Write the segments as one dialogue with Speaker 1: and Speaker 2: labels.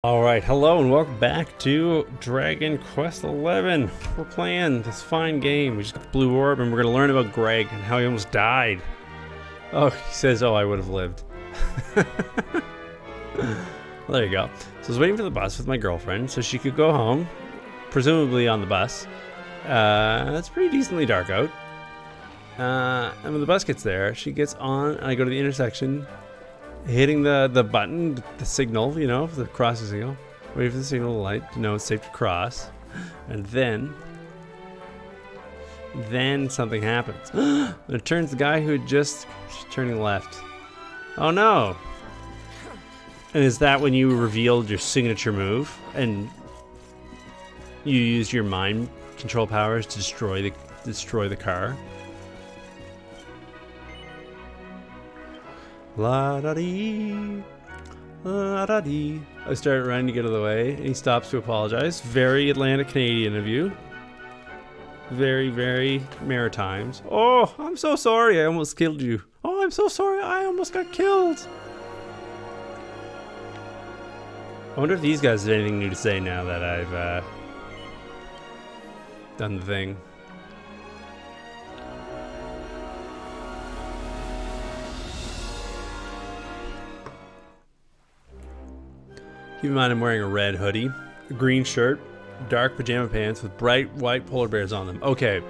Speaker 1: Alright, hello and welcome back to Dragon Quest XI. We're playing this fine game. We just got the blue orb and we're going to learn about Greg and how he almost died. Oh, he says, oh, I would have lived. Well, there you go. So I was waiting for the bus with my girlfriend so she could go home, presumably on the bus. It's pretty decently dark out. And when the bus gets there, she gets on and I go to the intersection, hitting the button, the signal, you know, the crossing signal. Wait for the signal light to know it's safe to cross. And then something happens. And it turns the guy who had just turning left. Oh no! And is that when you revealed your signature move and you used your mind control powers to destroy the car? La da dee, la da dee. I start running to get out of the way, and he stops to apologize. Very Atlantic Canadian of you. Very, very Maritimes. Oh, I'm so sorry. I almost killed you. Oh, I'm so sorry. I almost got killed. I wonder if these guys have anything new to say now that I've done the thing. Keep in mind I'm wearing a red hoodie, a green shirt, dark pajama pants with bright white polar bears on them. Okay,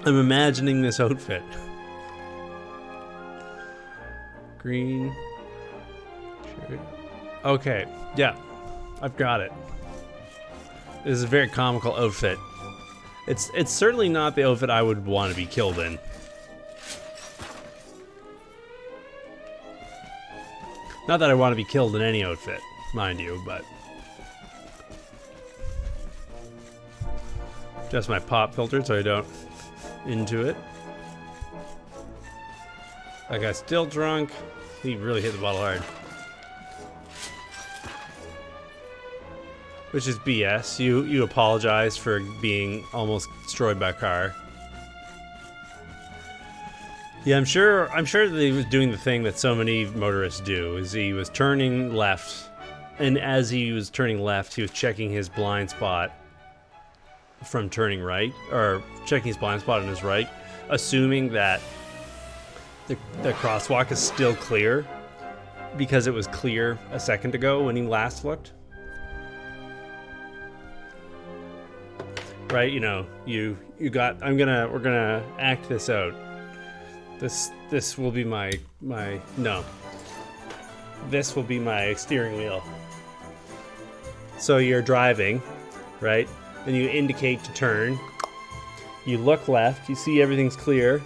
Speaker 1: I'm imagining this outfit. Green shirt. Okay, yeah, I've got it. This is a very comical outfit. It's certainly not the outfit I would want to be killed in. Not that I want to be killed in any outfit, mind you, but just my pop filter so I don't into it. That guy's still drunk. He really hit the bottle hard. Which is BS. You apologize for being almost destroyed by a car. Yeah, I'm sure that he was doing the thing that so many motorists do, is he was turning left. And as he was turning left, he was checking his blind spot from turning right, or checking his blind spot on his right, assuming that the crosswalk is still clear because it was clear a second ago when he last looked. Right? You know, we're gonna act this out. This will be my this will be my steering wheel. So you're driving, right? And you indicate to turn. You look left, you see everything's clear,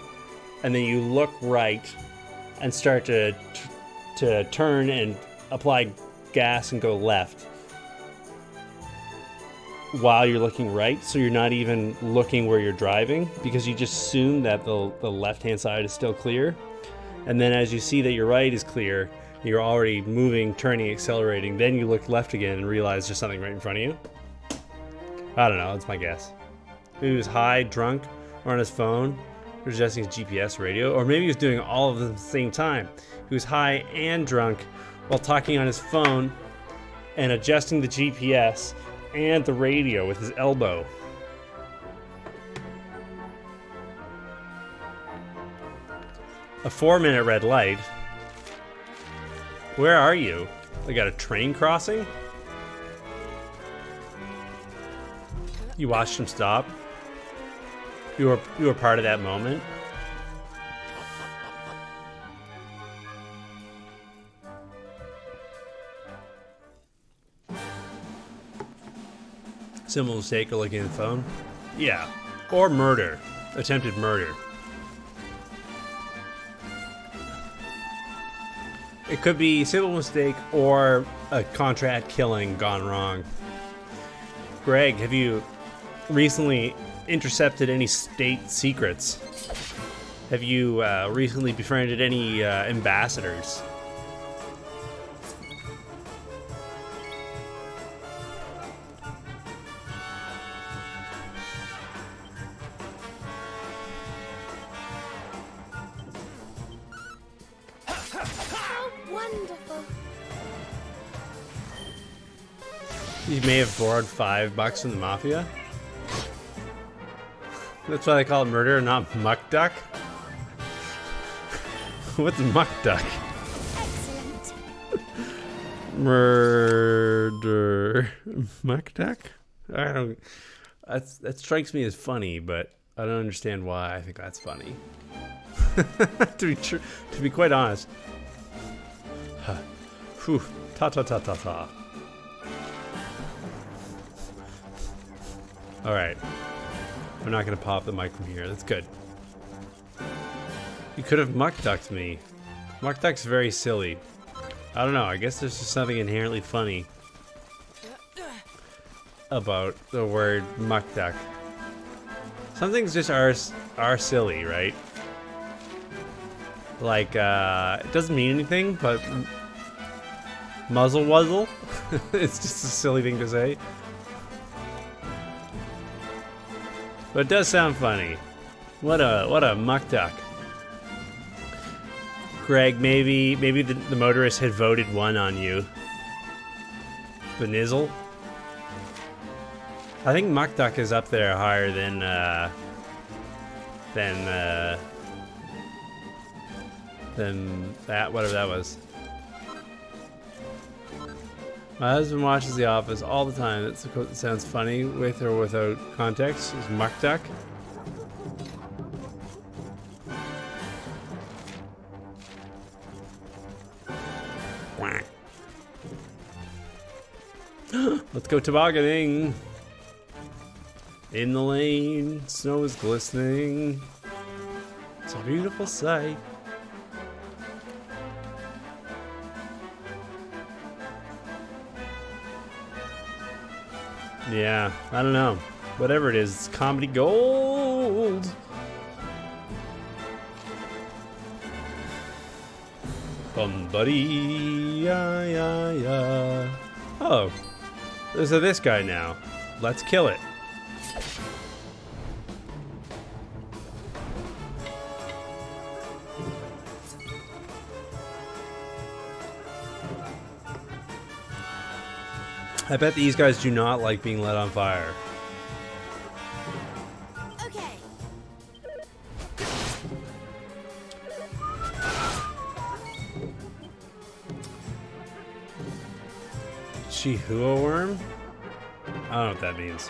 Speaker 1: and then you look right and start to turn and apply gas and go left while you're looking right, so you're not even looking where you're driving because you just assume that the left-hand side is still clear. And then as you see that your right is clear, you're already moving, turning, accelerating, then you look left again and realize there's something right in front of you. I don't know, that's my guess. Maybe he was high, drunk, or on his phone, or adjusting his GPS radio, or maybe he was doing all of them at the same time. He was high and drunk while talking on his phone and adjusting the GPS and the radio with his elbow. A 4-minute red light. Where are you? They got a train crossing? You watched him stop? You were part of that moment? Simple mistake of looking at the phone? Yeah. Or murder. Attempted murder. It could be simple mistake or a contract killing gone wrong. Greg, have you recently intercepted any state secrets? Have you recently befriended any ambassadors?
Speaker 2: Wonderful.
Speaker 1: You may have borrowed $5 from the mafia. That's why they call it murder, not muck duck. What's muck duck?
Speaker 2: Excellent.
Speaker 1: Murder. Muck duck? I don't. That strikes me as funny, but I don't understand why I think that's funny. to be quite honest. Whew. Ta ta ta ta ta. All right. I'm not gonna pop the mic from here. That's good. You could have muck ducked me. Muck duck's very silly. I don't know. I guess there's just something inherently funny about the word muck duck. Some things just are silly, right? Like it doesn't mean anything, but muzzle wuzzle. It's just a silly thing to say. But it does sound funny. What a muck duck. Greg, maybe the motorist had voted 1 on you. Benizzle? I think muck duck is up there higher than that, whatever that was. My husband watches The Office all the time. That's the quote that sounds funny with or without context. Is muck duck. Let's go tobogganing. In the lane, snow is glistening. It's a beautiful sight. Yeah, I don't know. Whatever it is, it's comedy gold. Buddy, yeah, yeah, yeah. Oh, there's this guy now. Let's kill it. I bet these guys do not like being lit on fire.
Speaker 2: Okay.
Speaker 1: Chihua worm? I don't know what that means.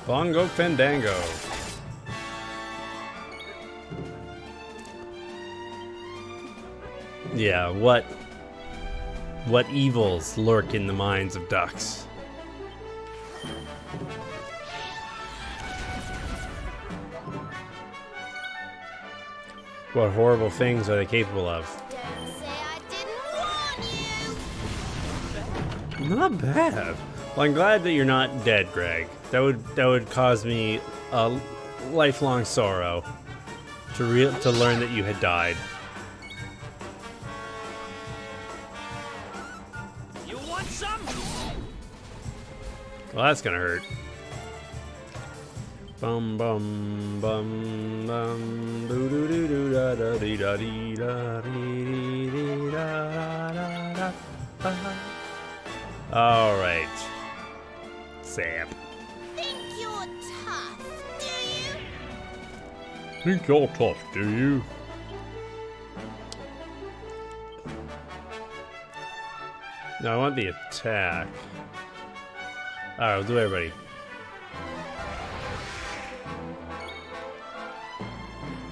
Speaker 1: Bongo Fandango. Yeah, what evils lurk in the minds of ducks? What horrible things are they capable of?
Speaker 2: Don't say I didn't warn you.
Speaker 1: Not bad. Well, I'm glad that you're not dead, Greg. That would cause me a lifelong sorrow to learn that you had died.
Speaker 3: You want some?
Speaker 1: Well, that's gonna hurt. Bum bum bum bum doo doo doo doo da da dee da dee da dee dee da da da da. All right, Sam.
Speaker 2: Think you're tough, do you?
Speaker 1: Think you're tough, do you? No, I want the attack. All right, we'll do everybody.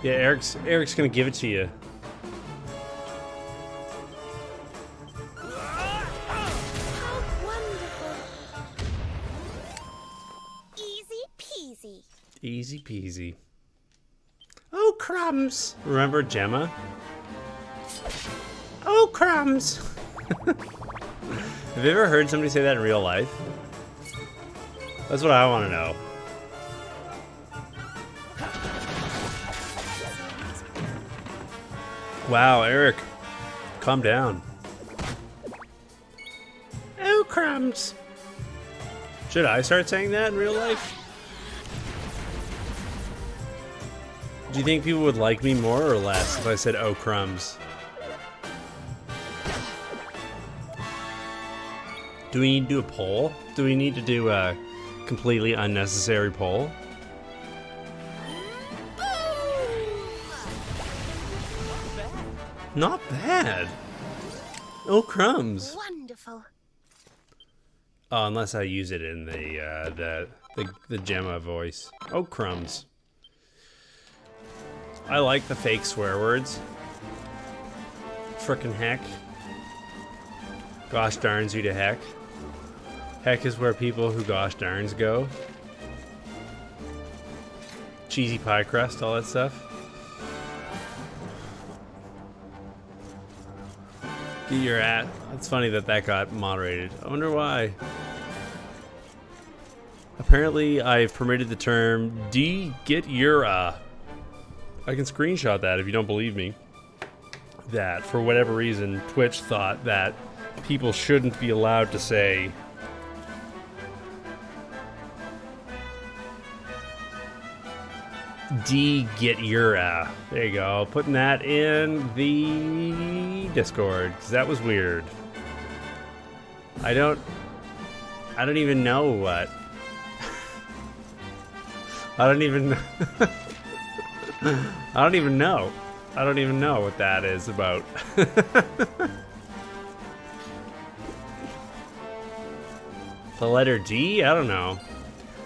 Speaker 1: Yeah, Eric's gonna give it to you.
Speaker 2: How wonderful. Easy peasy.
Speaker 1: Easy peasy. Oh, crumbs! Remember Gemma? Oh, crumbs! Have you ever heard somebody say that in real life? That's what I want to know. Wow, Eric, calm down. Oh, crumbs! Should I start saying that in real life? Do you think people would like me more or less if I said, oh, crumbs? Do we need to do a poll? Do we need to do a completely unnecessary poll? Not bad. Oh, crumbs.
Speaker 2: Wonderful.
Speaker 1: Oh, unless I use it in the Gemma voice. Oh, crumbs. I like the fake swear words. Frickin' heck. Gosh darns you to heck. Heck is where people who gosh darns go. Cheesy pie crust, all that stuff. Get your at. It's funny that that got moderated. I wonder why. Apparently, I've permitted the term get your I can screenshot that if you don't believe me. That, for whatever reason, Twitch thought that people shouldn't be allowed to say get your There you go. Putting that in the Discord, because that was weird. I don't even know what. I don't even know. I don't even know what that is about. The letter D? I don't know.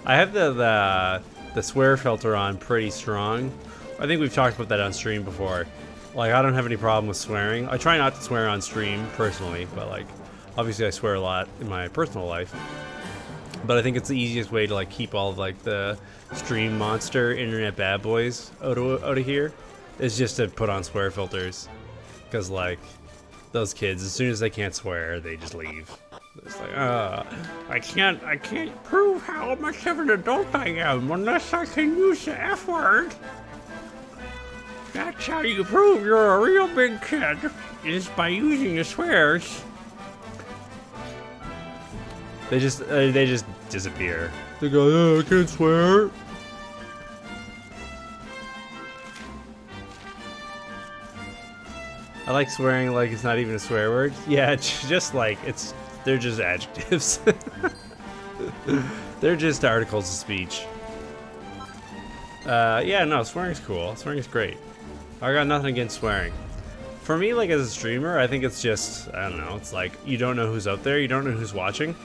Speaker 1: I have the swear filter on pretty strong. I think we've talked about that on stream before. Like, I don't have any problem with swearing. I try not to swear on stream personally, but like, obviously I swear a lot in my personal life. But I think it's the easiest way to like keep all of like the stream monster internet bad boys out of here is just to put on swear filters. Because like, those kids, as soon as they can't swear, they just leave. It's like, I can't prove how much of an adult I am unless I can use the F word. That's how you prove you're a real big kid, is by using the swears. They just disappear. They go, oh, I can't swear. I like swearing like it's not even a swear word. Yeah, it's just like, they're just adjectives. They're just articles of speech. Yeah, no, swearing's cool. Swearing's great. I got nothing against swearing. For me, like as a streamer, I think it's just, I don't know, it's like you don't know who's out there, you don't know who's watching.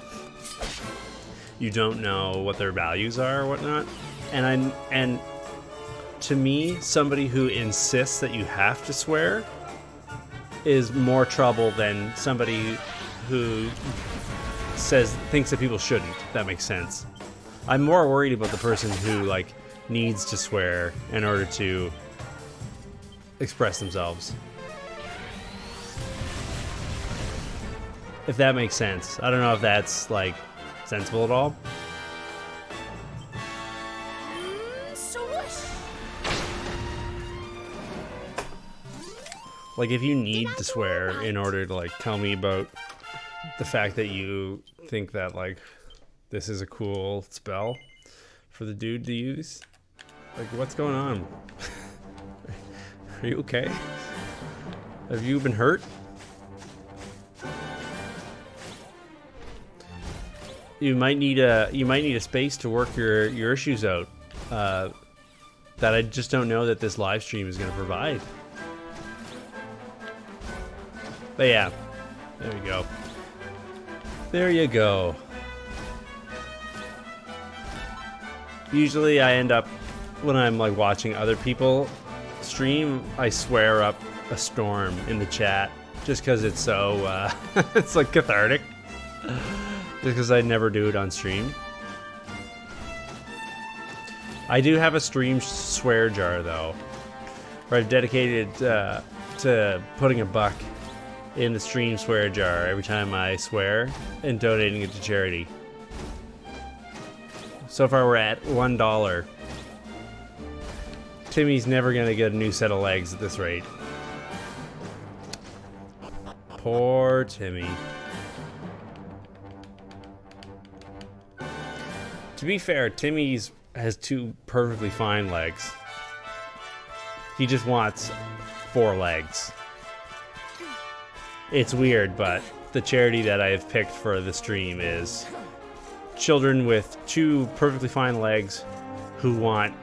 Speaker 1: You don't know what their values are or whatnot. And to me, somebody who insists that you have to swear is more trouble than somebody who thinks that people shouldn't. If that makes sense. I'm more worried about the person who like needs to swear in order to express themselves. If that makes sense. I don't know if that's like sensible at all. Like if you need to swear in order to like tell me about the fact that you think that like this is a cool spell for the dude to use, like what's going on? Are you okay? Have you been hurt? You might need a space to work your issues out that I just don't know that this live stream is going to provide. But yeah, there you go. There you go. Usually I end up, when I'm like watching other people stream, I swear up a storm in the chat just because it's so, it's like cathartic. Just because I never do it on stream. I do have a stream swear jar though, where I've dedicated to putting $1 in the stream swear jar every time I swear and donating it to charity. So far we're at $1. Timmy's never gonna get a new set of legs at this rate. Poor Timmy. To be fair, Timmy's has 2 perfectly fine legs. He just wants 4 legs. It's weird, but the charity that I have picked for the stream is children with 2 perfectly fine legs who want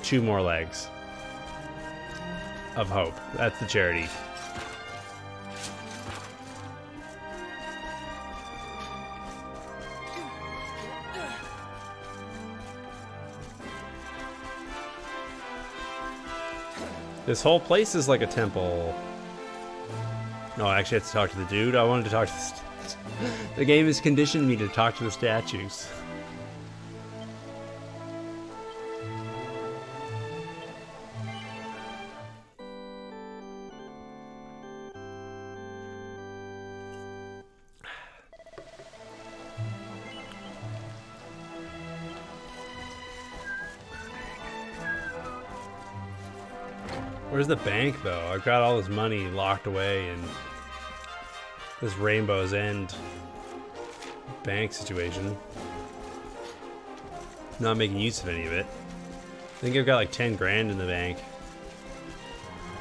Speaker 1: 2 more legs of hope. That's the charity. This whole place is like a temple. No, I actually have to talk to the dude. I wanted to talk to the game has conditioned me to talk to the statues. Where's the bank, though? I've got all this money locked away in this Rainbow's End bank situation. Not making use of any of it. I think I've got like 10 grand in the bank.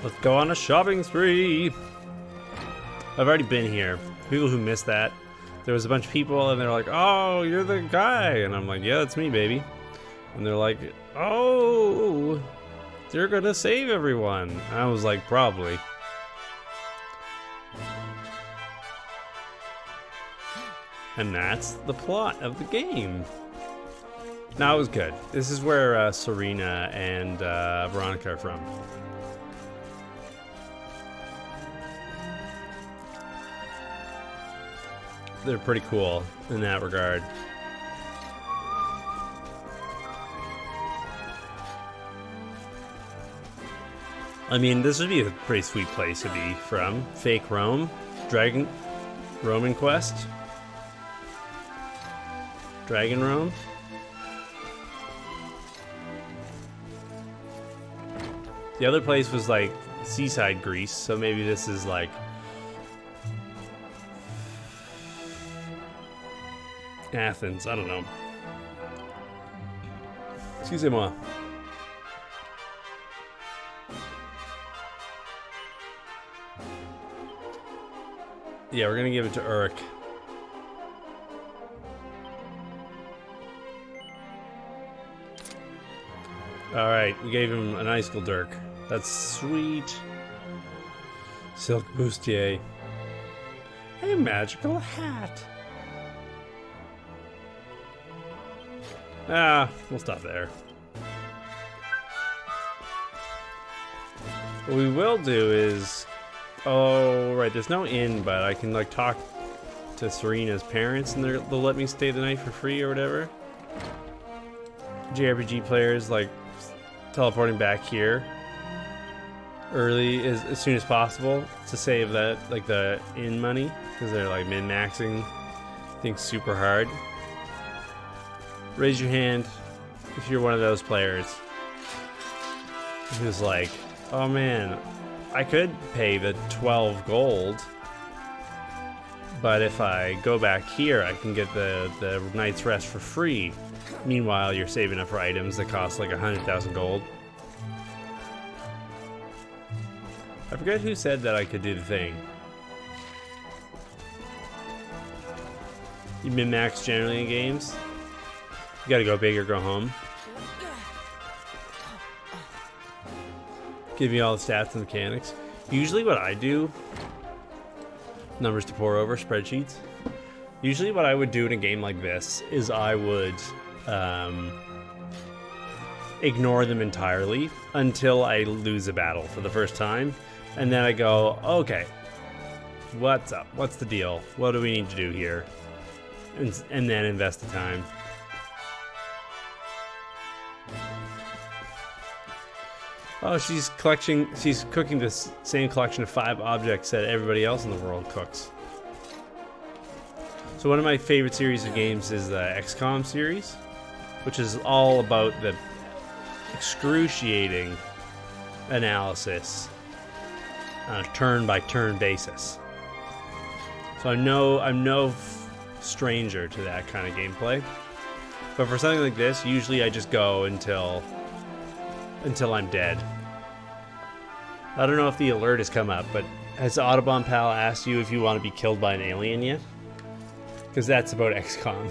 Speaker 1: Let's go on a shopping spree. I've already been here. People who missed that, there was a bunch of people and they're like, oh, you're the guy. And I'm like, yeah, that's me, baby. And they're like, oh, they're gonna save everyone. I was like, probably. And that's the plot of the game. No, it was good. This is where Serena and Veronica are from. They're pretty cool in that regard. I mean, this would be a pretty sweet place to be from. Fake Rome, Roman Quest, Dragon Rome. The other place was like seaside Greece, so maybe this is like Athens. I don't know. Excusez-moi. Yeah, we're gonna give it to Uruk. Alright, we gave him an icicle dirk. That's sweet. Silk bustier. A magical hat. Ah, we'll stop there. What we will do is... Oh, right, there's no inn, but I can, like, talk to Serena's parents and they'll let me stay the night for free or whatever. JRPG players, like, teleporting back here early as soon as possible to save that, like, the inn money, because they're, like, min-maxing things super hard. Raise your hand if you're one of those players who's like, oh man, I could pay the 12 gold, but if I go back here, I can get the night's rest for free. Meanwhile, you're saving up for items that cost like 100,000 gold. I forget who said that I could do the thing. You min-max generally in games. You gotta go big or go home. Give me all the stats and mechanics. Usually what I do, numbers to pour over, spreadsheets. Usually what I would do in a game like this is I would ignore them entirely until I lose a battle for the first time. And then I go, okay, what's up? What's the deal? What do we need to do here? And then invest the time. Oh, she's cooking the same collection of 5 objects that everybody else in the world cooks. So one of my favorite series of games is the XCOM series, which is all about the excruciating analysis on a turn-by-turn basis. So I'm no stranger to that kind of gameplay. But for something like this, usually I just go until I'm dead. I don't know if the alert has come up, but Has Audubon Pal asked you if you want to be killed by an alien yet? Because that's about XCOM.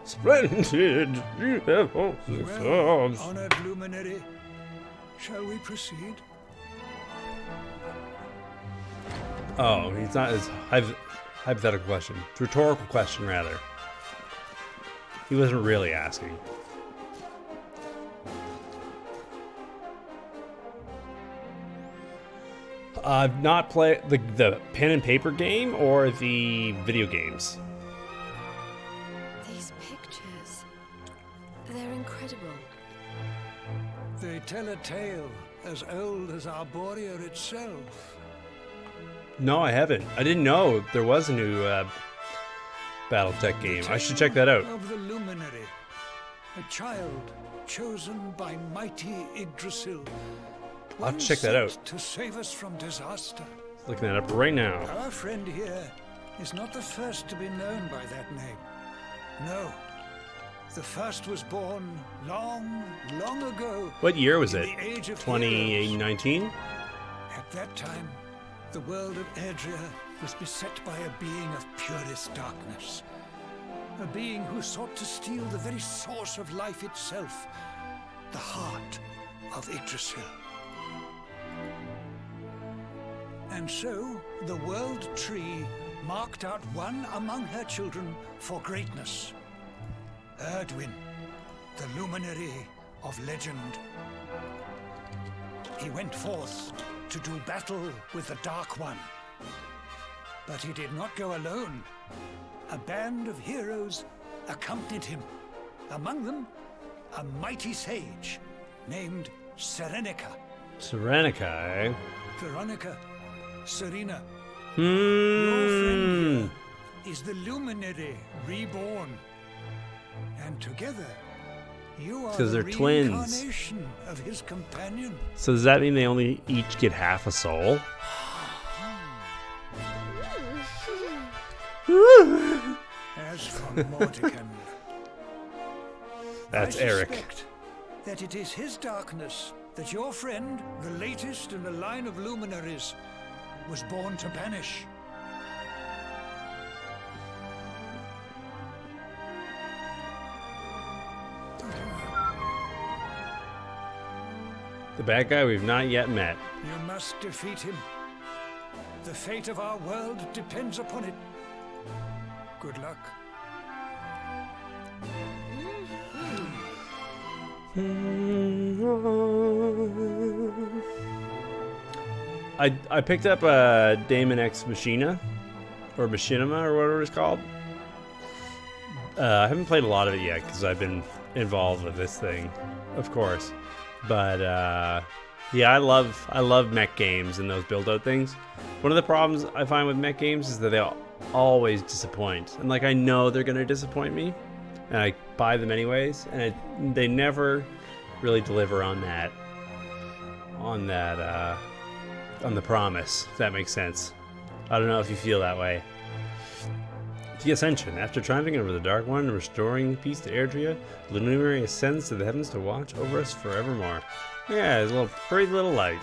Speaker 1: Splendid! You have all the
Speaker 3: Well,
Speaker 1: songs.
Speaker 3: honored luminary, shall we proceed?
Speaker 1: Oh, it's not his hypothetical question. It's a rhetorical question, rather. He wasn't really asking. I've not played the pen and paper game or the video games.
Speaker 4: These pictures, they're incredible.
Speaker 3: They tell a tale as old as Arborea itself.
Speaker 1: No, I haven't. I didn't know there was a new BattleTech game. I should check that out.
Speaker 3: Of the luminary, a child chosen by mighty Yggdrasil.
Speaker 1: I'll have
Speaker 3: One
Speaker 1: to check that out.
Speaker 3: sent to save us from disaster.
Speaker 1: Looking that up right now.
Speaker 3: Our friend here is not the first to be known by that name. No. The first was born long, long ago.
Speaker 1: What year was
Speaker 3: in
Speaker 1: it?
Speaker 3: the age of
Speaker 1: 2019?
Speaker 3: At that time, the world of Erdrea was beset by a being of purest darkness. A being who sought to steal the very source of life itself, the heart of Yggdrasil. And so, the World Tree marked out one among her children for greatness. Erdwin, the luminary of legend. He went forth to do battle with the Dark One. But he did not go alone. A band of heroes accompanied him. Among them, a mighty sage named Serenica.
Speaker 1: Serenica, eh?
Speaker 3: Veronica, Serena, your friend
Speaker 1: Hmm.
Speaker 3: here is the luminary reborn. And together, you are
Speaker 1: 'Cause
Speaker 3: the
Speaker 1: they're twins.
Speaker 3: reincarnation of his companion.
Speaker 1: So does that mean they only each get half a soul?
Speaker 3: As for Mordecai,
Speaker 1: That's
Speaker 3: I
Speaker 1: Eric.
Speaker 3: suspect that it is his darkness that your friend, the latest in the line of luminaries, was born to banish.
Speaker 1: The bad guy we've not yet met.
Speaker 3: You must defeat him. The fate of our world depends upon it. Good luck.
Speaker 1: I picked up Daemon X Machina, or Machinima, or whatever it's called. I haven't played a lot of it yet because I've been involved with this thing, of course. But yeah, I love mech games and those build-out things. One of the problems I find with mech games is that they always disappoint, and like I know they're gonna disappoint me, and I buy them anyways, and they never really deliver on the promise, if that makes sense. I don't know if you feel that way. The Ascension. After triumphing over the Dark One and restoring peace to Erdrea, the luminary ascends to the heavens to watch over us forevermore. Yeah, it's a little pretty little light.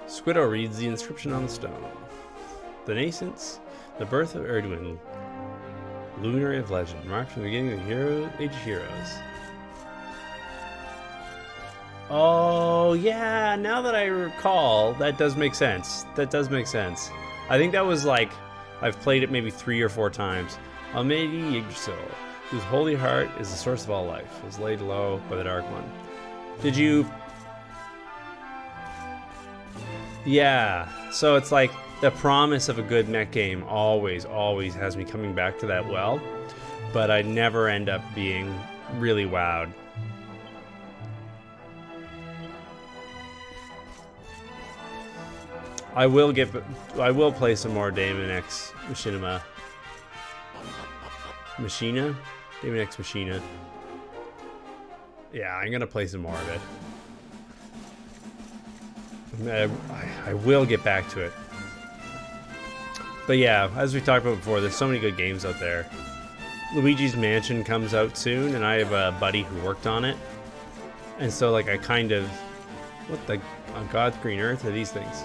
Speaker 1: Squiddo reads the inscription on the stone. The nascence, the birth of Erdwin, luminary of legend, marked from the beginning of the Age of Heroes. Oh, yeah, now that I recall, that does make sense. That does make sense. I think that was like, I've played it maybe 3 or 4 times. Almighty Yggdrasil, whose holy heart is the source of all life, was laid low by the Dark One. Did you... Yeah, so it's like the promise of a good mech game always has me coming back to that well, but I never end up being really wowed. I will play some more Daemon X Machinima. Machina? Daemon X Machina. Yeah, I'm gonna play some more of it. I will get back to it. But yeah, as we talked about before, there's so many good games out there. Luigi's Mansion comes out soon, and I have a buddy who worked on it. And so like I kind of, what the, on God's green earth are these things?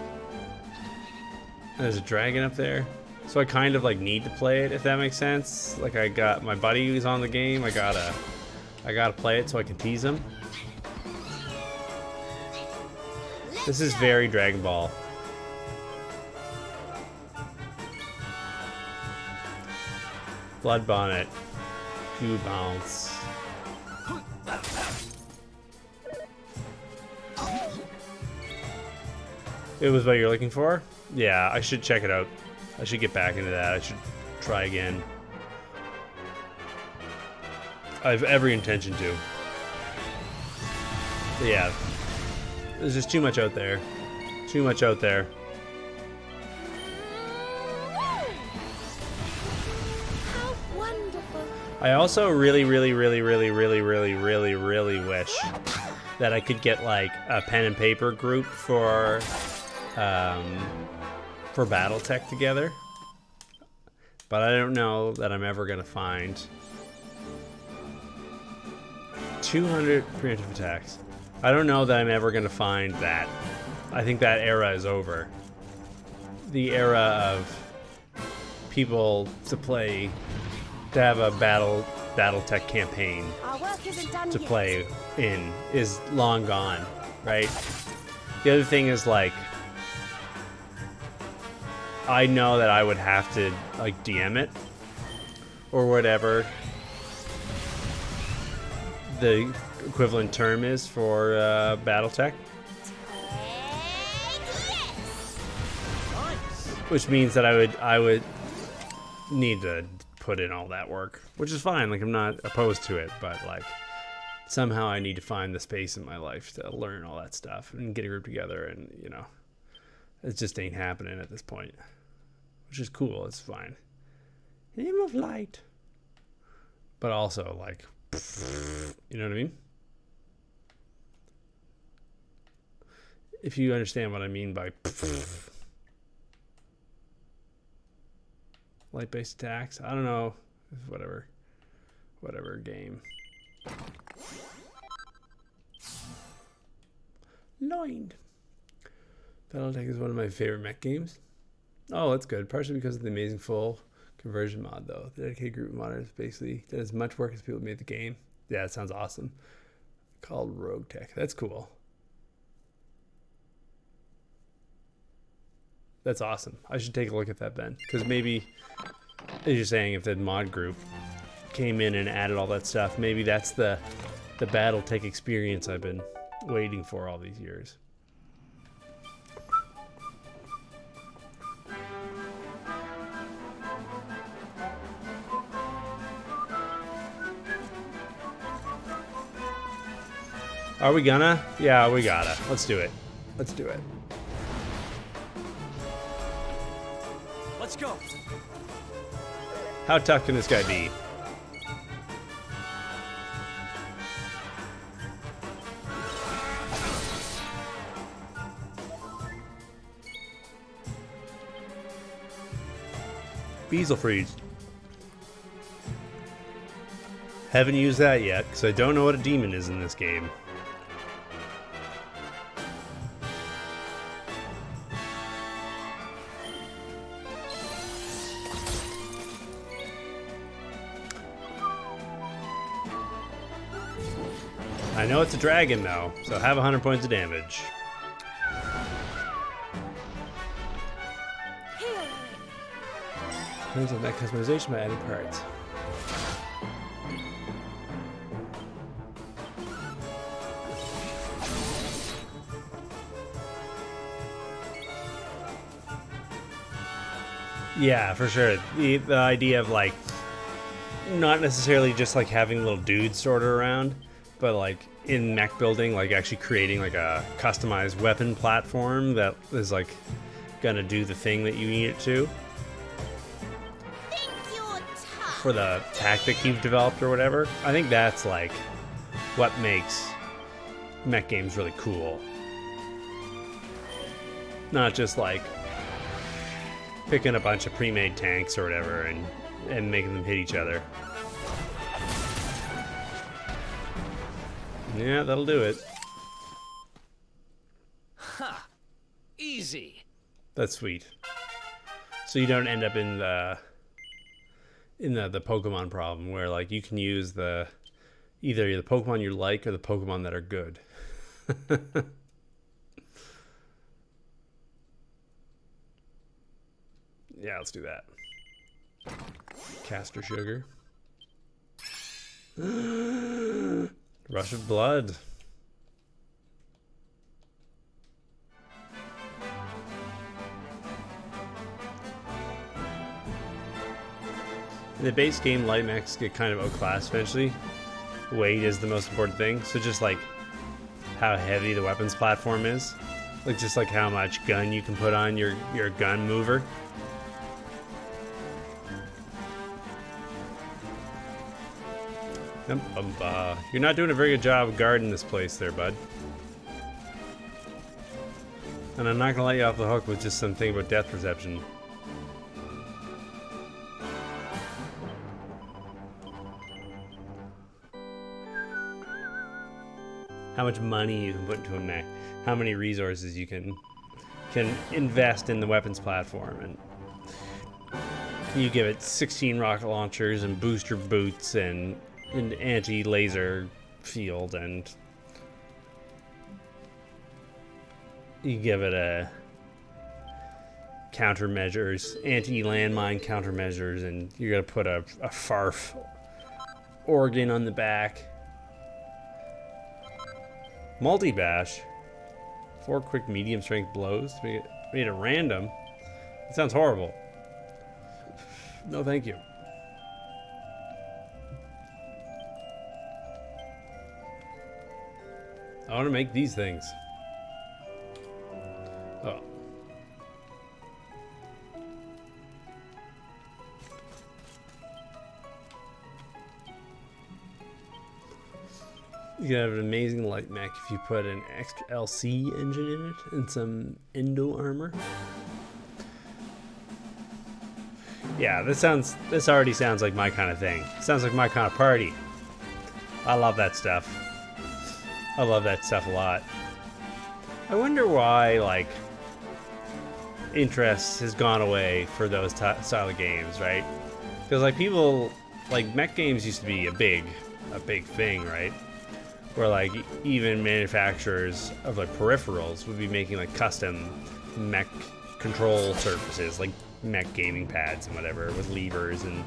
Speaker 1: There's a dragon up there. So I kind of like need to play it, if that makes sense. Like I got my buddy who's on the game. I gotta play it so I can tease him. This is very Dragon Ball. Blood Bonnet. Goo Bounce. It was what you're looking for? Yeah, I should check it out. I should get back into that. I should try again. I have every intention to. But yeah. There's just too much out there. Too much out there.
Speaker 2: How wonderful.
Speaker 1: I also really wish that I could get like a pen and paper group for BattleTech together. But I don't know that I'm ever gonna find 200 preemptive attacks. I don't know that I'm ever gonna find that. I think that era is over. The era of people to have a BattleTech campaign
Speaker 2: Our work isn't done
Speaker 1: to
Speaker 2: yet.
Speaker 1: play in is long gone, right? The other thing is like, I know that I would have to like DM it or whatever the equivalent term is for BattleTech, which means that I would need to put in all that work, which is fine. Like I'm not opposed to it, but like somehow I need to find the space in my life to learn all that stuff and get a group together, and you know, it just ain't happening at this point, which is cool. It's fine. Name of light, but also like, you know what I mean? If you understand what I mean by light-based attacks, I don't know, whatever game. Loined. BattleTech is one of my favorite mech games. Oh, that's good. Partially because of the amazing full conversion mod, though. The dedicated group of modders basically did as much work as people made the game. Yeah, that sounds awesome. Called Rogue Tech. That's cool. That's awesome. I should take a look at that then, because maybe, as you're saying, if the mod group came in and added all that stuff, maybe that's the BattleTech experience I've been waiting for all these years. Are we gonna? Yeah, we gotta. Let's do it. Let's do it.
Speaker 5: Let's go.
Speaker 1: How tough can this guy be? Beelzefreeze. Haven't used that yet, because I don't know what a demon is in this game. I know it's a dragon though, so have 100 points of damage. Depends on that customization by adding parts. Yeah, for sure. The idea of like, not necessarily just like having little dudes sorted around, but like in mech building, like actually creating like a customized weapon platform that is like gonna do the thing that you need it to
Speaker 2: Think you're tough.
Speaker 1: for the tactic you've developed or whatever. I think that's like what makes mech games really cool. Not just like picking a bunch of pre-made tanks or whatever and making them hit each other. Yeah, that'll do it.
Speaker 5: Ha! Easy.
Speaker 1: That's sweet. So you don't end up in the Pokemon problem where like you can use either the Pokemon you like or the Pokemon that are good. Yeah, let's do that. Caster sugar. Rush of blood. In the base game, light mechs get kind of outclassed eventually. Weight is the most important thing. So just like how heavy the weapons platform is. Like just like how much gun you can put on your gun mover. You're not doing a very good job of guarding this place there, bud. And I'm not gonna let you off the hook with just something about death perception. How much money you can put into a mech, how many resources you can invest in the weapons platform, and you give it 16 rocket launchers and booster boots and an anti-laser field, and you give it a countermeasures, anti-landmine countermeasures, and you're gonna put a FARF organ on the back. Multi-bash. 4 quick medium strength blows. Made it random. It sounds horrible. No, thank you. I want to make these things. Oh. You can have an amazing light mech if you put an extra LC engine in it and some endo armor. Yeah, this already sounds like my kind of thing. Sounds like my kind of party. I love that stuff. I love that stuff a lot. I wonder why, like, interest has gone away for those style of games, right? Because, like, people, like, mech games used to be a big thing, right? Where, like, even manufacturers of, like, peripherals would be making, like, custom mech control surfaces, like mech gaming pads and whatever, with levers and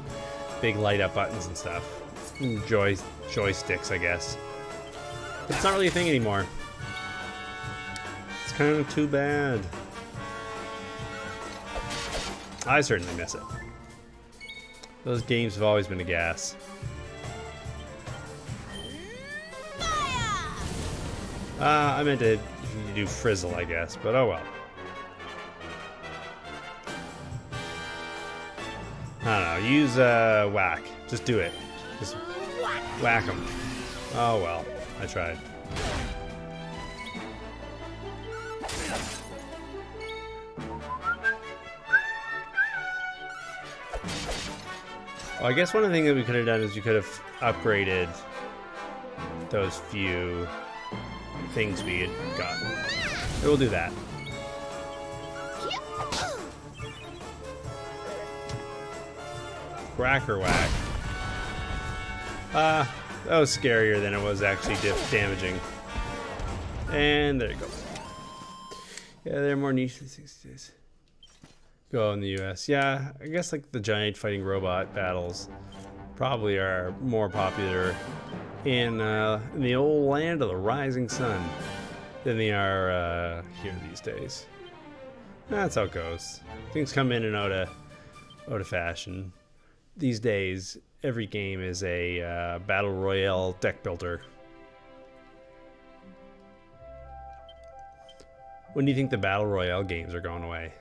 Speaker 1: big light-up buttons and stuff. And joysticks, I guess. But it's not really a thing anymore. It's kind of too bad. I certainly miss it. Those games have always been a gas. I meant to do frizzle, I guess, but oh well. I don't know, use whack. Just do it. Just whack them. Oh well, I tried. Well, I guess one of the things that we could have done is we could have upgraded those few things we had gotten. So we'll do that. Cracker whack. That was scarier than it was actually damaging. And there you go. Yeah, there are more niche these days. Go in the US. Yeah, I guess like the giant fighting robot battles probably are more popular in the old land of the rising sun than they are here these days. That's how it goes. Things come in and out of fashion. These days, every game is a battle royale deck builder. When do you think the battle royale games are going away?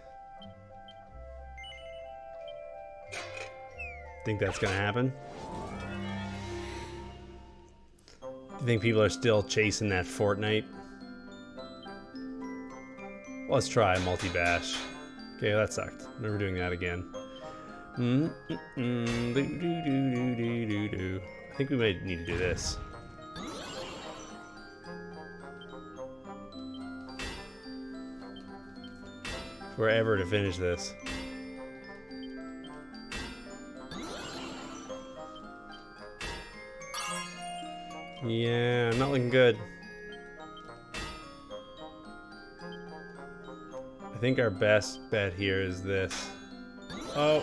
Speaker 1: Think that's gonna happen? Do you think people are still chasing that Fortnite? Let's try multi-bash. Okay, that sucked. Never doing that again. I think we might need to do this. forever to finish this. Yeah, not looking good. I think our best bet here is this. Oh.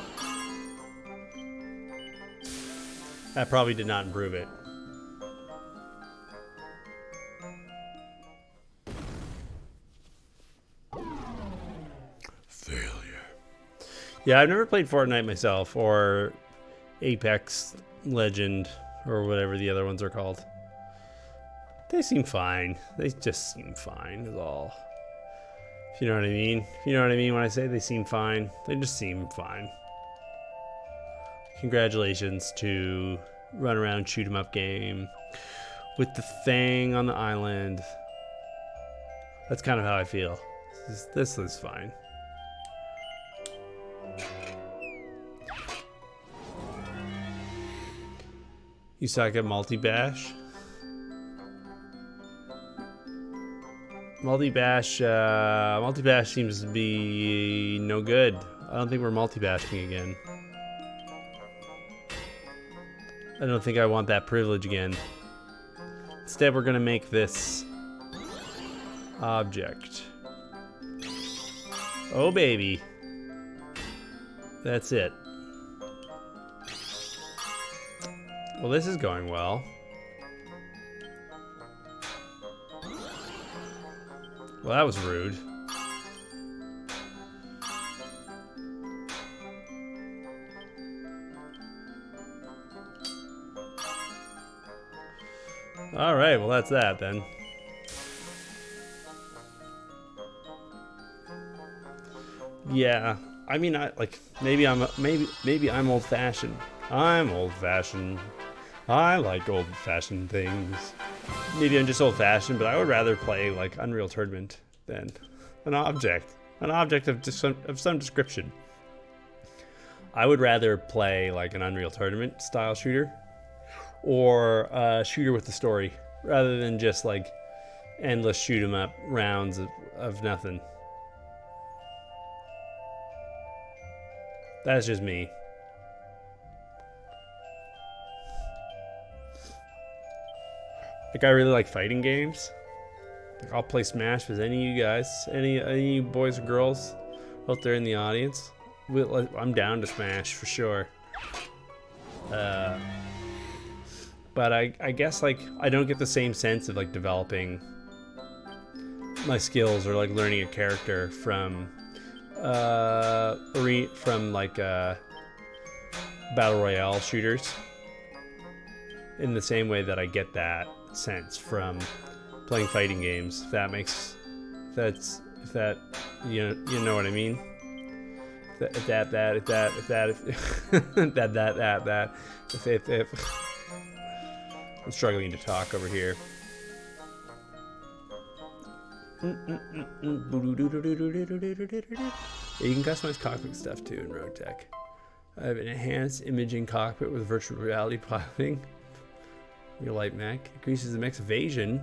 Speaker 1: That probably did not improve it. Failure. Yeah, I've never played Fortnite myself, or Apex Legend, or whatever the other ones are called. They seem fine. They just seem fine is all. If you know what I mean. If you know what I mean when I say they seem fine. They just seem fine. Congratulations to run around shoot 'em up game with the thing on the island. That's kind of how I feel. This is fine. You suck at multi-bash? Multi-bash seems to be no good. I don't think we're multi-bashing again. I don't think I want that privilege again. Instead, we're gonna make this object. Oh, baby. That's it. Well, this is going well. Well, that was rude. All right, well that's that then. Yeah, I mean, maybe I'm old-fashioned. I'm old-fashioned. I like old-fashioned things. Maybe I'm just old-fashioned, but I would rather play like Unreal Tournament than an object of some description. I would rather play like an Unreal Tournament style shooter, or a shooter with a story, rather than just like endless shoot 'em up rounds of nothing. That's just me. Like, I really like fighting games. Like, I'll play Smash with any of you guys, any of you boys or girls out there in the audience. I'm down to Smash for sure. But I guess like I don't get the same sense of like developing my skills or like learning a character from like battle royale shooters in the same way that I get that sense from playing fighting games. If that you know what I mean. If I'm struggling to talk over here. Yeah, you can customize cockpit stuff too in Road Tech. I have an enhanced imaging cockpit with virtual reality piloting. Real light mech increases the mech's evasion.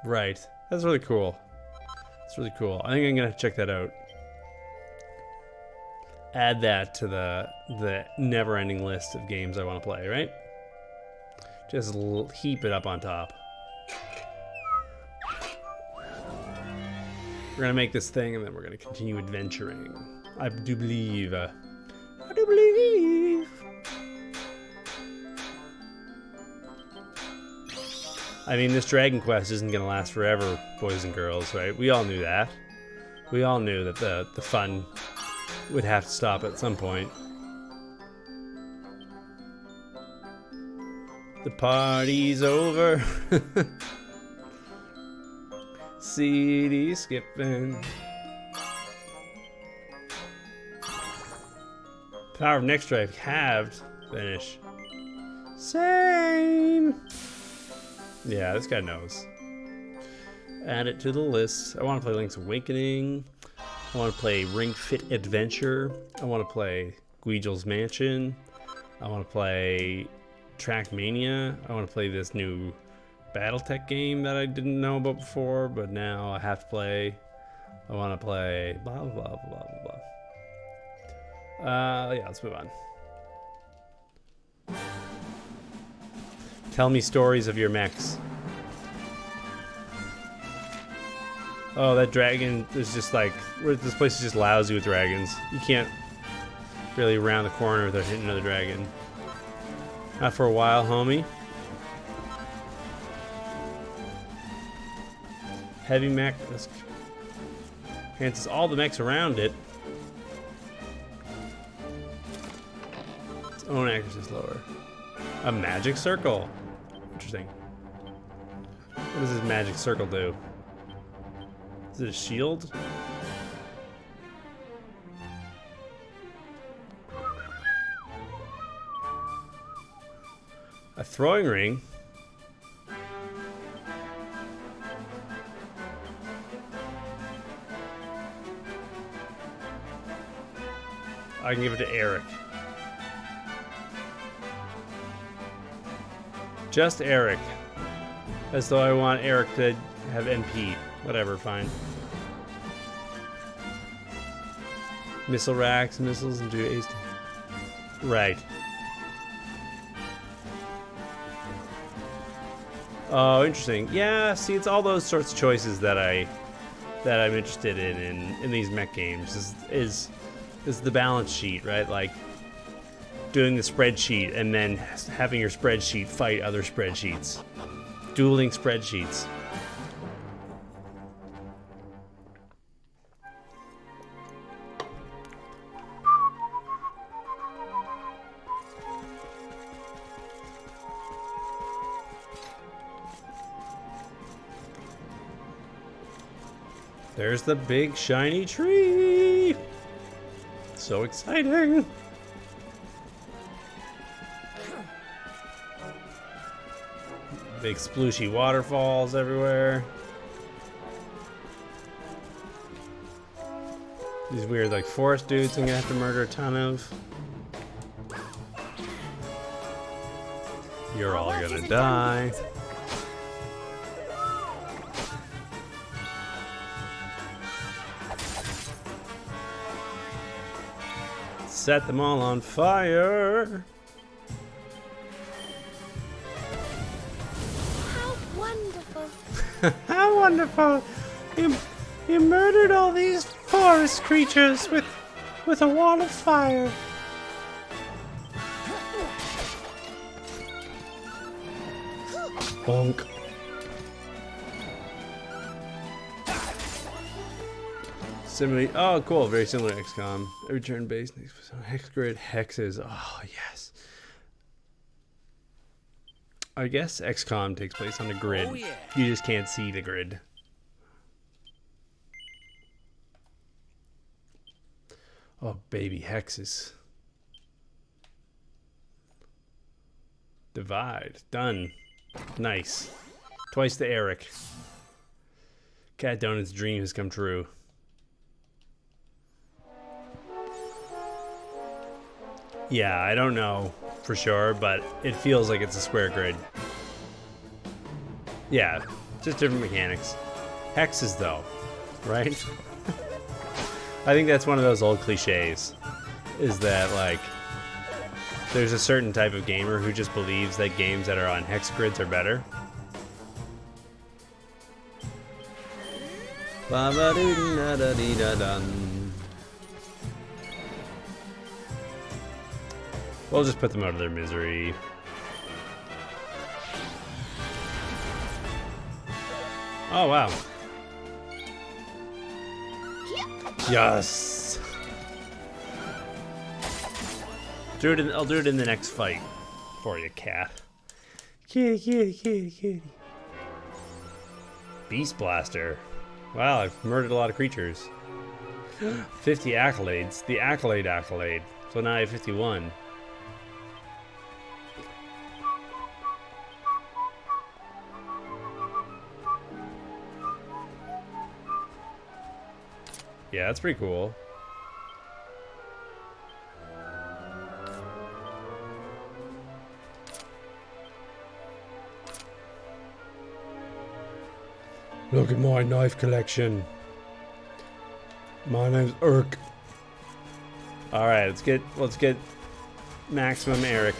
Speaker 1: Right, that's really cool. It's really cool. I think I'm gonna check that out. Add that to the never-ending list of games I want to play. Right? Just heap it up on top. We're gonna make this thing, and then we're gonna continue adventuring. I do believe. I do believe. I mean, this Dragon Quest isn't gonna last forever, boys and girls, right? We all knew that. We all knew that the fun would have to stop at some point. The party's over. CD skipping. Power of next drive halved. Finish. Same. Yeah, this guy knows. Add it to the list. I want to play Link's Awakening. I want to play Ring Fit Adventure. I want to play Guigel's Mansion. I want to play Trackmania. I want to play this new BattleTech game that I didn't know about before, but now I have to play. I want to play blah blah blah blah blah blah. Yeah, let's move on. Tell me stories of your mechs. Oh, that dragon is just like, this place is just lousy with dragons. You can't really round the corner without hitting another dragon. Not for a while, homie. Heavy mech. Enhances all the mechs around it. Its own accuracy is lower. A magic circle. Interesting. What does this magic circle do? Is it a shield? A throwing ring? I can give it to Eric. Just Eric. As though I want Eric to have NP. Whatever, fine. Missile racks, missiles, and do ace. Right. Oh, interesting. Yeah, see, it's all those sorts of choices that I'm interested in these mech games. Is the balance sheet, right? Like doing the spreadsheet and then having your spreadsheet fight other spreadsheets. Dueling spreadsheets. There's the big shiny tree. So exciting. Big splooshy waterfalls everywhere. These weird like forest dudes I'm gonna have to murder a ton of. You're all gonna die. Set them all on fire.
Speaker 2: How wonderful.
Speaker 1: How wonderful! You murdered all these forest creatures with a wall of fire. Bonk. Similarly, oh cool, very similar to XCOM. Every turn based hex grid hexes. Oh yes. I guess XCOM takes place on a grid.
Speaker 5: Oh, yeah.
Speaker 1: You just can't see the grid. Oh baby, hexes. Divide. Done. Nice. Twice to Eric. Cat Donut's dream has come true. Yeah, I don't know for sure, but it feels like it's a square grid. Yeah, just different mechanics. Hexes though, right? I think that's one of those old cliches, is that like, there's a certain type of gamer who just believes that games that are on hex grids are better. We'll just put them out of their misery. Oh, wow. Yes! I'll do it in the next fight for you, cat. Kitty, kitty, kitty, kitty. Beast Blaster. Wow, I've murdered a lot of creatures. 50 accolades. The accolade. So now I have 51. Yeah, that's pretty cool. Look at my knife collection. My name's Urk. Alright, let's get Maximum Eric.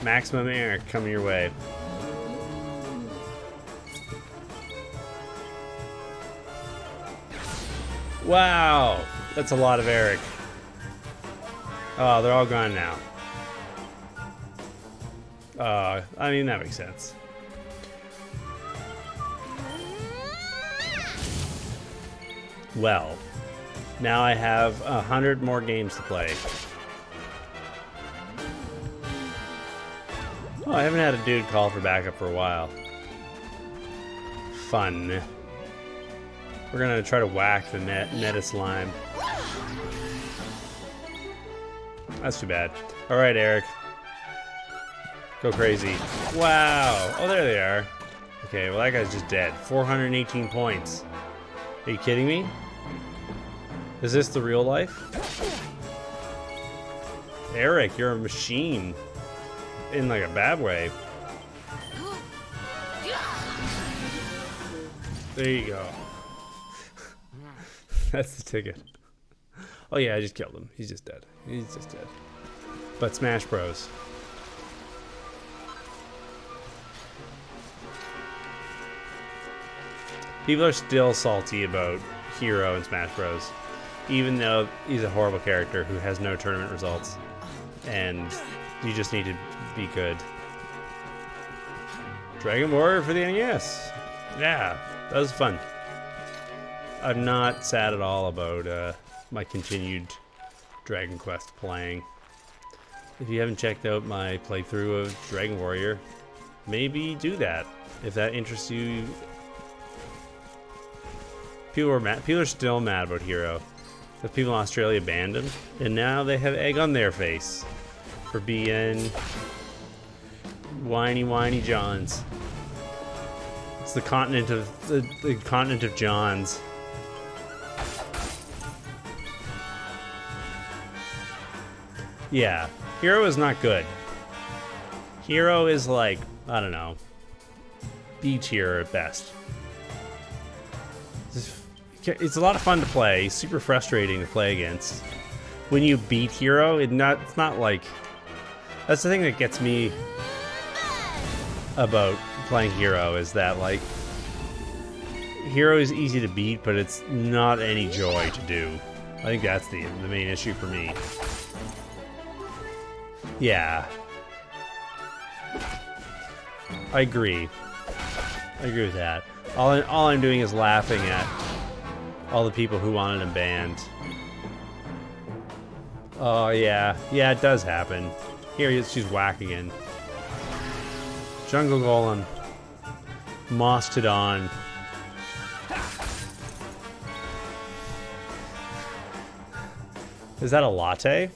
Speaker 1: Maximum Eric coming your way. Wow! That's a lot of Eric. Oh, they're all gone now. I mean, that makes sense. Well, now I have 100 more games to play. Oh, I haven't had a dude call for backup for a while. Fun. We're gonna try to whack the meta slime. That's too bad. Alright, Eric. Go crazy. Wow! Oh, there they are. Okay, well that guy's just dead. 418 points. Are you kidding me? Is this the real life? Eric, you're a machine. In like a bad way. There you go. That's the ticket. Oh yeah, I just killed him. He's just dead. He's just dead. But Smash Bros. People are still salty about Hero in Smash Bros. Even though he's a horrible character who has no tournament results. And you just need to be good. Dragon Warrior for the NES. Yeah, that was fun. I'm not sad at all about my continued Dragon Quest playing. If you haven't checked out my playthrough of Dragon Warrior, maybe do that if that interests you. People are mad. People are still mad about Hero. The people in Australia banned him, and now they have egg on their face for being whiny Johns. It's the continent of the continent of Johns. Yeah, Hero is not good. Hero is like, I don't know, B tier at best. It's a lot of fun to play, super frustrating to play against. When you beat Hero, it's not like... That's the thing that gets me about playing Hero, is that, like, Hero is easy to beat, but it's not any joy to do. I think that's the main issue for me. Yeah. I agree. I agree with that. All I'm doing is laughing at all the people who wanted him banned. Oh, yeah. Yeah, it does happen. Here, she's whacking in. Jungle Golem. Mastodon. Is that a latte?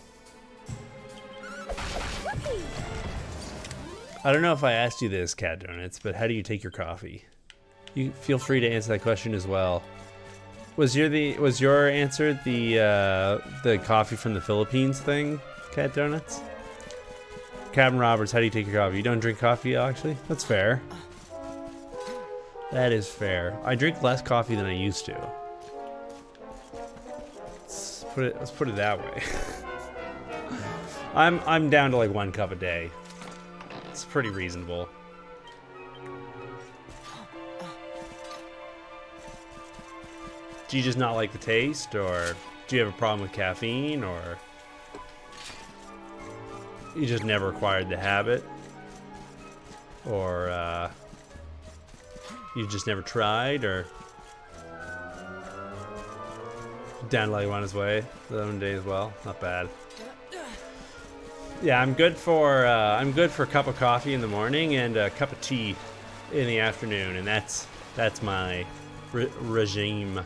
Speaker 1: I don't know if I asked you this, Cat Donuts, but how do you take your coffee? You feel free to answer that question as well. Was your answer the coffee from the Philippines thing, Cat Donuts? Captain Roberts, how do you take your coffee? You don't drink coffee, actually? That's fair. That is fair. I drink less coffee than I used to. Let's put it that way. I'm down to like 1 cup a day. It's pretty reasonable. Do you just not like the taste, or do you have a problem with caffeine, or you just never acquired the habit, or you just never tried, or down to like 1 his way the other day as well? Not bad. Yeah, I'm good for a cup of coffee in the morning and a cup of tea in the afternoon, and that's my regime.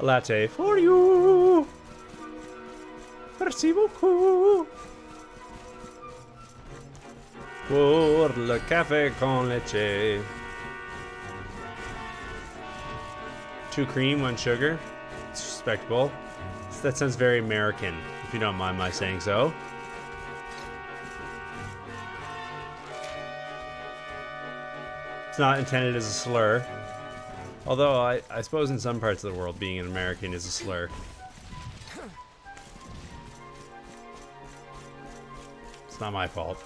Speaker 1: A latte for you. Merci beaucoup. Pour le café con leche. 2 cream, 1 sugar. It's respectable. That sounds very American, if you don't mind my saying so. It's not intended as a slur. Although I suppose in some parts of the world being an American is a slur. It's not my fault.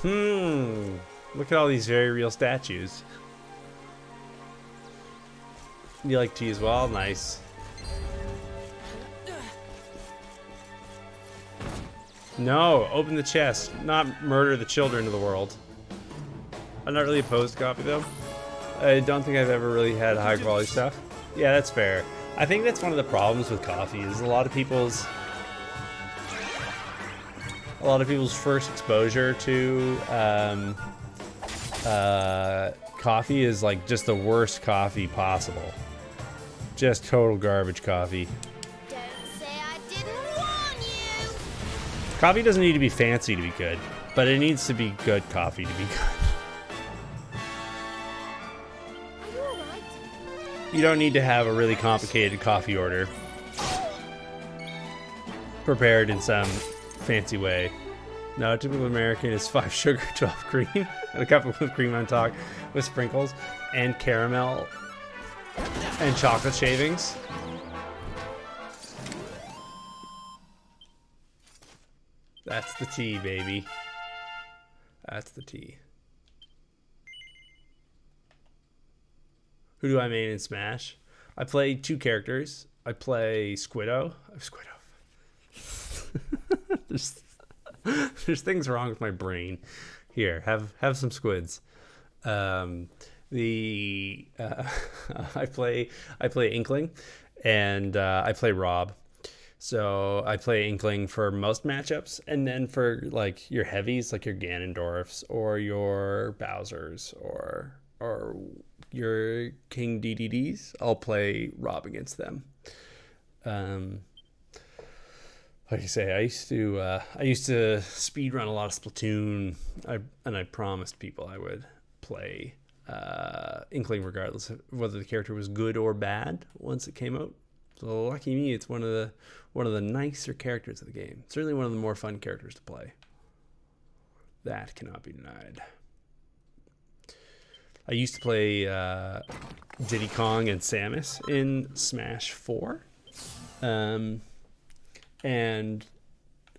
Speaker 1: Look at all these very real statues. You like tea as well? Nice. No, open the chest, not murder the children of the world. I'm not really opposed to coffee though. I don't think I've ever really had high quality stuff. Yeah, that's fair. I think that's one of the problems with coffee is a lot of people's first exposure to coffee is like just the worst coffee possible. Just total garbage coffee.
Speaker 2: Don't say I didn't warn you.
Speaker 1: Coffee doesn't need to be fancy to be good, but it needs to be good coffee to be good.
Speaker 4: Are you alright?
Speaker 1: You don't need to have a really complicated coffee order prepared in some fancy way. No, a typical American is 5 sugar, 12 cream, and a cup of whipped cream on top with sprinkles and caramel and chocolate shavings. That's the tea, baby. That's the tea. Who do I main in Smash? I play 2 characters. I play Squiddo. There's things wrong with my brain. Here, have some squids. I play Inkling, and I play Rob. So I play Inkling for most matchups, and then for like your heavies, like your Ganondorfs or your Bowsers or your King DDDs, I'll play Rob against them. Like I say, I used to speed run a lot of Splatoon, and I promised people I would play Inkling regardless of whether the character was good or bad once it came out. So lucky me, it's one of the nicer characters of the game. Certainly one of the more fun characters to play. That cannot be denied. I used to play Diddy Kong and Samus in Smash 4. And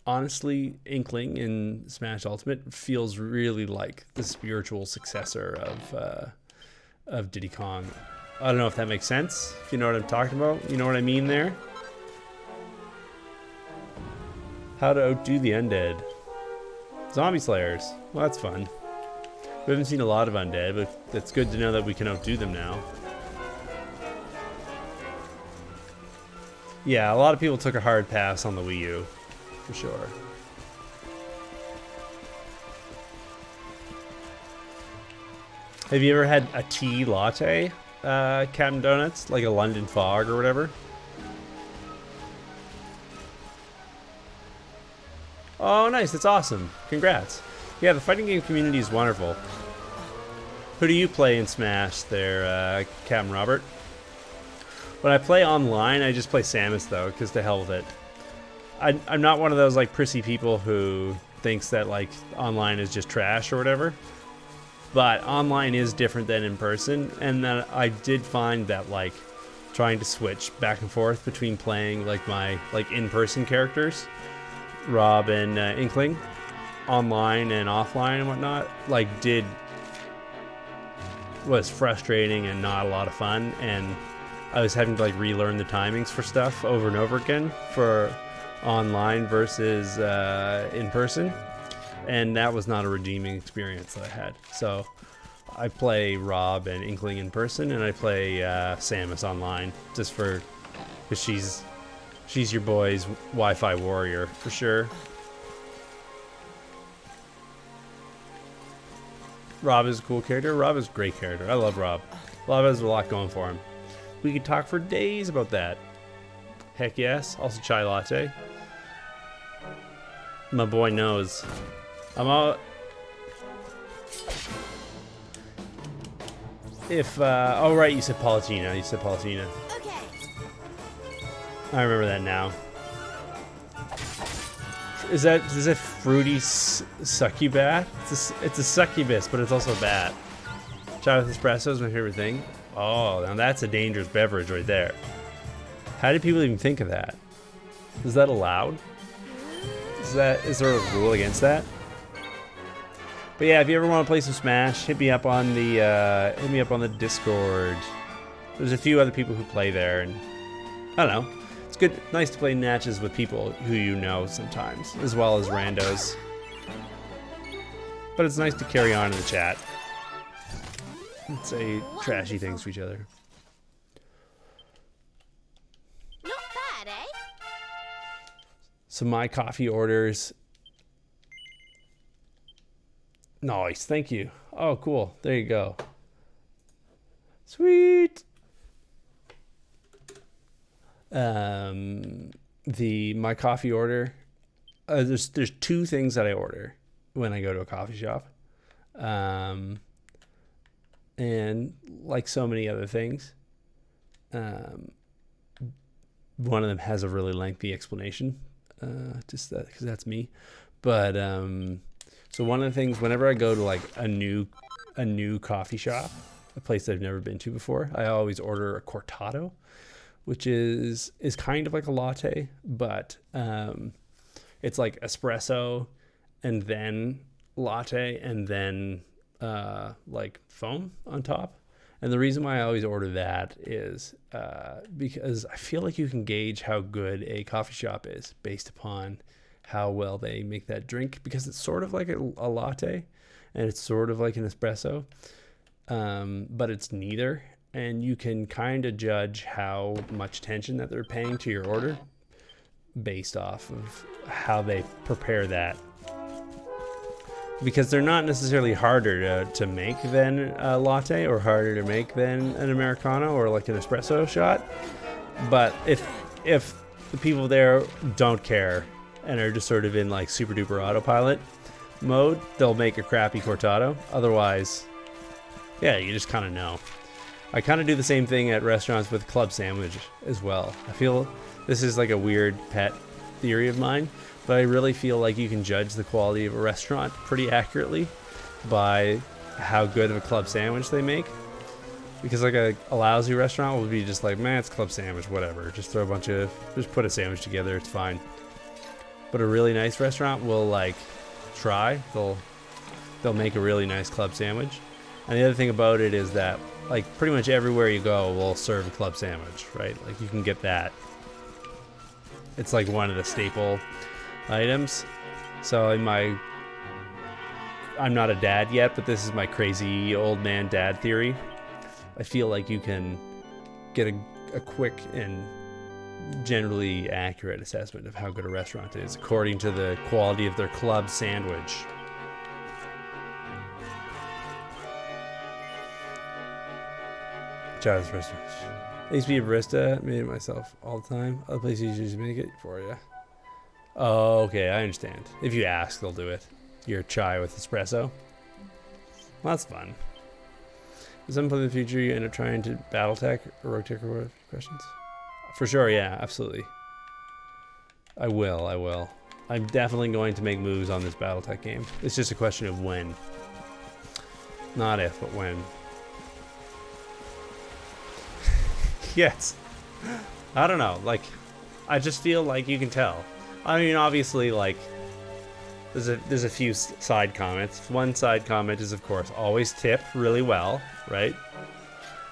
Speaker 1: honestly, Inkling in Smash Ultimate feels really like the spiritual successor of Diddy Kong. I don't know if that makes sense. If you know what I'm talking about, you know what I mean there. How to outdo the undead. Zombie slayers. Well, that's fun. We haven't seen a lot of undead, but it's good to know that we can outdo them now. Yeah, a lot of people took a hard pass on the Wii U, for sure. Have you ever had a tea latte, Captain Donuts? Like a London Fog or whatever? Oh, nice. That's awesome. Congrats. Yeah, the fighting game community is wonderful. Who do you play in Smash there, Captain Robert? When I play online, I just play Samus, though, because to hell with it. I'm not one of those, like, prissy people who thinks that, like, online is just trash or whatever. But online is different than in person, and then I did find that, like, trying to switch back and forth between playing, like, my, like, in-person characters, Rob and Inkling, online and offline and whatnot, like, was frustrating and not a lot of fun, and I was having to like relearn the timings for stuff over and over again for online versus in person, and that was not a redeeming experience that I had. So I play Rob and Inkling in person, and I play Samus online just because she's your boy's Wi-Fi warrior for sure. Rob is a cool character. Rob is a great character. I love Rob. Rob has a lot going for him. We could talk for days about that. Heck yes. Also chai latte. My boy knows. I'm all... oh right, you said Palutena.
Speaker 2: Okay.
Speaker 1: I remember that now. Is that fruity succubat? It's a succubus, but it's also a bat. Chai with espresso is my favorite thing. Oh, now that's a dangerous beverage right there. How did people even think of that? Is that allowed? Is there a rule against that? But yeah, if you ever want to play some Smash, hit me up on the Discord. There's a few other people who play there, and I don't know. It's good, nice to play matches with people who you know sometimes, as well as randos. But it's nice to carry on in the chat and say trashy things to each other.
Speaker 2: Not bad, eh?
Speaker 1: So my coffee orders. Nice, thank you. Oh, cool. There you go. Sweet. My coffee order. There's two things that I order when I go to a coffee shop, and like so many other things, one of them has a really lengthy explanation. Just that because that's me, but so one of the things whenever I go to like a new coffee shop, a place I've never been to before, I always order a cortado, which is kind of like a latte, but it's like espresso and then latte and then like foam on top. And the reason why I always order that is because I feel like you can gauge how good a coffee shop is based upon how well they make that drink, because it's sort of like a latte and it's sort of like an espresso, but it's neither. And you can kind of judge how much attention that they're paying to your order based off of how they prepare that. Because they're not necessarily harder to make than a latte or harder to make than an Americano or like an espresso shot. But if the people there don't care and are just sort of in like super duper autopilot mode, they'll make a crappy cortado. Otherwise, yeah, you just kind of know. I kind of do the same thing at restaurants with club sandwich as well. I feel this is like a weird pet theory of mine, but I really feel like you can judge the quality of a restaurant pretty accurately by how good of a club sandwich they make. Because like a lousy restaurant will be just like, man, it's club sandwich, whatever. Just put a sandwich together, it's fine. But a really nice restaurant will like try. They'll make a really nice club sandwich. And the other thing about it is that like pretty much everywhere you go will serve a club sandwich, right? Like you can get that. It's like one of the staple items. So I'm not a dad yet, but this is my crazy old man dad theory. I feel like you can get a quick and generally accurate assessment of how good a restaurant is according to the quality of their club sandwich. Child's restaurants. I used to be a barista, made it myself all the time. Other places usually make it for you. Oh, okay, I understand. If you ask, they'll do it. Your chai with espresso. Well, that's fun. At some point in the future, you end up trying to Battletech or Rogue or questions? For sure, yeah, absolutely. I will. I'm definitely going to make moves on this Battletech game. It's just a question of when. Not if, but when. Yes. I don't know. Like, I just feel like you can tell. I mean, obviously, like, there's a few side comments. One side comment is, of course, always tip really well, right?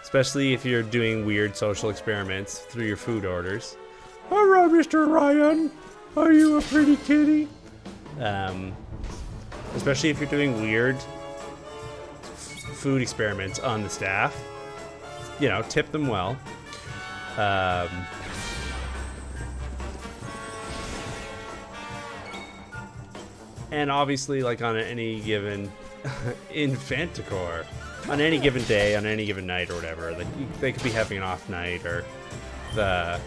Speaker 1: Especially if you're doing weird social experiments through your food orders. All right, Mr. Ryan, are you a pretty kitty? Especially if you're doing weird food experiments on the staff. You know, tip them well. And obviously, like on any given Infanticor, on any given day, on any given night or whatever, like they could be having an off night, or the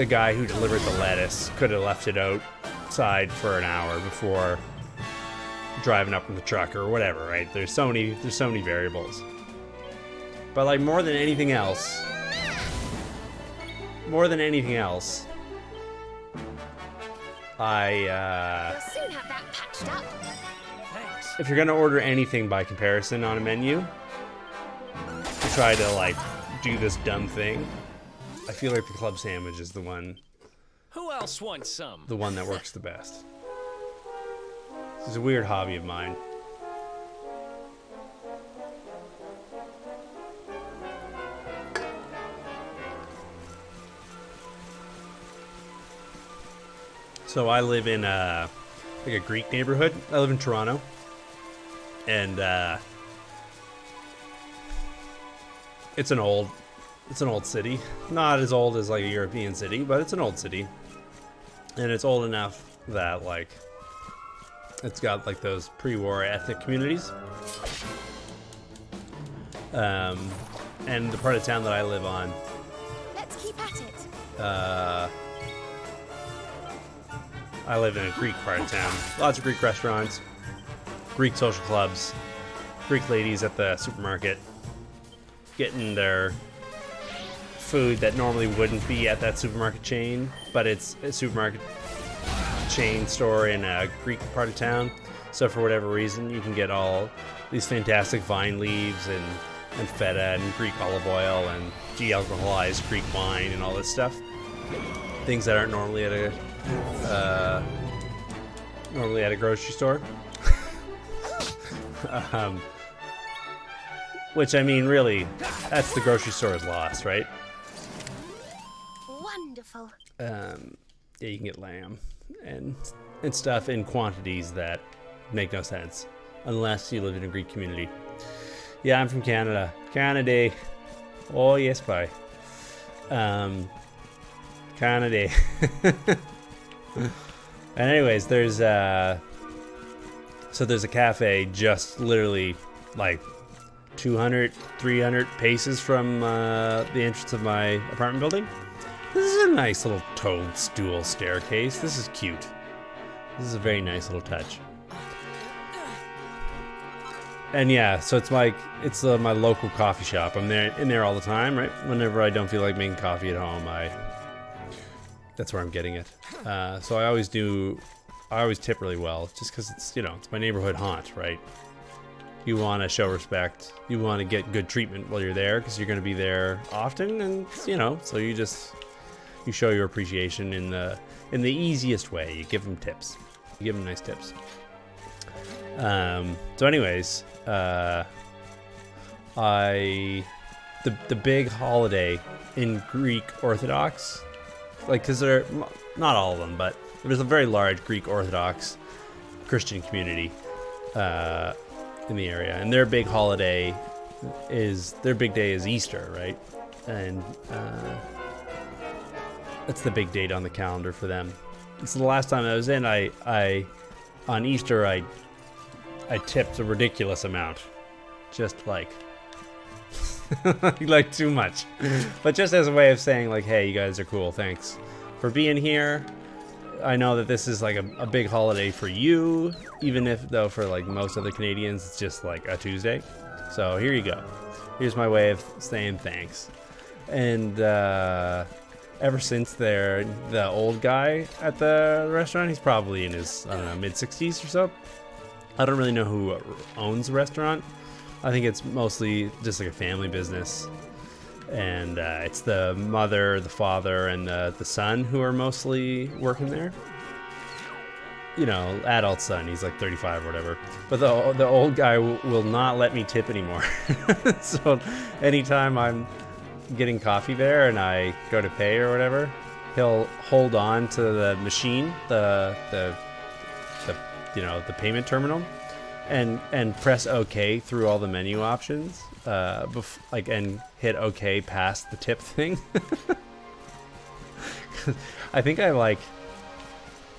Speaker 1: guy who delivered the lettuce could have left it outside for an hour before driving up in the truck or whatever, right? There's so many variables. But like more than anything else,
Speaker 4: We'll soon have that patched up.
Speaker 5: Thanks.
Speaker 1: if you're gonna order anything by comparison on a menu, try to like do this dumb thing, I feel like the club sandwich is the one
Speaker 5: Who else wants some?
Speaker 1: that works the best. It's a weird hobby of mine. So I live in like a Greek neighborhood. I live in Toronto, and it's an old city. Not as old as like a European city, but it's an old city, and it's old enough that like it's got like those pre-war ethnic communities. And the part of town that I live on,
Speaker 4: Let's keep at it.
Speaker 1: I live in a Greek part of town. Lots of Greek restaurants, Greek social clubs, Greek ladies at the supermarket getting their food that normally wouldn't be at that supermarket chain, but it's a supermarket chain store in a Greek part of town. So for whatever reason, you can get all these fantastic vine leaves and feta and Greek olive oil and de-alcoholized Greek wine and all this stuff. Things that aren't normally at a grocery store. Which, I mean, really, that's the grocery store's loss, right?
Speaker 4: Wonderful.
Speaker 1: Yeah, you can get lamb and stuff in quantities that make no sense unless you live in a Greek community. Yeah, I'm from Canada. Canada. Oh, yes, bye. Canada. And anyways, there's a cafe just literally like 200, 300 paces from the entrance of my apartment building. This is a nice little toadstool staircase. This is cute. This is a very nice little touch. And yeah, so it's my local coffee shop. I'm in there all the time, right? Whenever I don't feel like making coffee at home, that's where I'm getting it. So I always tip really well, just because it's my neighborhood haunt, right? You want to show respect. You want to get good treatment while you're there, because you're going to be there often, and so you show your appreciation in the easiest way. You give them tips. You give them nice tips. So anyways, the big holiday in Greek Orthodox, like, because they're not all of them, but there's a very large Greek Orthodox Christian community in the area, and their big day is Easter, right? And that's the big date on the calendar for them. So the last time I was in, on Easter I tipped a ridiculous amount, just like like too much, but just as a way of saying like, hey, you guys are cool, thanks for being here. I know that this is like a big holiday for you, even if though for like most other Canadians it's just like a Tuesday. So here you go. Here's my way of saying thanks. And ever since the old guy at the restaurant, he's probably in his, I don't know, mid-60s or so. I don't really know who owns the restaurant. I think it's mostly just like a family business. And it's the mother, the father, and the son who are mostly working there. Adult son, he's like 35 or whatever. But the old guy will not let me tip anymore. So anytime I'm getting coffee there and I go to pay or whatever, he'll hold on to the machine, the payment terminal, and press OK through all the menu options, and hit OK past the tip thing. I think I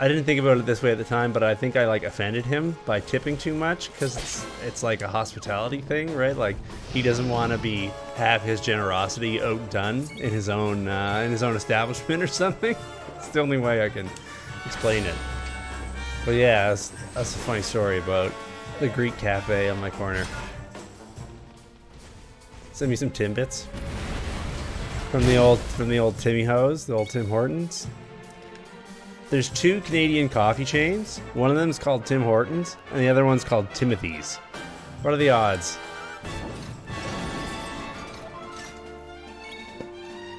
Speaker 1: didn't think about it this way at the time, but I think I offended him by tipping too much, because it's like a hospitality thing, right? Like, he doesn't want to have his generosity outdone in his own establishment or something. It's the only way I can explain it. But yeah, that's a funny story about the Greek cafe on my corner. Send me some Timbits from the old Timmy Ho's, the old Tim Hortons. There's 2 Canadian coffee chains. One of them is called Tim Hortons, and the other one's called Timothy's. What are the odds?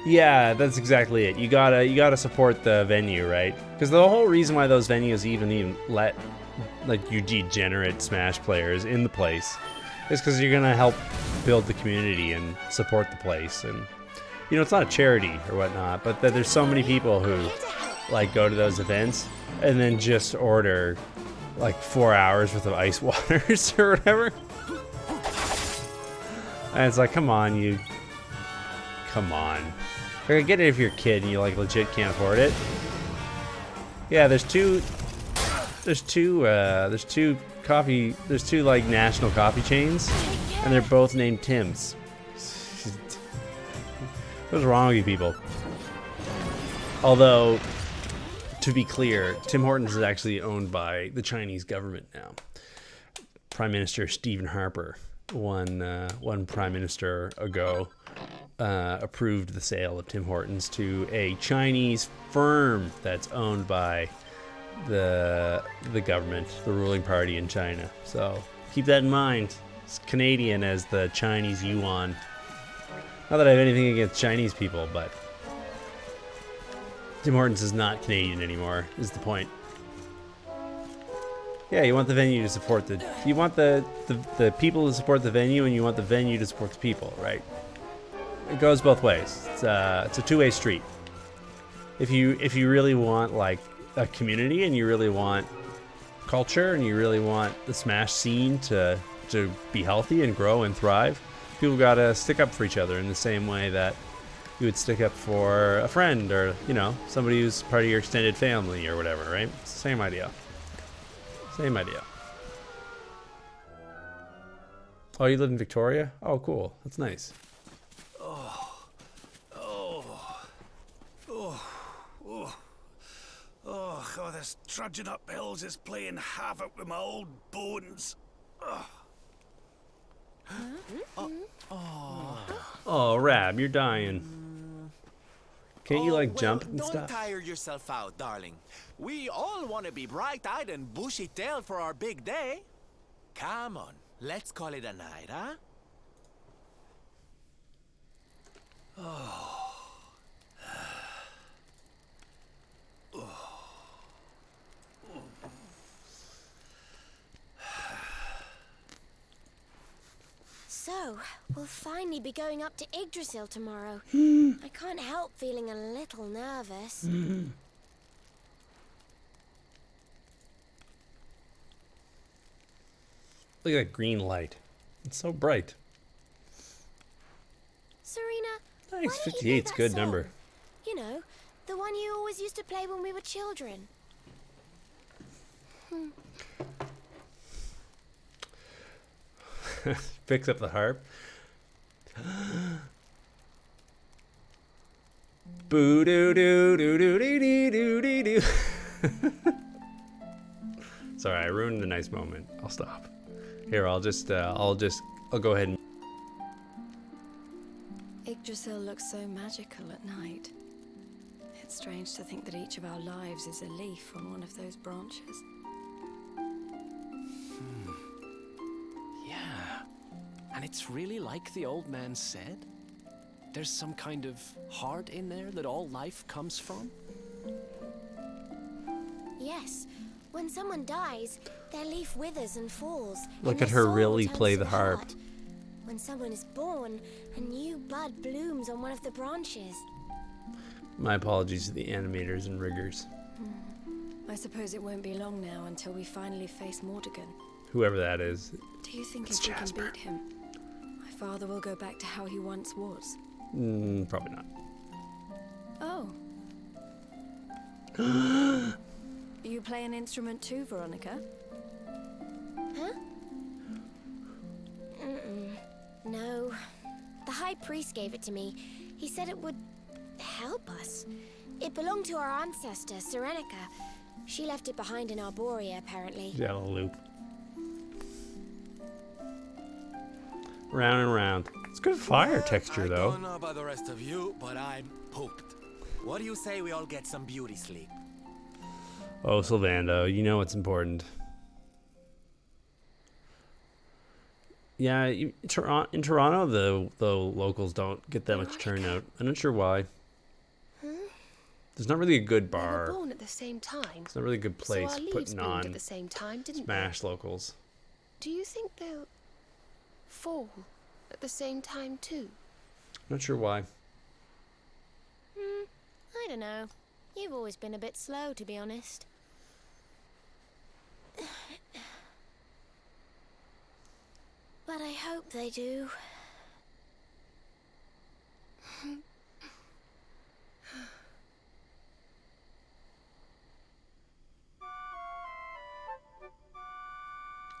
Speaker 1: Yeah, that's exactly it. You gotta support the venue, right? Because the whole reason why those venues even let like you degenerate Smash players in the place is because you're gonna help build the community and support the place. And you know, it's not a charity or whatnot, but there's so many people who like go to those events and then just order like 4 hours worth of ice waters or whatever. And it's like, come on. I get it if you're a kid and you like legit can't afford it. Yeah, there's two like national coffee chains, and they're both named Tim's. What's wrong with you people? Although, to be clear, Tim Hortons is actually owned by the Chinese government now. Prime Minister Stephen Harper, one prime minister ago, approved the sale of Tim Hortons to a Chinese firm that's owned by the government, the ruling party in China. So keep that in mind. It's Canadian as the Chinese yuan. Not that I have anything against Chinese people, but Tim Hortons is not Canadian anymore, is the point. Yeah, you want the venue to support you want the people to support the venue, and you want the venue to support the people, right? It goes both ways. It's a two-way street. If you really want like a community, and you really want culture, and you really want the Smash scene to be healthy and grow and thrive, people gotta stick up for each other in the same way that you would stick up for a friend, or somebody who's part of your extended family or whatever, right? It's the same idea. Same idea. Oh, you live in Victoria? Oh, cool. That's nice.
Speaker 3: Oh, this trudging up hills is playing havoc with my old bones.
Speaker 1: Oh, Rab, you're dying. Can't you like jump and
Speaker 5: don't
Speaker 1: stuff?
Speaker 5: tire yourself out, darling. We all want to be bright-eyed and bushy-tailed for our big day. Come on, let's call it a night, huh?
Speaker 4: So, we'll finally be going up to Yggdrasil tomorrow. I can't help feeling a little nervous.
Speaker 1: Look at that green light. It's so bright.
Speaker 4: Serena,
Speaker 1: Nice,
Speaker 4: why don't you play
Speaker 1: 58's
Speaker 4: that
Speaker 1: good
Speaker 4: song?
Speaker 1: number.
Speaker 4: You know, the one you always used to play when we were children.
Speaker 1: Picks up the harp. Boo doo doo doo doo doo doo doo doo. Sorry, I ruined a nice moment. I'll stop. Here, I'll go ahead and.
Speaker 6: Yggdrasil looks so magical at night. It's strange to think that each of our lives is a leaf on one of those branches.
Speaker 5: Yeah. And it's really like the old man said. There's some kind of heart in there that all life comes from.
Speaker 4: Yes, when someone dies, their leaf withers and falls.
Speaker 1: Look
Speaker 4: and
Speaker 1: at
Speaker 4: their
Speaker 1: her
Speaker 4: soul
Speaker 1: really
Speaker 4: returns
Speaker 1: play
Speaker 4: to
Speaker 1: the harp.
Speaker 4: heart. When someone is born, a new bud blooms on one of the branches.
Speaker 1: My apologies to the animators and riggers.
Speaker 6: I suppose it won't be long now until we finally face Mordegon.
Speaker 1: Whoever that is.
Speaker 6: Do you think
Speaker 1: It's
Speaker 6: if we
Speaker 1: Jasper.
Speaker 6: can beat him, my father will go back to how he once was?
Speaker 1: Probably not.
Speaker 6: Oh. You play an instrument too, Veronica?
Speaker 4: Huh? No. The High Priest gave it to me. He said it would help us. It belonged to our ancestor, Serenica. She left it behind in Arborea, apparently.
Speaker 1: Yellow loop. Round and round. It's good fire texture,
Speaker 5: I
Speaker 1: though.
Speaker 5: don't know about the rest of you, but I'm pooped. What do you say we all get some beauty sleep?
Speaker 1: Oh, Sylvando, you know what's important. Yeah, in Toronto, the locals don't get that much turnout. I'm not sure why. There's not really a good
Speaker 6: They were
Speaker 1: bar.
Speaker 6: born at the same time.
Speaker 1: It's not really a good place
Speaker 6: So our leaves
Speaker 1: putting
Speaker 6: bloomed
Speaker 1: on
Speaker 6: at the same time, didn't
Speaker 1: smash locals.
Speaker 6: they? Do you think they'll fall at the same time too?
Speaker 1: Not sure why.
Speaker 4: I don't know. You've always been a bit slow, to be honest. But I hope they do.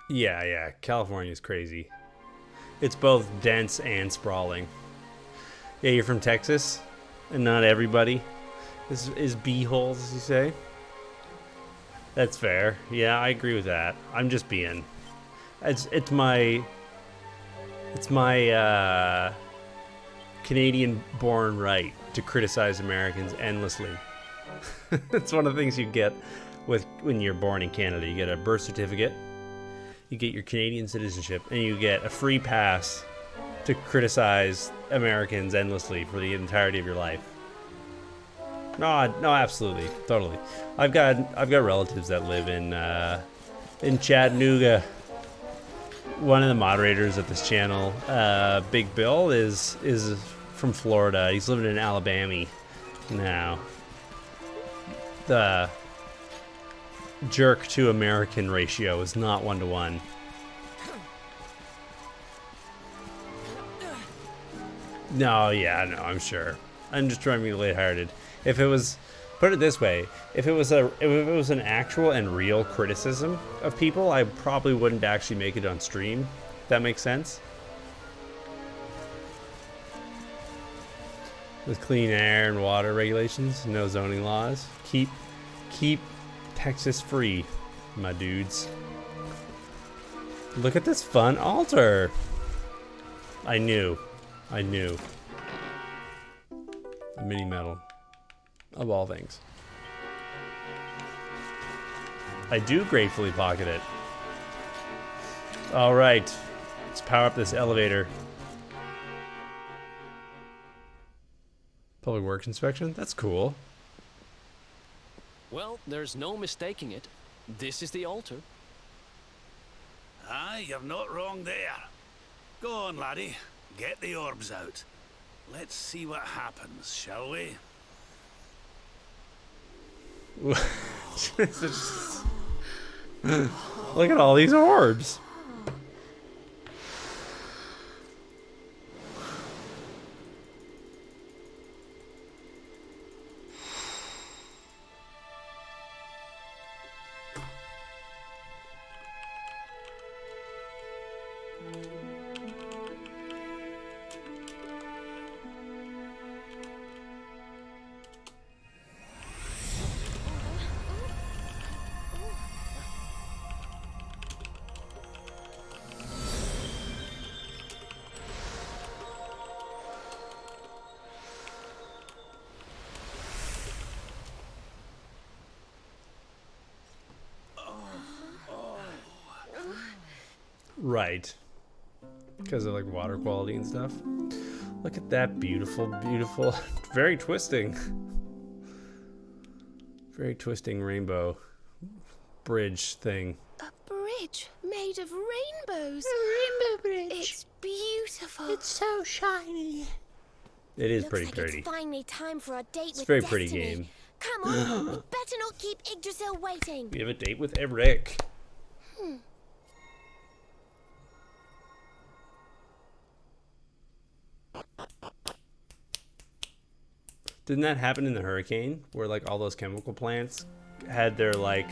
Speaker 1: Yeah, California's crazy. It's both dense and sprawling. Yeah, you're from Texas, and not everybody is beeholes, as you say. That's fair. Yeah, I agree with that. I'm just being. It's my Canadian-born right to criticize Americans endlessly. It's one of the things you get when you're born in Canada. You get a birth certificate, you get your Canadian citizenship, and you get a free pass to criticize Americans endlessly for the entirety of your life. No, absolutely, totally. I've got relatives that live in Chattanooga. One of the moderators of this channel, Big Bill, is from Florida. He's living in Alabama now. The jerk to American ratio is not 1-to-1. No, I'm sure. I'm just trying to be lighthearted. If it was, put it this way, if it was an actual and real criticism of people, I probably wouldn't actually make it on stream. If that makes sense. With clean air and water regulations, no zoning laws. Keep Texas free, my dudes. Look at this fun altar. I knew. A mini medal. Of all things. I do gratefully pocket it. Alright. Let's power up this elevator. Public Works inspection? That's cool.
Speaker 7: Well, there's no mistaking it. This is the altar.
Speaker 3: Aye, you're not wrong there. Go on, laddie. Get the orbs out. Let's see what happens, shall we?
Speaker 1: Look at all these orbs. Right. Because of like water quality and stuff. Look at that beautiful, very twisting. Very twisting rainbow bridge thing.
Speaker 6: A bridge made of rainbows.
Speaker 2: Rainbow bridge.
Speaker 6: It's beautiful.
Speaker 2: It's so shiny.
Speaker 1: It is
Speaker 4: Looks
Speaker 1: pretty
Speaker 4: like
Speaker 1: pretty.
Speaker 4: It's finally time for a date
Speaker 1: It's
Speaker 4: with
Speaker 1: a very
Speaker 4: Destiny.
Speaker 1: pretty game.
Speaker 4: Come on, we better not keep Yggdrasil waiting.
Speaker 1: We have a date with Eric. Didn't that happen in the hurricane where like all those chemical plants had their like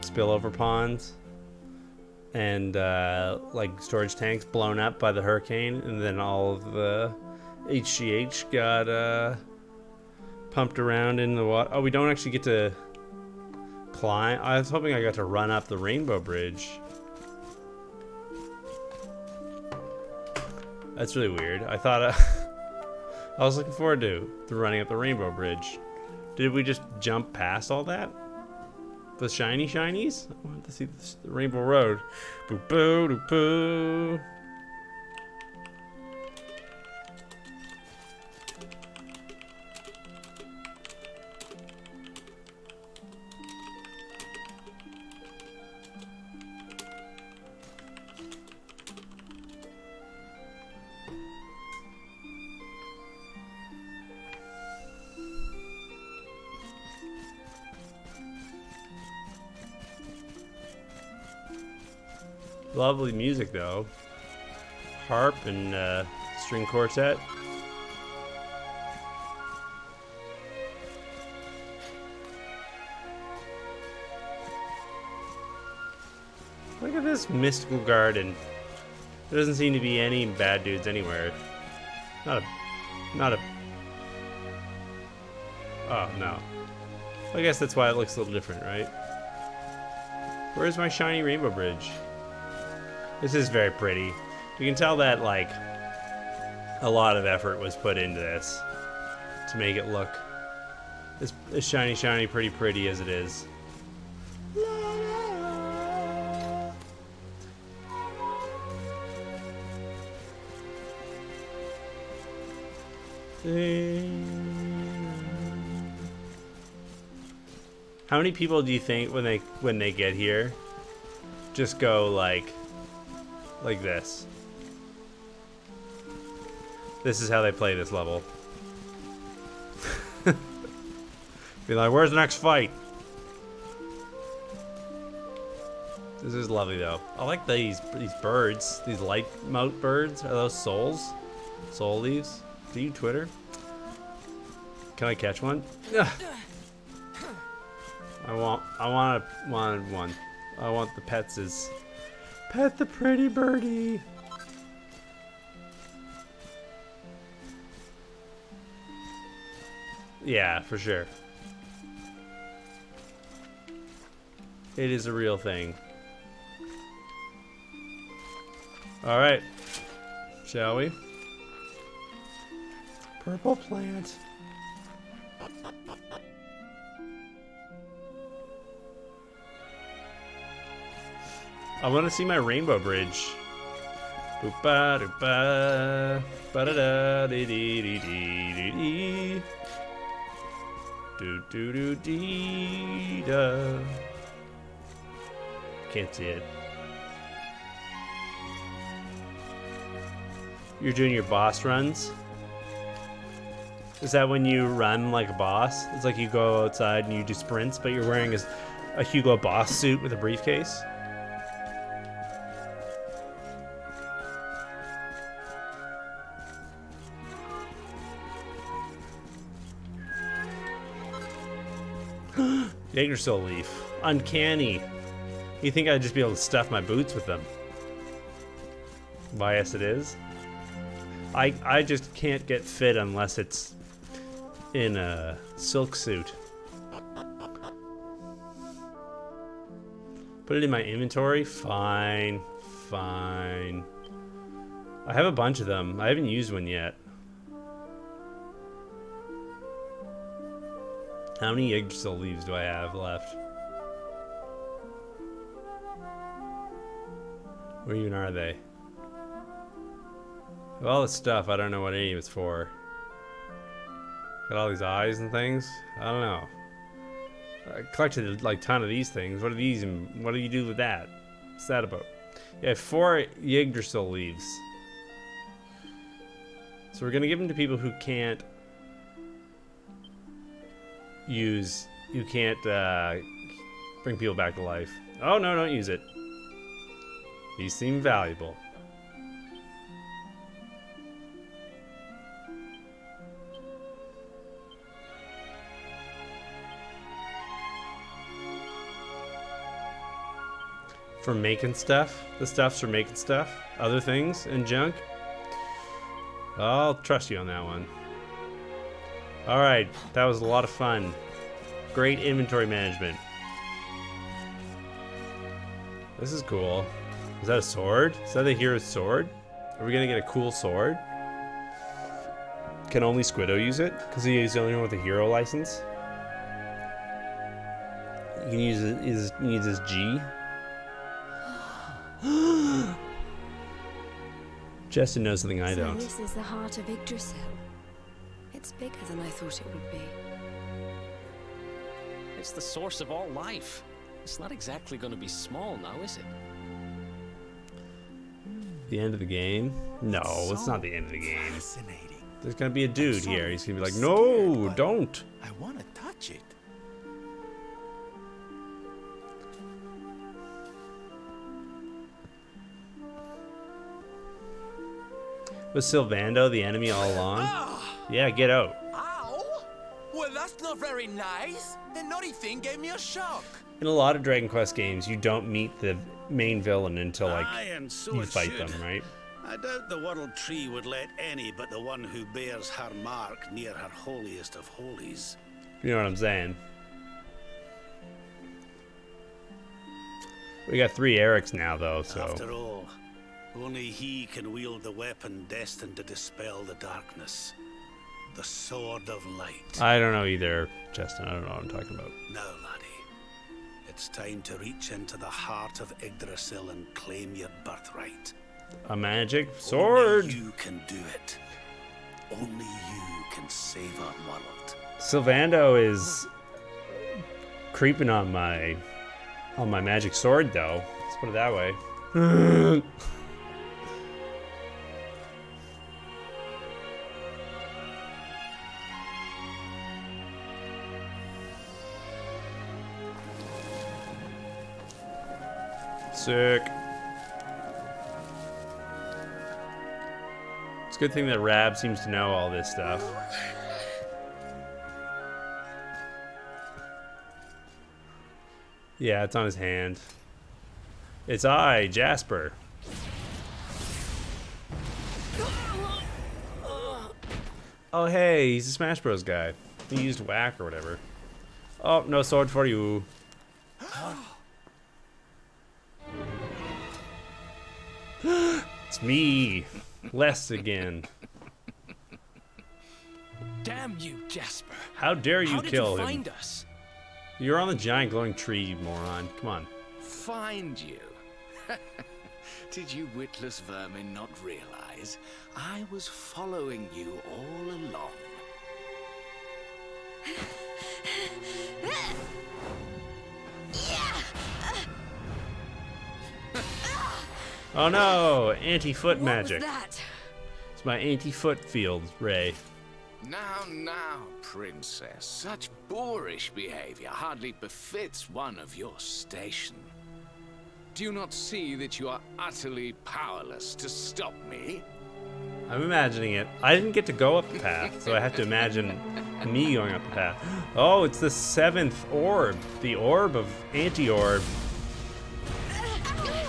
Speaker 1: spillover ponds and like storage tanks blown up by the hurricane, and then all of the HGH got pumped around in the water? Oh, we don't actually get to climb. I was hoping I got to run up the Rainbow Bridge. That's really weird. I thought I was looking forward to running up the Rainbow Bridge. Did we just jump past all that? The shiny shinies? I wanted to see the Rainbow Road. Boo boo doo boo. Lovely music though. Harp and string quartet. Look at this mystical garden. There doesn't seem to be any bad dudes anywhere. Not a. Oh no. I guess that's why it looks a little different, right? Where's my shiny rainbow bridge? This is very pretty. You can tell that like a lot of effort was put into this to make it look as shiny, pretty as it is. How many people do you think when they get here just go like this? This is how they play this level. Be like, where's the next fight? This is lovely though. I like these birds, these light mote birds. Are those souls? Soul leaves? Do you Twitter? Can I catch one? Ugh. I want one. I want the pets' pet the pretty birdie. Yeah, for sure. It is a real thing. All right, shall we? Purple plant. I want to see my rainbow bridge. Boop-ba, doop-ba, ba-da-da, dee-dee-dee-dee-dee-dee. Do-do-do-dee-da. Can't see it. You're doing your boss runs? Is that when you run like a boss? It's like you go outside and you do sprints, but you're wearing a Hugo Boss suit with a briefcase? Yggdrasil leaf. Uncanny. You think I'd just be able to stuff my boots with them? Why, yes it is. I just can't get fit unless it's in a silk suit. Put it in my inventory? Fine. Fine. I have a bunch of them. I haven't used one yet. How many Yggdrasil leaves do I have left? Where even are they? All this stuff, I don't know what any of it's for. Got all these eyes and things. I don't know. I collected like a ton of these things. What are these and what do you do with that? What's that about? Yeah, 4 Yggdrasil leaves. So we're gonna give them to people who can't use. You can't bring people back to life. Oh no, don't use it. These seem valuable. For making stuff? The stuff's for making stuff? Other things and junk? I'll trust you on that one. Alright, that was a lot of fun. Great inventory management. This is cool. Is that a sword? Is that the hero's sword? Are we gonna get a cool sword? Can only Squiddo use it? Because he's the only one with a hero license? You can use his G. Justin knows something I don't.
Speaker 6: So this is the heart of Yggdrasil. It's bigger than I thought it would be.
Speaker 7: It's the source of all life. It's not exactly going to be small now, is it?
Speaker 1: The end of the game? No, it's not the end of the game. There's gonna be a dude here. He's gonna be like, no, don't.
Speaker 5: I want to touch it.
Speaker 1: Was Sylvando the enemy all along? Yeah, get out.
Speaker 5: Ow! Well, that's not very nice. The naughty thing gave me a shock.
Speaker 1: In a lot of Dragon Quest games, you don't meet the main villain until like
Speaker 8: Aye, and so
Speaker 1: you
Speaker 8: it
Speaker 1: fight
Speaker 8: should.
Speaker 1: them, right?
Speaker 8: I doubt the World Tree would let any but the one who bears her mark near her holiest of holies.
Speaker 1: You know what I'm saying? We got 3 Erics now, though, so...
Speaker 8: After all, only he can wield the weapon destined to dispel the darkness. The Sword of Light.
Speaker 1: I don't know either, Justin. I don't know what I'm talking about.
Speaker 8: Now, laddie, it's time to reach into the heart of Yggdrasil and claim your birthright.
Speaker 1: A magic sword!
Speaker 8: Only you can do it. Only you can save our world.
Speaker 1: Sylvando is creeping on my magic sword, though. Let's put it that way. Sick. It's a good thing that Rab seems to know all this stuff. Yeah, it's on his hand. It's I, Jasper. Oh, hey, he's a Smash Bros. Guy. He used whack or whatever. Oh, no sword for you. It's me. Les again.
Speaker 7: Damn you, Jasper.
Speaker 1: How dare you
Speaker 7: How did
Speaker 1: kill
Speaker 7: you
Speaker 1: him?
Speaker 7: find us?
Speaker 1: You're on the giant glowing tree, you moron. Come on.
Speaker 9: Find you? Did you witless vermin not realize I was following you all along?
Speaker 1: Oh no! Anti-foot magic.
Speaker 6: What was that?
Speaker 1: It's my anti-foot field, Ray.
Speaker 9: Now, princess. Such boorish behavior hardly befits one of your station. Do you not see that you are utterly powerless to stop me?
Speaker 1: I'm imagining it. I didn't get to go up the path, so I have to imagine me going up the path. Oh, it's the 7th orb. The orb of anti-orb.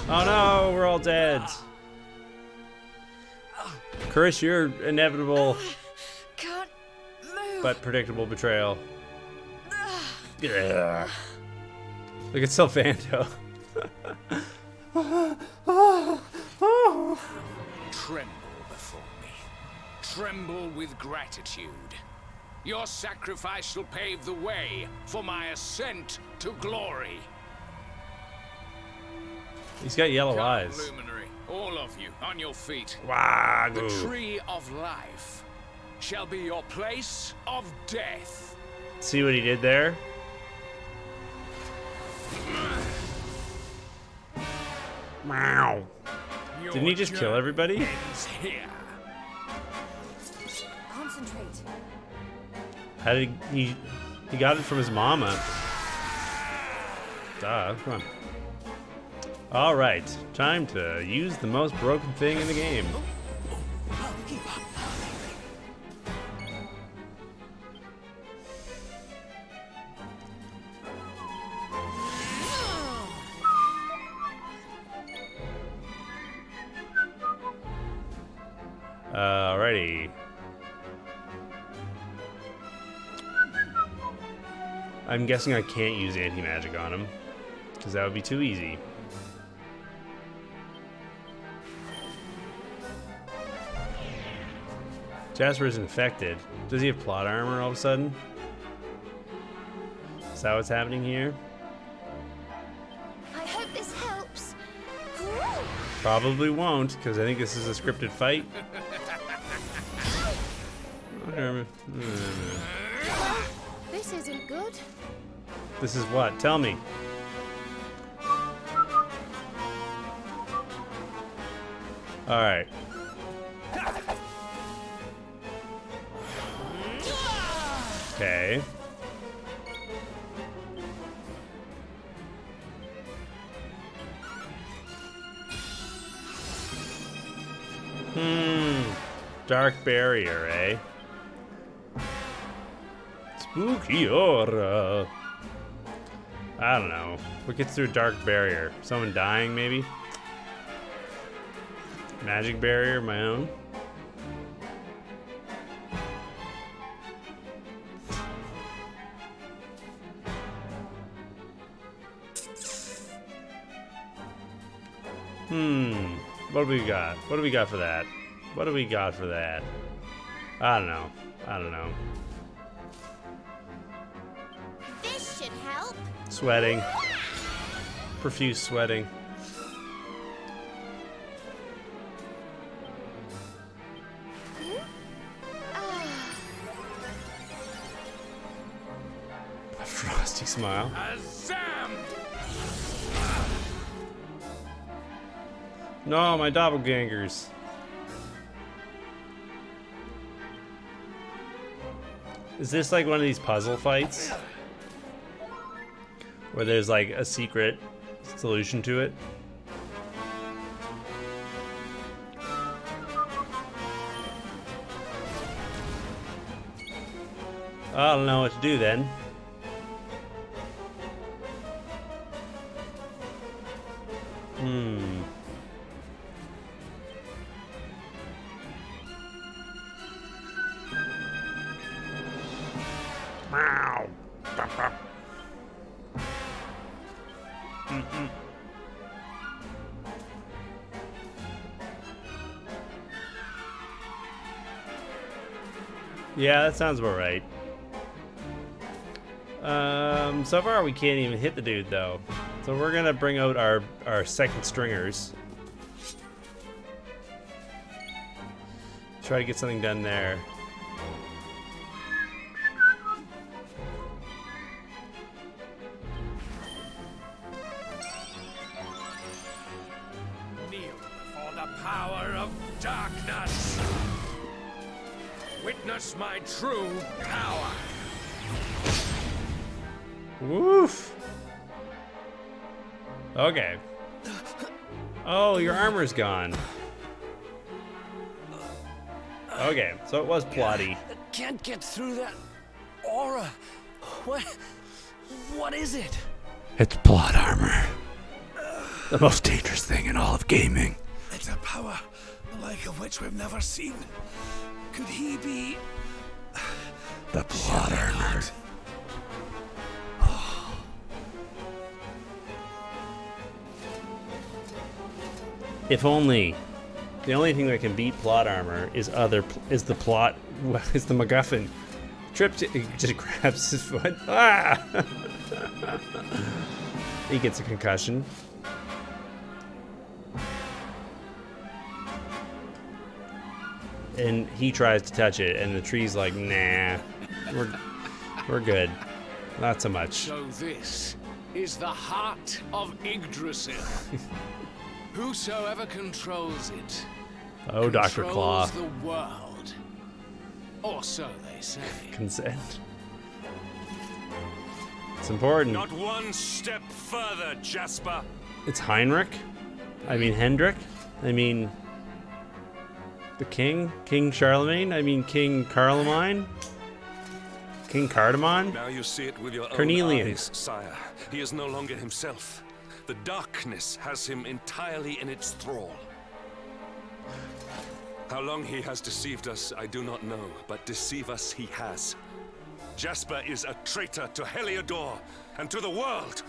Speaker 1: Oh no, we're all dead. Chris, your inevitable
Speaker 6: Can't move.
Speaker 1: but predictable betrayal. Yeah. Look at Sylvando.
Speaker 9: Tremble before me. Tremble with gratitude. Your sacrifice shall pave the way for my ascent to glory.
Speaker 1: He's got yellow
Speaker 9: Come,
Speaker 1: eyes.
Speaker 9: luminary, all of you, on your feet. The
Speaker 1: Wagyu.
Speaker 9: tree of life shall be your place of death.
Speaker 1: See what he did there? Meow.
Speaker 9: Your
Speaker 1: Didn't he just kill
Speaker 9: journey
Speaker 1: everybody?
Speaker 9: ends here.
Speaker 6: Concentrate.
Speaker 1: How did he got it from his mama. Duh, come on. Alright, time to use the most broken thing in the game. Alrighty. I'm guessing I can't use anti-magic on him, because that would be too easy. Jasper is infected. Does he have plot armor all of a sudden? Is that what's happening here?
Speaker 4: I hope this helps.
Speaker 1: Probably won't, because I think this is a scripted fight.
Speaker 4: This isn't good.
Speaker 1: This is what? Tell me. Alright. Okay. Dark barrier, eh? Spooky aura. I don't know. What gets through a dark barrier? Someone dying, maybe? Magic barrier, my own. What do we got? What do we got for that? What do we got for that? I don't know. I don't know.
Speaker 2: This should help.
Speaker 1: Sweating. Profuse sweating. A frosty smile. No, my doppelgangers. Is this like one of these puzzle fights? Where there's like a secret solution to it? I don't know what to do then. Yeah, that sounds about right. So far we can't even hit the dude though. So we're gonna bring out our second stringers. Try to get something done there.
Speaker 10: Kneel before the power of darkness. Witness my true power.
Speaker 1: Woof. Okay. Oh, your armor's gone. Okay, so it was plotty.
Speaker 10: Can't get through that aura. What is it?
Speaker 1: It's plot armor. The most dangerous thing in all of gaming.
Speaker 3: It's a power the like of which we've never seen. Could he be
Speaker 1: The plot armor. If only. The only thing that can beat plot armor is the MacGuffin. Just grabs his foot. Ah! He gets a concussion. And he tries to touch it, and the tree's like, nah, we're good. Not so much.
Speaker 9: So this is the heart of Yggdrasil. Whosoever controls it,
Speaker 1: Oh, Dr. Claw.
Speaker 9: controls the world. Or so they say.
Speaker 1: Consent. It's important.
Speaker 10: Not one step further, Jasper.
Speaker 1: It's Heinrich. I mean Hendrik. I mean the king. King Charlemagne. I mean King Carloman. King Cardamon.
Speaker 10: Now you see it with your
Speaker 1: Cornelian.
Speaker 10: own eyes, sire. He is no longer himself. The darkness has him entirely in its thrall. How long he has deceived us, I do not know, but deceive us he has. Jasper is a traitor to Heliodor and to the world.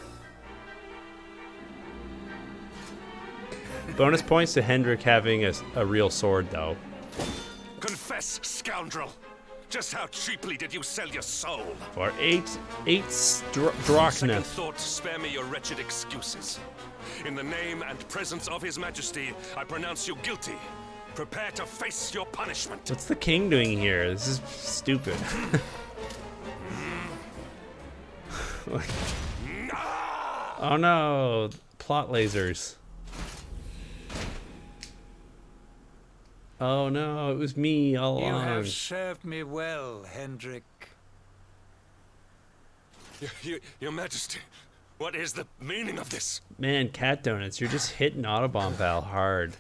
Speaker 1: Bonus points to Hendrik having a real sword, though.
Speaker 10: Confess, scoundrel! Just how cheaply did you sell your soul?
Speaker 1: For eight
Speaker 10: Second
Speaker 1: drachna.
Speaker 10: thought, spare me your wretched excuses. In the name and presence of His Majesty, I pronounce you guilty. Prepare to face your punishment.
Speaker 1: What's the king doing here? This is stupid. Oh no, plot lasers. Oh no, it was me all
Speaker 3: You
Speaker 1: along.
Speaker 3: have served me well, Hendrik.
Speaker 10: Your Majesty, what is the meaning of this?
Speaker 1: Man, cat donuts, you're just hitting Autobomb Pal hard.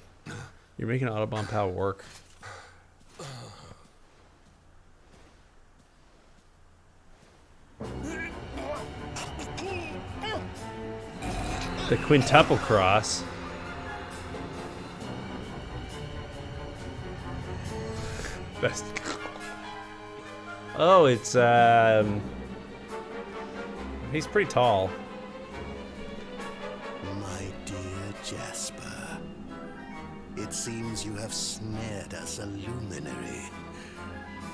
Speaker 1: You're making Autobomb Pal work. The quintuple cross. Best. Oh, it's he's pretty tall.
Speaker 11: My dear Jasper, it seems you have snared us a luminary.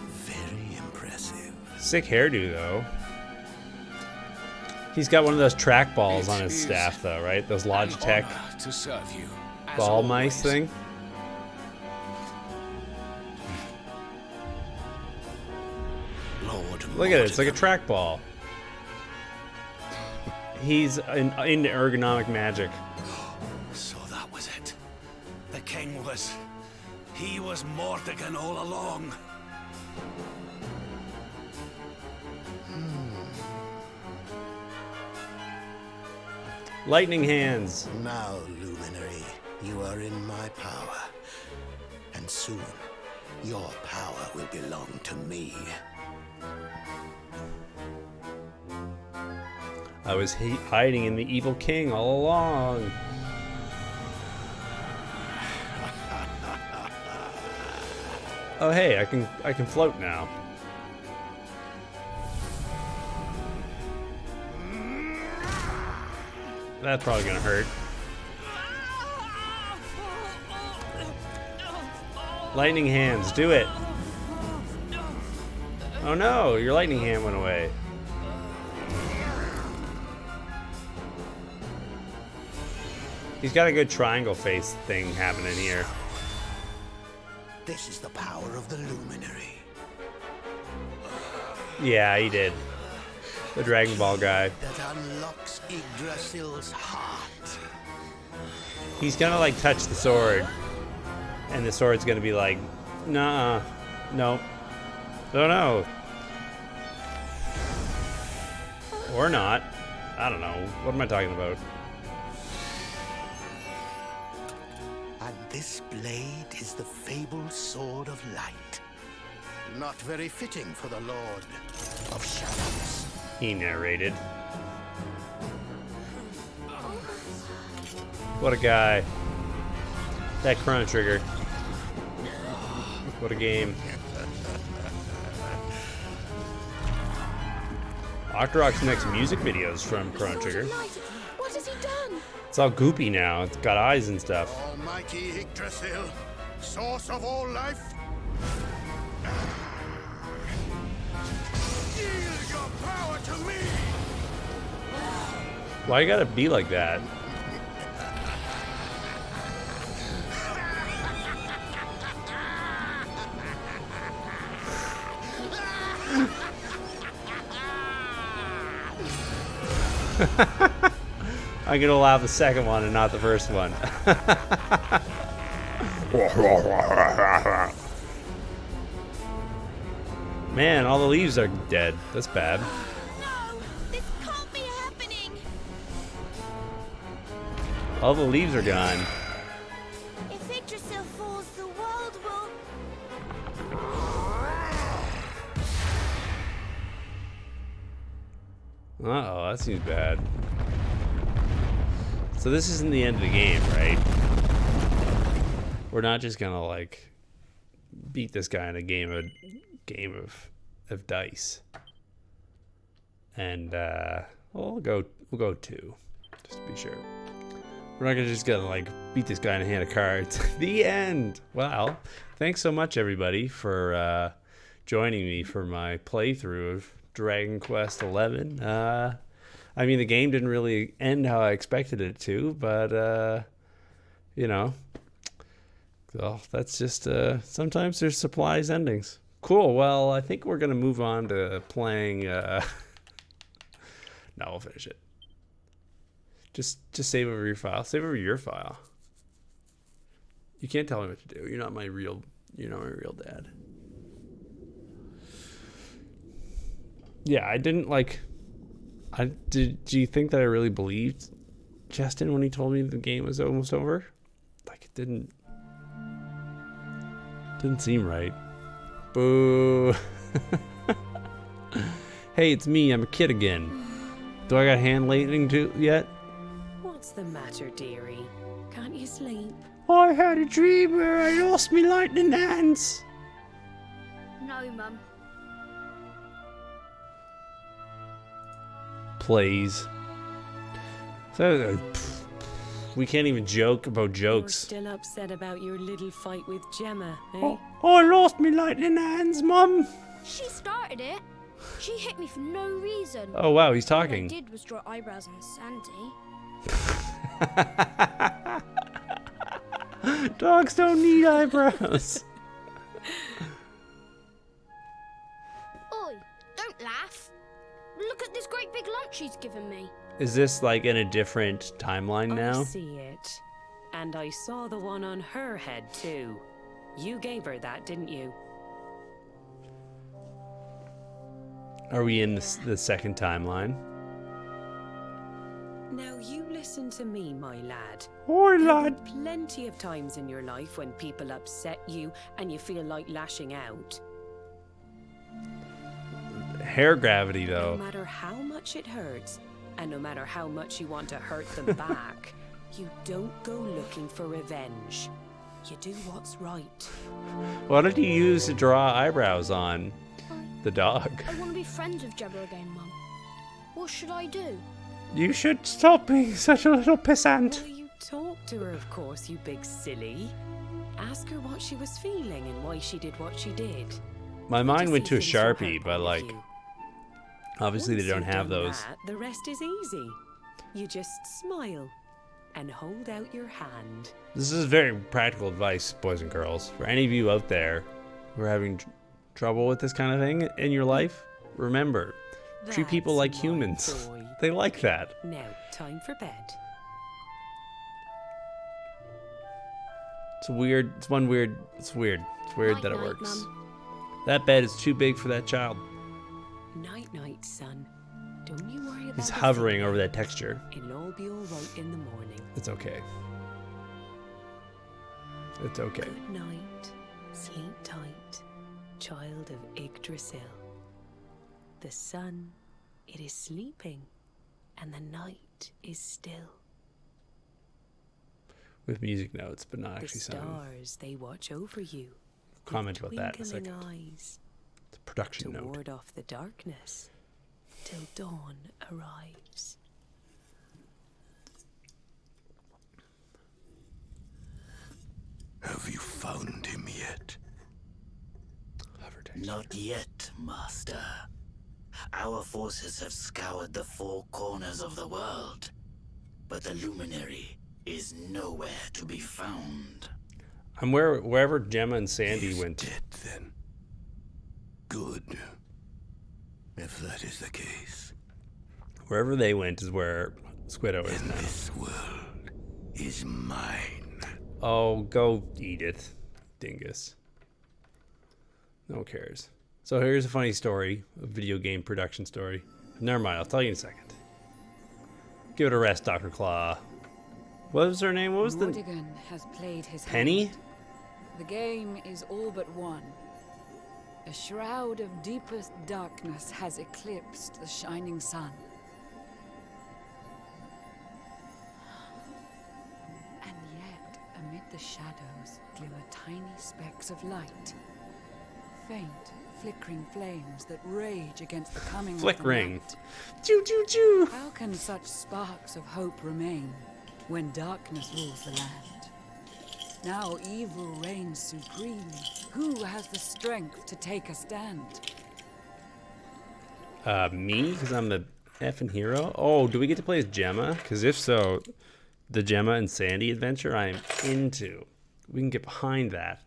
Speaker 11: Very impressive.
Speaker 1: Sick hairdo, though. He's got one of those trackballs on his staff, though, right? Those Logitech
Speaker 9: to serve you, as
Speaker 1: ball
Speaker 9: always.
Speaker 1: mice thing.
Speaker 11: Lord
Speaker 1: Look at it. It's like a trackball. He's into ergonomic magic.
Speaker 8: So that was it. The king was... He was Mordegon all along.
Speaker 1: Lightning hands.
Speaker 11: Now, luminary, you are in my power. And soon, your power will belong to me.
Speaker 1: I was hiding in the evil king all along. Oh hey, I can float now. That's probably gonna hurt. Lightning hands, do it. Oh no, your lightning hand went away. He's got a good triangle face thing happening here.
Speaker 11: This is the power of the luminary.
Speaker 1: Yeah, he did. The Dragon Ball guy.
Speaker 11: That unlocks Yggdrasil's heart.
Speaker 1: He's gonna like touch the sword, and the sword's gonna be like, nah, no, oh no, or not. I don't know. What am I talking about?
Speaker 11: And this blade is the fabled sword of light. Not very fitting for the Lord of Shadows.
Speaker 1: He narrated. What a guy. That Chrono Trigger. What a game. Octorok's next music video is from Chrono Trigger.
Speaker 4: What has he done?
Speaker 1: It's all goopy now. It's got eyes and stuff.
Speaker 11: Almighty Yggdrasil, source of all life. Yield your power to me.
Speaker 1: Why you gotta be like that? I'm gonna allow the second one and not the first one. Man, all the leaves are dead. That's bad.
Speaker 2: No! This can't be happening!
Speaker 1: All the leaves are gone.
Speaker 2: If Yggdrasil falls, the world will...
Speaker 1: Uh-oh, that seems bad. So this isn't the end of the game, right? We're not just gonna like beat this guy in a game of dice. And we'll go 2, just to be sure. We're not just gonna like beat this guy in a hand of cards. The end. Wow. Thanks so much, everybody, for joining me for my playthrough of Dragon Quest XI. I mean, the game didn't really end how I expected it to, but you know, well, that's just sometimes there's surprise endings. Cool. Well, I think we're gonna move on to playing. No, we'll finish it. Just save over your file. Save over your file. You can't tell me what to do. You're not my real dad. Yeah, I didn't like. Do you think that I really believed Justin when he told me the game was almost over? Like, it didn't seem right. Boo. Hey, it's me. I'm a kid again. Do I got hand lightning too yet?
Speaker 4: What?
Speaker 12: What's the matter, dearie? Can't you sleep?
Speaker 1: I had a dream where I lost me lightning hands.
Speaker 2: No, Mum.
Speaker 1: Please. So, we can't even joke about jokes.
Speaker 12: You're still upset about your little fight with Gemma, eh?
Speaker 1: Oh, I lost me lightning hands, Mum.
Speaker 2: She started it. She hit me for no reason.
Speaker 1: Oh wow, he's
Speaker 2: All I
Speaker 1: talking.
Speaker 2: did was draw eyebrows on Sandy.
Speaker 1: Dogs don't need eyebrows.
Speaker 2: Oi, don't laugh. Look at this great big lump she's given me.
Speaker 1: Is this like in a different timeline now?
Speaker 12: I see it. And I saw the one on her head too. You gave her that, didn't you?
Speaker 1: Are we in the second timeline?
Speaker 12: Now you listen to me, my lad.
Speaker 1: Oi,
Speaker 12: There
Speaker 1: lad.
Speaker 12: are plenty of times in your life when people upset you and you feel like lashing out.
Speaker 1: Hair gravity,
Speaker 12: No
Speaker 1: though.
Speaker 12: matter how much it hurts, and no matter how much you want to hurt them back, you don't go looking for revenge. You do what's right.
Speaker 1: Why don't you use to draw eyebrows on the dog?
Speaker 2: I want to be friends with Gemma again, Mum. What should I do?
Speaker 1: You should stop being such a little pissant.
Speaker 12: Well, you talk to her, of course, you big silly. Ask her what she was feeling and why she did what she did.
Speaker 1: My mind went to a
Speaker 12: see things from her
Speaker 1: Sharpie, but
Speaker 12: point of
Speaker 1: like,
Speaker 12: view.
Speaker 1: obviously they
Speaker 12: Once
Speaker 1: don't
Speaker 12: you've
Speaker 1: have
Speaker 12: done
Speaker 1: those.
Speaker 12: that, the rest is easy. You just smile and hold out your hand.
Speaker 1: This is very practical advice, boys and girls. For any of you out there who are having trouble with this kind of thing in your life, remember, treat people like
Speaker 12: That's
Speaker 1: humans.
Speaker 12: my boy.
Speaker 1: They like that.
Speaker 12: Now, time for bed.
Speaker 1: It's weird. It's weird. It's weird that it
Speaker 2: Night-night,
Speaker 1: works.
Speaker 2: Mum.
Speaker 1: That bed is too big for that child.
Speaker 12: Night, night, son. Don't you worry about
Speaker 1: He's
Speaker 12: a
Speaker 1: hovering
Speaker 12: thing.
Speaker 1: over that texture.
Speaker 12: It'll all be all right in the morning.
Speaker 1: It's okay. It's okay.
Speaker 12: Good night. Sleep tight, child of Yggdrasil. The sun, it is sleeping, and the night is still.
Speaker 1: With music notes, but not
Speaker 12: The
Speaker 1: actually sound.
Speaker 12: stars, they watch over you.
Speaker 1: Comment
Speaker 12: with
Speaker 1: about that in a
Speaker 12: twinkling
Speaker 1: second.
Speaker 12: eyes
Speaker 1: It's a production
Speaker 12: to
Speaker 1: note.
Speaker 12: ward off the darkness till dawn arrives.
Speaker 11: Have you found him yet?
Speaker 13: Not yet, Master. Our forces have scoured the four corners of the world, but the luminary is nowhere to be found.
Speaker 1: I'm wherever Gemma and Sandy went.
Speaker 11: Dead then. Good. If that is the case.
Speaker 1: Wherever they went is where Squiddo is now.
Speaker 11: This world is mine.
Speaker 1: Oh, go eat it, dingus. No one cares. So here's a funny story, a video game production story. Never mind, I'll tell you in a second. Give it a rest, Dr. Claw. What was her name? What was the...
Speaker 14: Mordigan has played his
Speaker 1: Penny?
Speaker 14: hand. The game is all but won. A shroud of deepest darkness has eclipsed the shining sun. And yet, amid the shadows, glimmer tiny specks of light. Faint, flickering flames that rage against the coming
Speaker 1: Flickering.
Speaker 14: of the night.
Speaker 1: Choo choo choo.
Speaker 14: How can such sparks of hope remain when darkness rules the land? Now evil reigns supreme. Who has the strength to take a stand?
Speaker 1: Me? Because I'm the effing hero? Oh, do we get to play as Gemma? Because if so, the Gemma and Sandy adventure I am into. We can get behind that.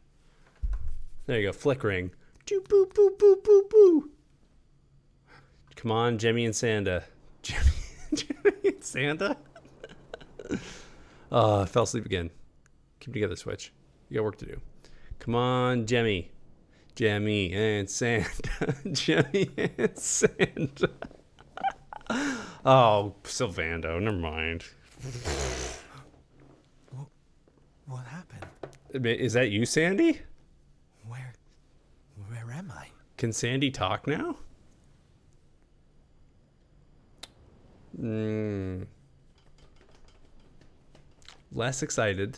Speaker 1: There you go, flickering. Choo boo boo boo boo boo. Come on, Jemmy and Santa. Jemmy and Santa? Oh, I fell asleep again. Keep together, Switch. You got work to do. Come on, Jemmy. Jemmy and Santa. Jemmy and Santa. Oh, Sylvando, never mind.
Speaker 5: What happened?
Speaker 1: Is that you, Sandy?
Speaker 5: Where am I?
Speaker 1: Can Sandy talk now? less excited.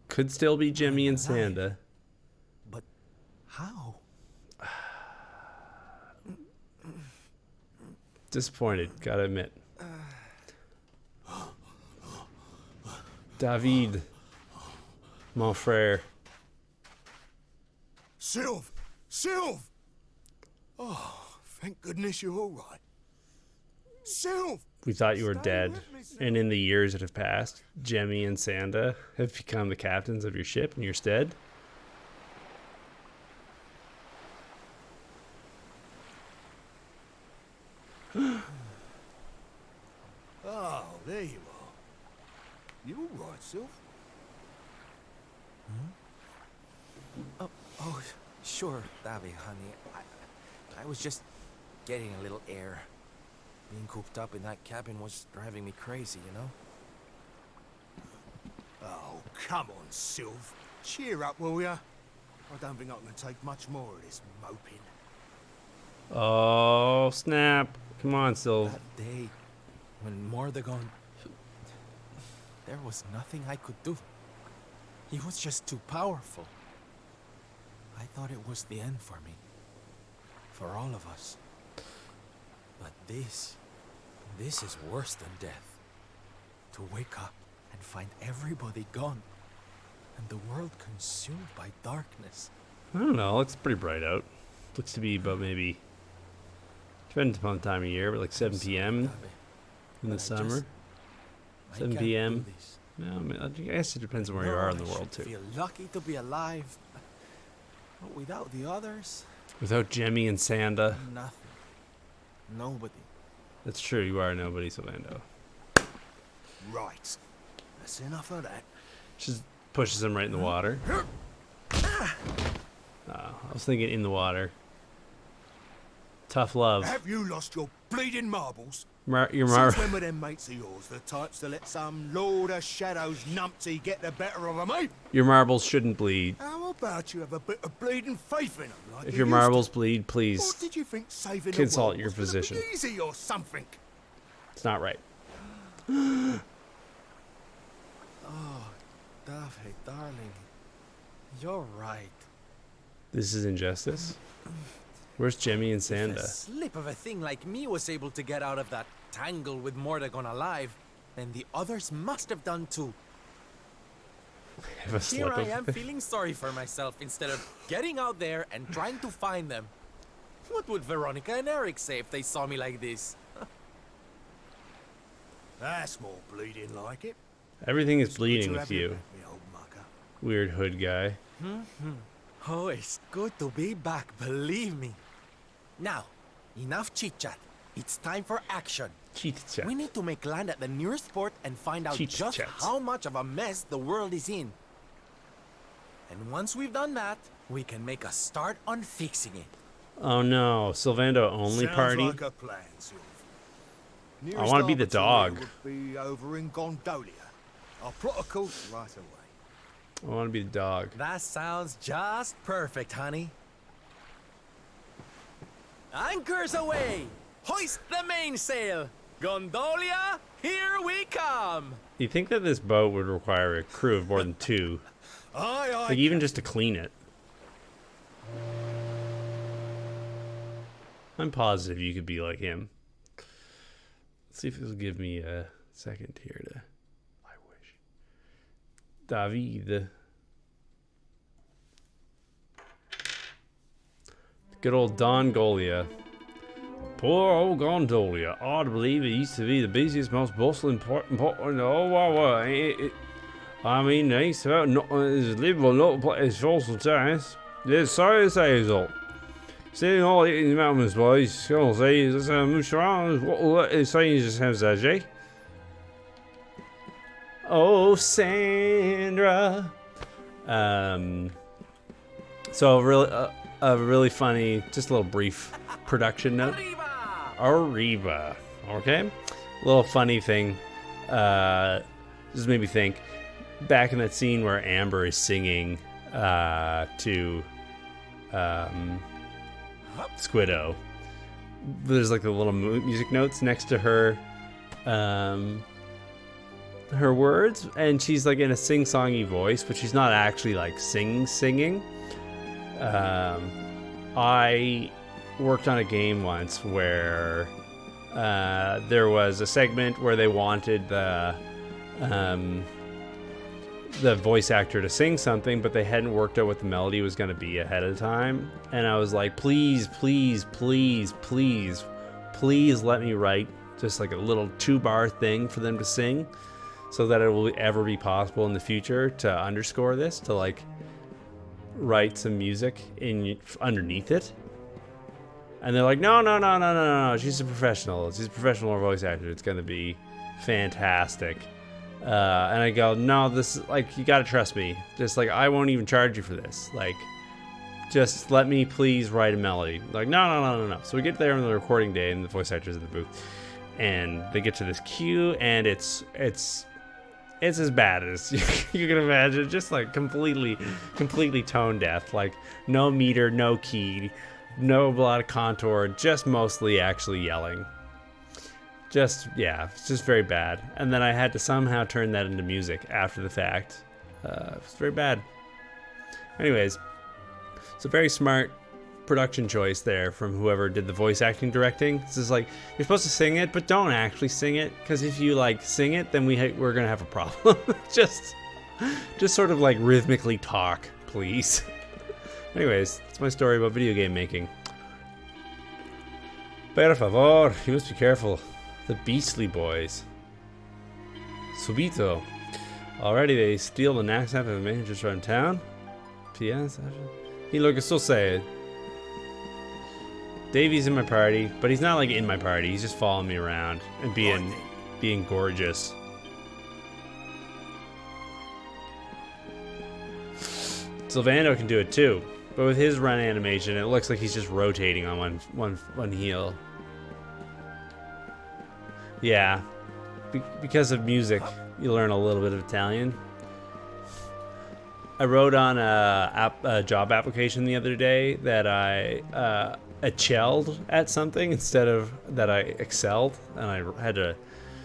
Speaker 1: Could still be Jimmy and Sanda.
Speaker 5: But how?
Speaker 1: Disappointed, gotta admit. David, mon frère.
Speaker 11: Sylv! Sylv! Oh, thank goodness you're all right. Sylv!
Speaker 1: We thought you were dead, and in the years that have passed, Jemmy and Sanda have become the captains of your ship in your stead.
Speaker 11: Oh, there you are. You all right, Sylv?
Speaker 5: Oh, sure, Davy, honey. I was just getting a little air. Being cooped up in that cabin was driving me crazy, you know?
Speaker 11: Oh, come on, Sylv. Cheer up, will ya? I don't think I can take much more of this moping.
Speaker 1: Oh, snap. Come on, Sylv.
Speaker 5: That day, when Mordegon... There was nothing I could do. He was just too powerful. I thought it was the end for me. For all of us. But this is worse than death. To wake up and find everybody gone. And the world consumed by darkness.
Speaker 1: I don't know. It looks pretty bright out. Looks to be about maybe, depends upon the time of year, but like 7 p.m. in the summer. 7 p.m. No, I mean, I guess it depends on where you are in the world too.
Speaker 5: I feel lucky to be alive. But without the others...
Speaker 1: Without Jemmy and Sanda.
Speaker 5: Nothing. Nobody.
Speaker 1: That's true. You are nobody, Sylvando.
Speaker 11: Right. That's enough of that.
Speaker 1: Just pushes him right in the water. I was thinking in the water. Tough love.
Speaker 11: Have you lost your bleeding marbles?
Speaker 1: Your
Speaker 11: Since when were them mates of yours the types to let some Lord of Shadows numpty get the better of them, eh?
Speaker 1: Your marbles shouldn't bleed.
Speaker 11: How about you have a bit of bleeding faith in them? Like
Speaker 1: If
Speaker 11: you
Speaker 1: your
Speaker 11: used
Speaker 1: marbles
Speaker 11: to?
Speaker 1: bleed,
Speaker 11: Or
Speaker 1: please
Speaker 11: did you think saving
Speaker 1: consult
Speaker 11: the
Speaker 1: your
Speaker 11: world was
Speaker 1: physician.
Speaker 11: gonna be easy or something?
Speaker 1: It's not right.
Speaker 5: Oh, David, darling. You're right.
Speaker 1: This is injustice. Where's Jemmy and
Speaker 5: If a
Speaker 1: Sanda?
Speaker 5: slip of a thing like me was able to get out of that tangle with Mordegon alive, then the others must have done too.
Speaker 1: Have a
Speaker 5: Here
Speaker 1: slip
Speaker 5: I
Speaker 1: of-
Speaker 5: am feeling sorry for myself instead of getting out there and trying to find them. What would Veronica and Eric say if they saw me like this?
Speaker 11: That's more bleeding like it.
Speaker 1: Everything is
Speaker 11: It's good
Speaker 1: bleeding
Speaker 11: to
Speaker 1: with
Speaker 11: have you
Speaker 1: you.
Speaker 11: back, me old mucker.
Speaker 1: Weird hood guy.
Speaker 5: Oh, it's good to be back, believe me. Now, enough chit-chat. It's time for action.
Speaker 1: Chit-chat.
Speaker 5: We need to make land at the nearest port and find out just
Speaker 1: Chit-chat.
Speaker 5: how much of a mess the world is in. And once we've done that, we can make a start on fixing it.
Speaker 1: Oh no, Sylvando only
Speaker 11: Sounds
Speaker 1: party?
Speaker 11: like a plan, Sylv.
Speaker 1: I wanna be the
Speaker 11: Nearest
Speaker 1: dog.
Speaker 11: arbiter would be over in Gondolia. I'll plot a course right away.
Speaker 1: I want to be the dog.
Speaker 5: That sounds just perfect, honey. Anchors away! Hoist the mainsail! Gondolia, here we come!
Speaker 1: You think that this boat would require a crew of more than 2?
Speaker 11: Aye, aye.
Speaker 1: Like even just to clean it. I'm positive you could be like him. Let's see if this will give me a second here to... I wish. David. Good old Don Golia. Poor old Gondolia. I believe it used to be the busiest, most bustling port in the whole world. I mean, it's about not as livable, not place for sometimes. There's sorry to say so. Sitting all in the mountains, boys. So say, that's a much around. What is saying just has that, Jay? Oh, Sandra. So a really funny, just a little brief production note. Arriba. Okay? A little funny thing. Just made me think. Back in that scene where Amber is singing to Squiddo, there's like the little music notes next to her her words, and she's like in a sing-songy voice, but she's not actually like singing. I worked on a game once where there was a segment where they wanted the voice actor to sing something, but they hadn't worked out what the melody was going to be ahead of time. And I was like, please let me write just like a little 2-bar thing for them to sing, so that it will ever be possible in the future to underscore this, to like write some music underneath it. And they're like, no, she's a professional voice actor, it's gonna be fantastic. And I go, no, this is like, you gotta trust me, just like, I won't even charge you for this, like, just let me please write a melody. Like, no. So we get there on the recording day, and the voice actor's in the booth, and they get to this cue, and it's as bad as you can imagine, just like completely tone deaf, like no meter, no key, no lot of contour, just mostly actually yelling. It's just very bad. And then I had to somehow turn that into music after the fact. It's very bad. Anyways, it's a very smart production choice there from whoever did the voice acting directing. This is like, you're supposed to sing it, but don't actually sing it, because if you like sing it, then we're gonna have a problem. just sort of like rhythmically talk, please. Anyways, that's my story about video game making. Per favor, you must be careful. The Beastly Boys. Subito. Already they steal the knapsack of the managers around town. P.S. He looks so sad. Davy's in my party, but he's not like in my party. He's just following me around and being gorgeous. Sylvando can do it too, but with his run animation, it looks like he's just rotating on one heel. Yeah, because of music, you learn a little bit of Italian. I wrote on a job application the other day that I excelled at something instead of that I excelled, and I had to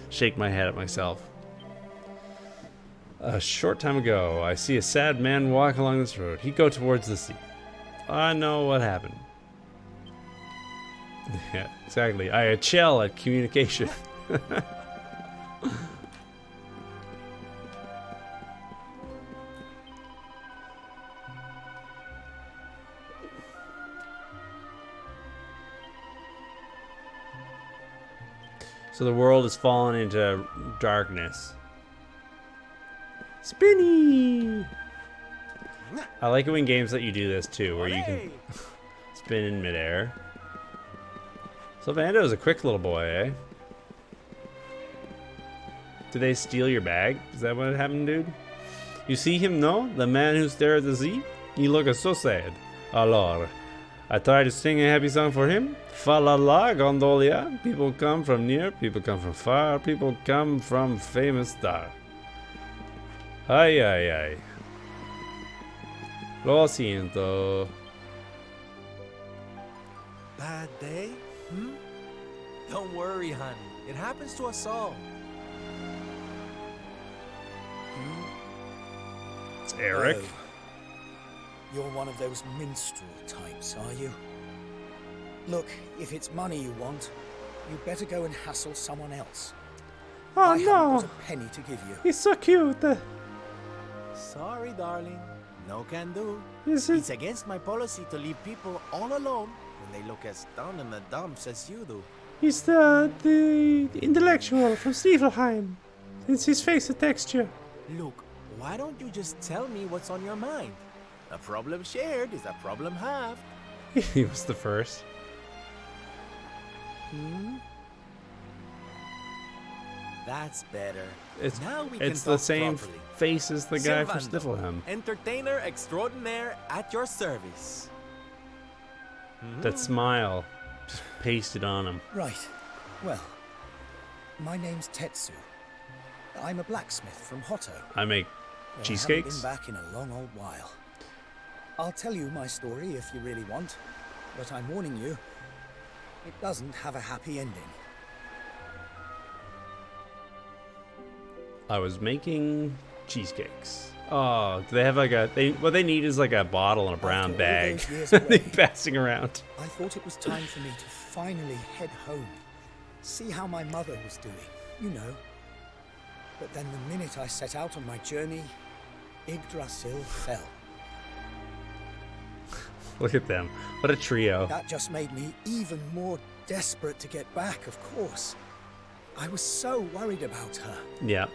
Speaker 1: shake my head at myself. A short time ago, I see a sad man walk along this road. He go towards the sea. I know what happened. Yeah, exactly. I excel at communication. So the world has fallen into darkness. Spinny! I like it when games let you do this too, where you can spin in midair. Sylvando's a quick little boy, eh? Did they steal your bag? Is that what happened, dude? You see him, no? The man who stared at the sea? He looks so sad. Alors, I tried to sing a happy song for him. Fa la la, gondolia. People come from near, people come from far, people come from famous star. Ay, ay, ay. Lo siento.
Speaker 5: Bad day? Don't worry, honey. It happens to us all.
Speaker 1: It's Eric.
Speaker 15: Oh. You're one of those minstrel types, are you? Look, if it's money you want, you'd better go and hassle someone else.
Speaker 1: Oh
Speaker 15: I haven't
Speaker 1: no!
Speaker 15: got a penny to give you.
Speaker 1: He's so cute.
Speaker 5: Sorry, darling. No can do.
Speaker 1: Is it?
Speaker 5: It's against my policy to leave people all alone when they look as down in the dumps as you do.
Speaker 1: He's the intellectual from Stiefelheim. It's his face, the texture.
Speaker 5: Look, why don't you just tell me what's on your mind? A problem shared is a problem halved.
Speaker 1: He was the first.
Speaker 5: That's better.
Speaker 1: It's
Speaker 5: now we
Speaker 1: it's
Speaker 5: can
Speaker 1: the
Speaker 5: talk
Speaker 1: same
Speaker 5: properly.
Speaker 1: face as the guy from
Speaker 5: Sylvando,
Speaker 1: Stiefelheim.
Speaker 5: entertainer extraordinaire at your service.
Speaker 1: That smile, just pasted on him.
Speaker 15: Right. Well, my name's Tetsu. I'm a blacksmith from Hotto.
Speaker 1: I make
Speaker 15: Well,
Speaker 1: cheesecakes.
Speaker 15: I haven't been back in a long old while. I'll tell you my story if you really want, but I'm warning you, it doesn't have a happy ending.
Speaker 1: I was making cheesecakes. Oh, do they have like a... what they need is like a bottle and a brown bag. They passing around.
Speaker 15: I thought it was time for me to finally head home. See how my mother was doing, you know. But then the minute I set out on my journey, Yggdrasil fell.
Speaker 1: Look at them. What a trio.
Speaker 15: That just made me even more desperate to get back, of course. I was so worried about her.
Speaker 1: Yeah.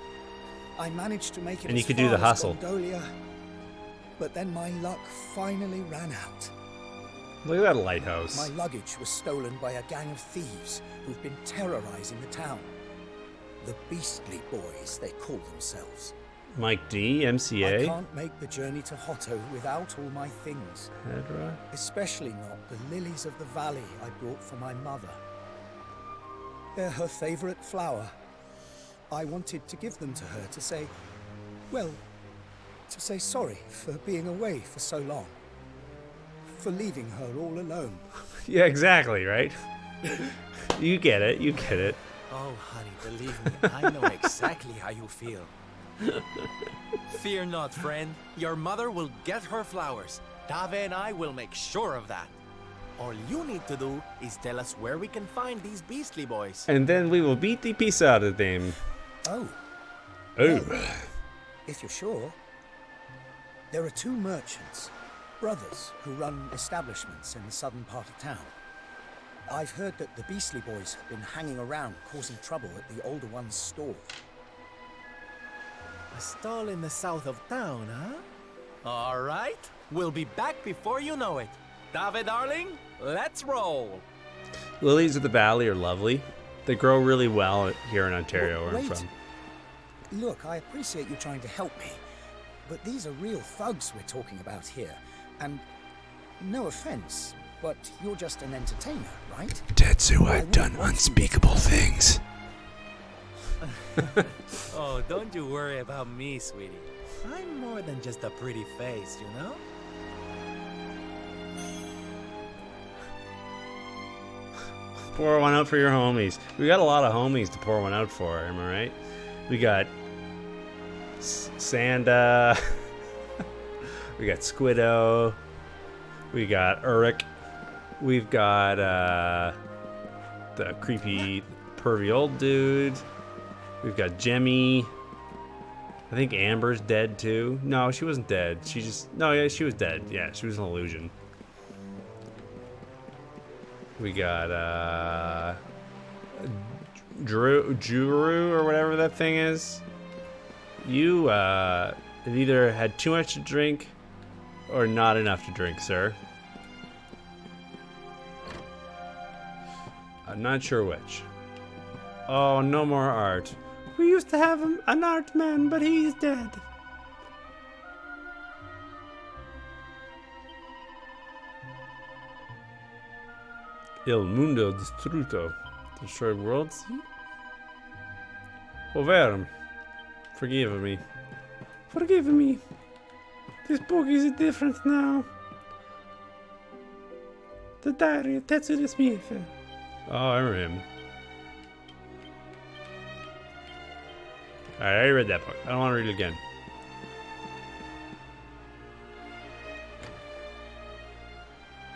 Speaker 15: I managed to make it
Speaker 1: and you
Speaker 15: as
Speaker 1: could
Speaker 15: far
Speaker 1: do the
Speaker 15: as
Speaker 1: hustle.
Speaker 15: Gondolia, but then my luck finally ran out.
Speaker 1: Look at that lighthouse.
Speaker 15: My luggage was stolen by a gang of thieves who've been terrorizing the town. The Beastly Boys, they call themselves.
Speaker 1: Mike D, MCA.
Speaker 15: I can't make the journey to Hotto without all my things.
Speaker 1: Erdrea.
Speaker 15: Especially not the lilies of the valley I brought for my mother. They're her favorite flower. I wanted to give them to her to say, well, to say sorry for being away for so long. For leaving her all alone.
Speaker 1: Yeah, exactly, right? You get it, you get it.
Speaker 5: Oh, honey, believe me, I know exactly how you feel. Fear not, friend. Your mother will get her flowers. Dave and I will make sure of that. All you need to do is tell us where we can find these Beastly Boys.
Speaker 1: And then we will beat the piece out of them.
Speaker 15: Oh.
Speaker 1: Oh.
Speaker 15: Well, if you're sure, there are two merchants, brothers, who run establishments in the southern part of town. I've heard that the Beastly Boys have been hanging around causing trouble at the older one's stall.
Speaker 5: A stall in the south of town, huh? All right. We'll be back before you know it. David, darling, let's roll.
Speaker 1: Lilies of the valley are lovely. They grow really well here in Ontario, where I'm
Speaker 15: Wait.
Speaker 1: from.
Speaker 15: Look, I appreciate you trying to help me, but these are real thugs we're talking about here. And no offense, but you're just an entertainer, right?
Speaker 16: Tetsu, I've done unspeakable things.
Speaker 5: Oh, don't you worry about me, sweetie. I'm more than just a pretty face, you know?
Speaker 1: Pour one out for your homies. We got a lot of homies to pour one out for, am I right? We got Sanda. We got Squiddo. We got Uruk. We've got the creepy, pervy old dude. We've got Jemmy. I think Amber's dead too. No, she wasn't dead. She just... No, yeah, she was dead. Yeah, she was an illusion. We got Juru or whatever that thing is. You have either had too much to drink or not enough to drink, sir. I'm not sure which. Oh, no more art. We used to have an art man, but he's dead. Il mundo distrutto. Destroyed worlds? Overm. Forgive me. Forgive me. This book is different now. The diary of Tetsu Smith. Oh, I remember him. Alright, I already read that book. I don't want to read it again.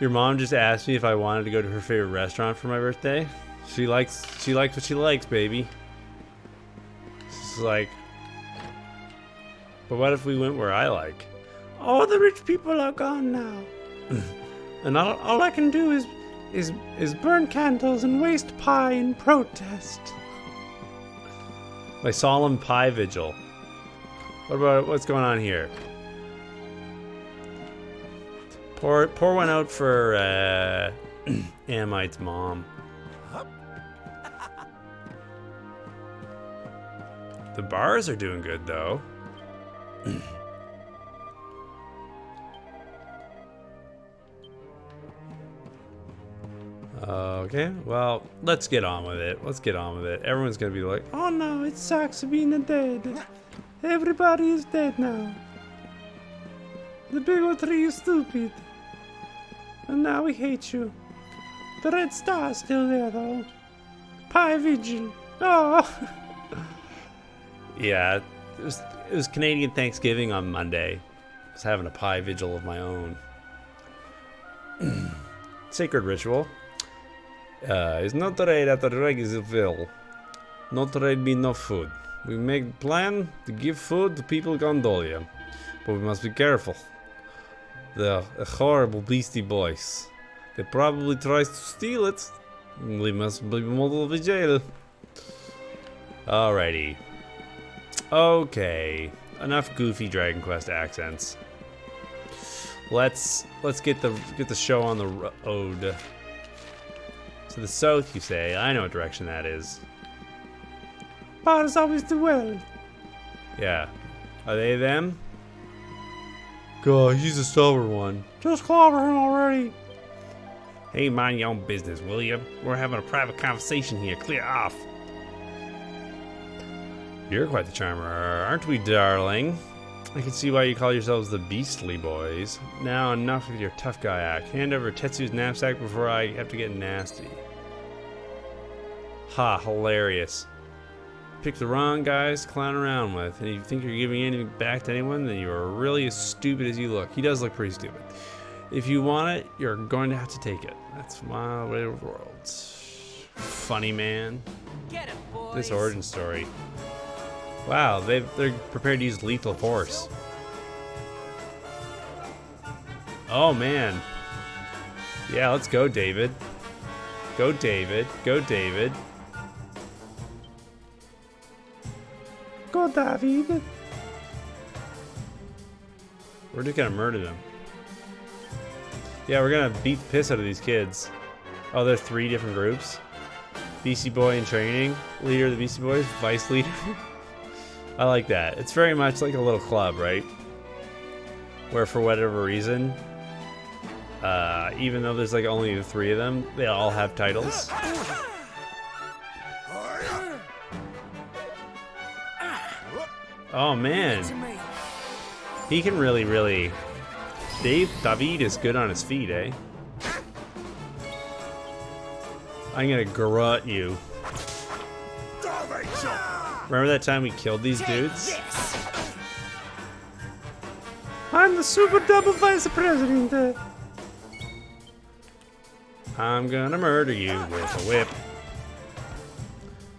Speaker 1: Your mom just asked me if I wanted to go to her favorite restaurant for my birthday. She likes what she likes, baby. It's like, but what if we went where I like? All the rich people are gone now. And all I can do is burn candles and waste pie in protest. My solemn pie vigil. What about what's going on here? Pour one out for Amite's mom. The bars are doing good though. Okay, well, let's get on with it. Let's get on with it. Everyone's gonna be like, oh no, it sucks being dead. Everybody is dead now. The bigotry is stupid. And now we hate you. The red star is still there though. Pie vigil. Oh. Yeah, it was Canadian Thanksgiving on Monday. I was having a pie vigil of my own. Sacred ritual. Is not raid at the Regisville. Not raid be no food. We make plan to give food to people Gondolia. But we must be careful. The horrible beastie boys. They probably tries to steal it. We must be model of jail. Alrighty. Okay. Enough goofy Dragon Quest accents. Let's get the show on the road. To the south, you say. I know what direction that is. Paras always do well. Yeah. Are they them? God, he's a stubborn one. Just clobber him already. Hey, mind your own business, will you? We're having a private conversation here. Clear off. You're quite the charmer, aren't we, darling? I can see why you call yourselves the Beastly Boys. Now, enough of your tough guy act. Hand over Tetsu's knapsack before I have to get nasty. Ha, hilarious. Pick the wrong guys to clown around with, and if you think you're giving anything back to anyone, then you are really as stupid as you look. He does look pretty stupid. If you want it, you're going to have to take it. That's my way of the world. Funny man.
Speaker 17: Get it, boys.
Speaker 1: This origin story. Wow, they're prepared to use lethal force. Oh man. Yeah, let's go, David. Go, David. Go, David. Go, David. We're just gonna murder them. Yeah, we're gonna beat the piss out of these kids. Oh, there are 3 different groups. Beastie Boy in training, leader of the Beastie Boys, vice leader. I like that. It's very much like a little club, right? Where for whatever reason, even though there's like only the 3 of them, they all have titles. Oh man, he can really. David is good on his feet, eh? I'm gonna garrot you. Remember that time we killed these dudes? I'm the super double vice president. I'm gonna murder you with a whip.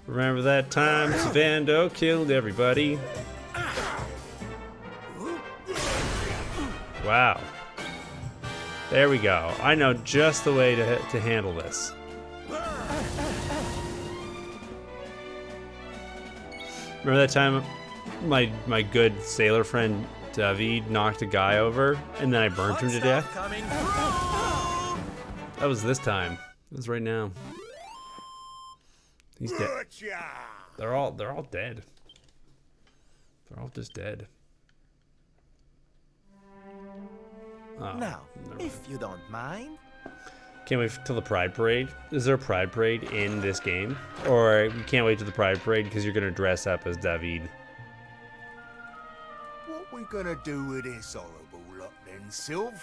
Speaker 1: Remember that time Savando killed everybody? Wow. There we go. I know just the way to handle this. Remember that time my good sailor friend David knocked a guy over and then I burnt him to death? That was this time. It was right now. He's dead. They're all dead. They're all just dead. Oh,
Speaker 5: now, if you don't mind.
Speaker 1: Can't wait till the Pride Parade. Is there a Pride Parade in this game? Or you can't wait till the Pride Parade because you're going to dress up as David?
Speaker 11: What we gonna do with this horrible lot then, Sylv?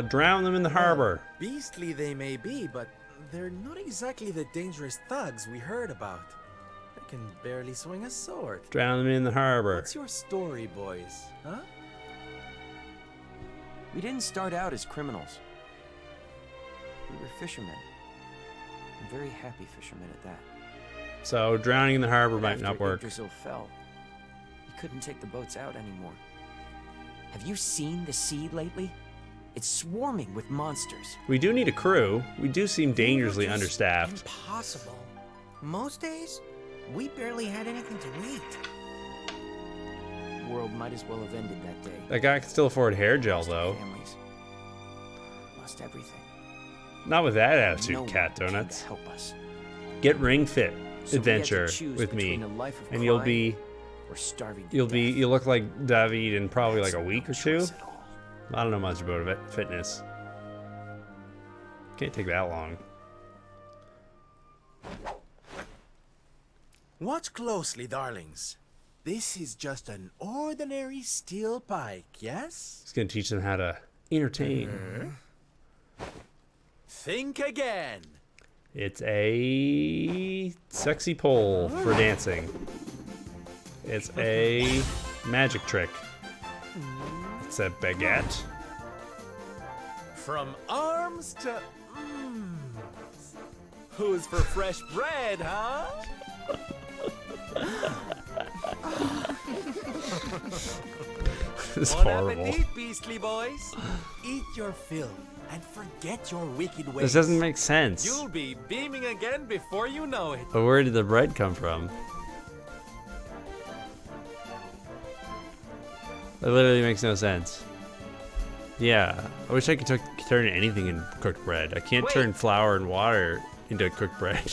Speaker 1: Drown them in the harbor.
Speaker 5: Beastly they may be, but they're not exactly the dangerous thugs we heard about. They can barely swing a sword.
Speaker 1: Drown them in the harbor.
Speaker 5: What's your story, boys? Huh?
Speaker 17: We didn't start out as criminals. We were fishermen. And very happy fishermen at that.
Speaker 1: So drowning in the harbor might not work.
Speaker 17: After Yggdrasil fell, we couldn't take the boats out anymore. Have you seen the sea lately? It's swarming with monsters.
Speaker 1: We do need a crew. We do seem dangerously understaffed.
Speaker 13: Impossible. Most days, we barely had anything to eat.
Speaker 17: The world might as well have ended that day.
Speaker 1: That guy can still afford hair gel, though.
Speaker 17: Families. Lost everything.
Speaker 1: Not with that attitude,
Speaker 17: No
Speaker 1: Cat
Speaker 17: one came
Speaker 1: Donuts.
Speaker 17: to help us.
Speaker 1: Get Ring Fit
Speaker 17: So we had to
Speaker 1: adventure
Speaker 17: choose
Speaker 1: with me,
Speaker 17: between a life of
Speaker 1: and you'll
Speaker 17: crime
Speaker 1: be,
Speaker 17: or starving to death.
Speaker 1: you'll look like David in probably like a week or 2. I don't know much about fitness. Can't take that long.
Speaker 5: Watch closely, darlings. This is just an ordinary steel pike, yes?
Speaker 1: It's gonna teach them how to entertain.
Speaker 5: Think again.
Speaker 1: It's a sexy pole for dancing. It's a magic trick. It's a baguette.
Speaker 5: From arms to who's for fresh bread, huh?
Speaker 1: This is
Speaker 5: Bon
Speaker 1: horrible.
Speaker 5: appetit, beastly boys. Eat your fill and forget your wicked ways.
Speaker 1: This doesn't make sense.
Speaker 5: You'll be beaming again before you know it.
Speaker 1: But where did the bread come from? That literally makes no sense. Yeah, I wish I could turn anything into cooked bread. I can't turn flour and water into cooked bread.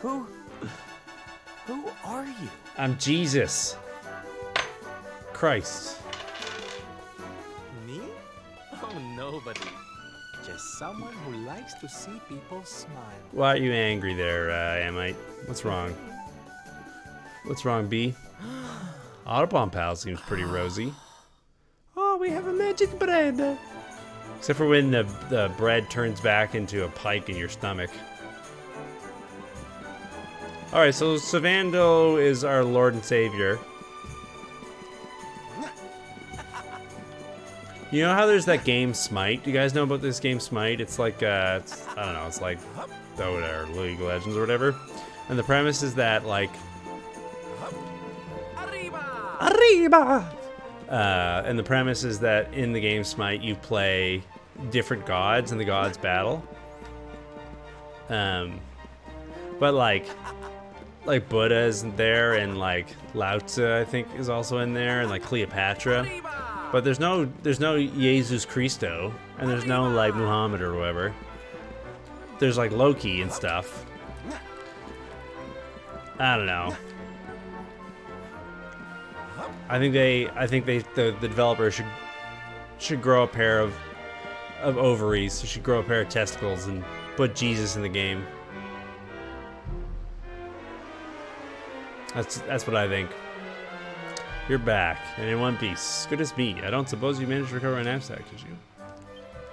Speaker 17: Who are you?
Speaker 1: I'm Jesus. Christ.
Speaker 5: Me? Oh, nobody. Just someone who likes to see people smile.
Speaker 1: Why are you angry there, Amite? What's wrong? What's wrong, B? Autobomb Pal seems pretty rosy. Oh, we have a magic bread. Except for when the bread turns back into a pike in your stomach. Alright, so Savando is our Lord and Savior. You know how there's that game Smite? Do you guys know about this game Smite? It's like, I don't know, it's like Dota or League of Legends or whatever. And the premise is that, like... Arriba! And the premise is that in the game Smite, you play different gods and the gods battle. But like Buddha isn't there, and like Lao Tzu, I think, is also in there, and like Cleopatra. But there's no Jesus Christo, and there's no like Muhammad or whatever. There's like Loki and stuff. I don't know. I think the developer should grow a pair of ovaries. They should grow a pair of testicles and put Jesus in the game. That's what I think. You're back and in one piece. Good as me. I don't suppose you managed to recover my knapsack, did you?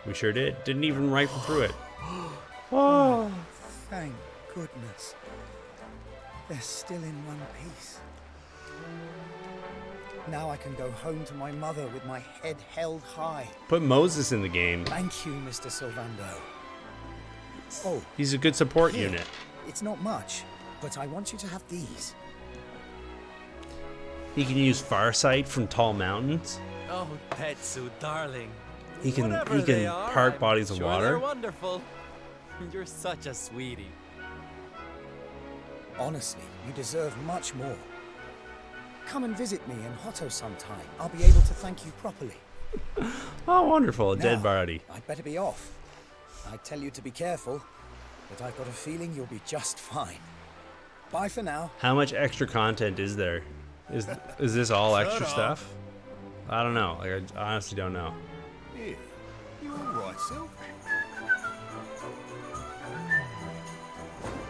Speaker 1: We sure did. Didn't even rifle through it.
Speaker 15: Oh, thank goodness. They're still in one piece. Now I can go home to my mother with my head held high.
Speaker 1: Put Moses in the game.
Speaker 15: Thank you, Mr. Sylvando. Oh,
Speaker 1: he's a good support
Speaker 15: here.
Speaker 1: unit.
Speaker 15: It's not much, but I want you to have these.
Speaker 1: He can use Farsight from tall mountains.
Speaker 5: Oh, Tetsu, darling.
Speaker 1: He can
Speaker 5: Whatever
Speaker 1: part bodies of
Speaker 5: sure
Speaker 1: water.
Speaker 5: They're wonderful. You're such a sweetie.
Speaker 15: Honestly, you deserve much more. Come and visit me in Hotto sometime. I'll be able to thank you properly.
Speaker 1: Oh, wonderful. A
Speaker 15: Now,
Speaker 1: dead body.
Speaker 15: I'd better be off. I tell you to be careful, but I've got a feeling you'll be just fine. Bye for now.
Speaker 1: How much extra content is there? Is this all extra stuff? I don't know. Like, I honestly don't know.
Speaker 11: Here, you all right, Sylv?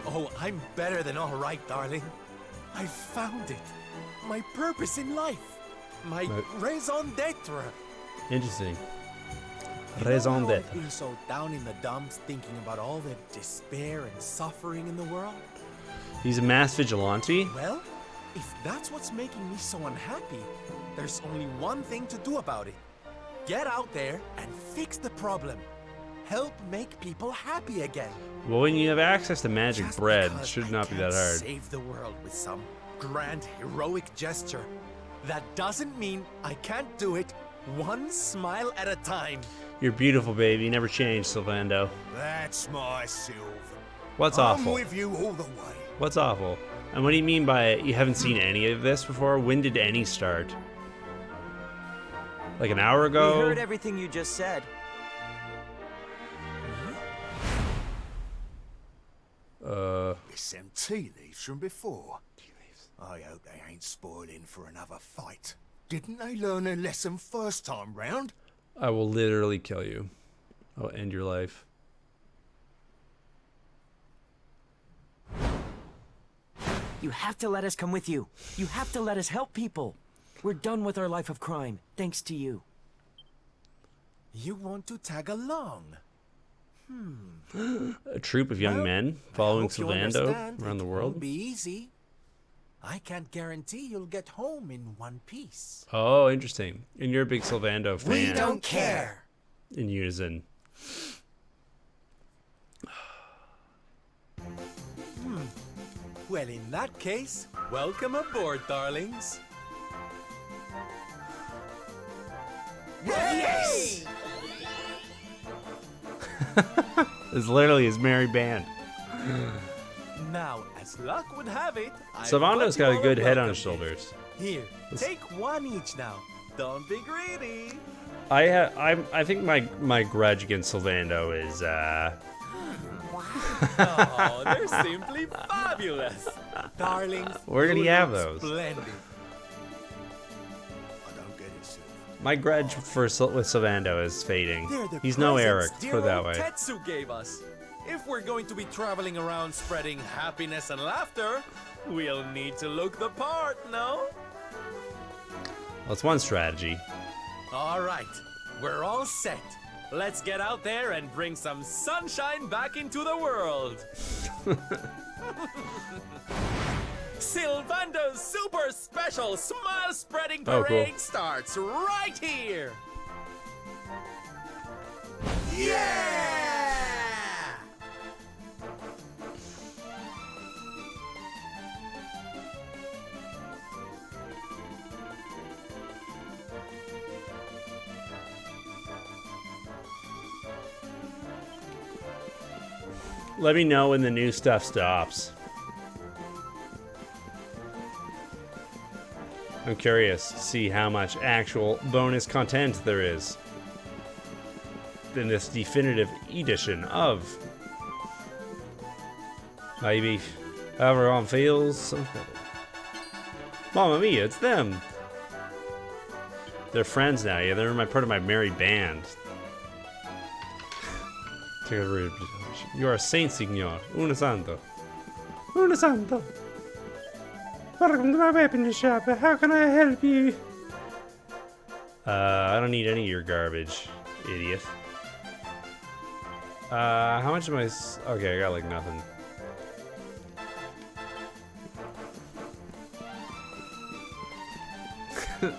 Speaker 5: Oh, I'm better than all right, darling. I found it. My purpose in life. My raison d'etre.
Speaker 1: Interesting.
Speaker 5: You know
Speaker 1: Raison
Speaker 5: how I've
Speaker 1: d'etre.
Speaker 5: been so down in the dumps thinking about all the despair and suffering in the world?
Speaker 1: He's a mass vigilante.
Speaker 5: Well, if that's what's making me so unhappy, there's only one thing to do about it. Get out there and fix the problem. Help make people happy again.
Speaker 1: Well, when you have access to magic
Speaker 5: Just
Speaker 1: bread, it
Speaker 5: because
Speaker 1: should
Speaker 5: I
Speaker 1: not be that
Speaker 5: can't
Speaker 1: hard.
Speaker 5: Save the world with some grand heroic gesture. That doesn't mean I can't do it one smile at a time.
Speaker 1: You're beautiful, baby. You never change, Sylvando.
Speaker 11: That's my Sylv.
Speaker 1: What's
Speaker 11: I'm
Speaker 1: awful?
Speaker 11: with you all the way.
Speaker 1: What's awful? And what do you mean by you haven't seen any of this before? When did any start? Like an hour ago?
Speaker 17: We heard everything you just said.
Speaker 11: It's them tea leaves from before. I hope they ain't spoiling for another fight. Didn't they learn their lesson first time round?
Speaker 1: I will literally kill you. I'll end your life.
Speaker 17: You have to let us come with you. You have to let us help people. We're done with our life of crime, thanks to you.
Speaker 5: You want to tag along?
Speaker 1: A troop of young
Speaker 5: Well,
Speaker 1: men following
Speaker 5: hope you
Speaker 1: Sylvando
Speaker 5: understand
Speaker 1: around the
Speaker 5: it
Speaker 1: world.
Speaker 5: won't be easy. I can't guarantee you'll get home in one piece.
Speaker 1: Oh, interesting. And you're a big Sylvando fan.
Speaker 5: We don't care.
Speaker 1: In unison.
Speaker 5: Well, in that case, welcome aboard, darlings.
Speaker 17: Yes!
Speaker 1: It's literally his merry band.
Speaker 5: Now, as luck would have it,
Speaker 1: Sylvando's got a good head on his shoulders.
Speaker 5: Here, take one each now. Don't be greedy.
Speaker 1: I think my grudge against Sylvando is
Speaker 5: Oh, they're simply fabulous. Darlings,
Speaker 1: where did he
Speaker 5: you
Speaker 1: have
Speaker 5: look
Speaker 1: those?
Speaker 5: Splendid.
Speaker 1: My grudge with Sylvando is fading.
Speaker 5: They're the
Speaker 1: He's no Eric,
Speaker 5: presents
Speaker 1: put it that
Speaker 5: dear old
Speaker 1: way.
Speaker 5: Tetsu gave us. If we're going to be traveling around spreading happiness and laughter, we'll need to look the part, no?
Speaker 1: That's one strategy.
Speaker 5: All right, we're all set. Let's get out there and bring some sunshine back into the world. Sylvando's super special smile spreading
Speaker 1: Oh,
Speaker 5: parade
Speaker 1: cool.
Speaker 5: starts right here. Yeah!
Speaker 1: Let me know when the new stuff stops. I'm curious to see how much actual bonus content there is in this definitive edition of maybe everyone feels. Mamma mia, it's them. They're friends now. Yeah, they're part of my merry band. You are a saint, signor. Uno santo. Uno santo. Welcome to my weapon shop. How can I help you? I don't need any of your garbage, idiot. How much am I? Okay, I got like nothing.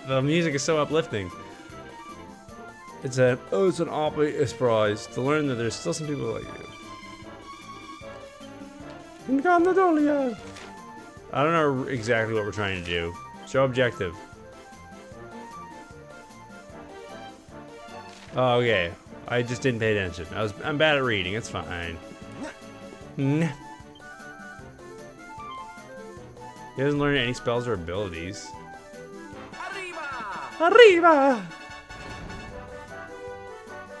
Speaker 1: The music is so uplifting. It's an opera surprise to learn that there's still some people like you. Incantadolia. I don't know exactly what we're trying to do. Show objective. Oh, okay. I just didn't pay attention. I'm bad at reading. It's fine. Nah. He doesn't learn any spells or abilities. Arriba!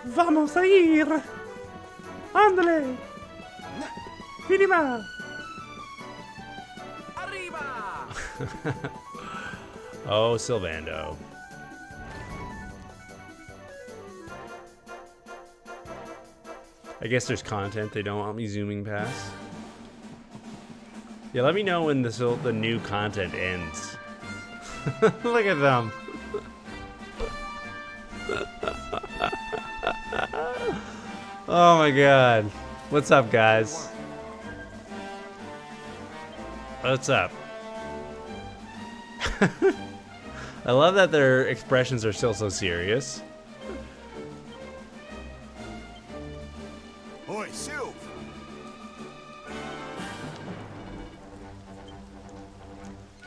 Speaker 1: Vamos a ir! Ándale! Finima! Oh, Sylvando. I guess there's content they don't want me zooming past. Yeah, let me know when the new content ends. Look at them. Oh my god. What's up, guys? What's up? I love that their expressions are still so serious.
Speaker 18: Oi, Sylv!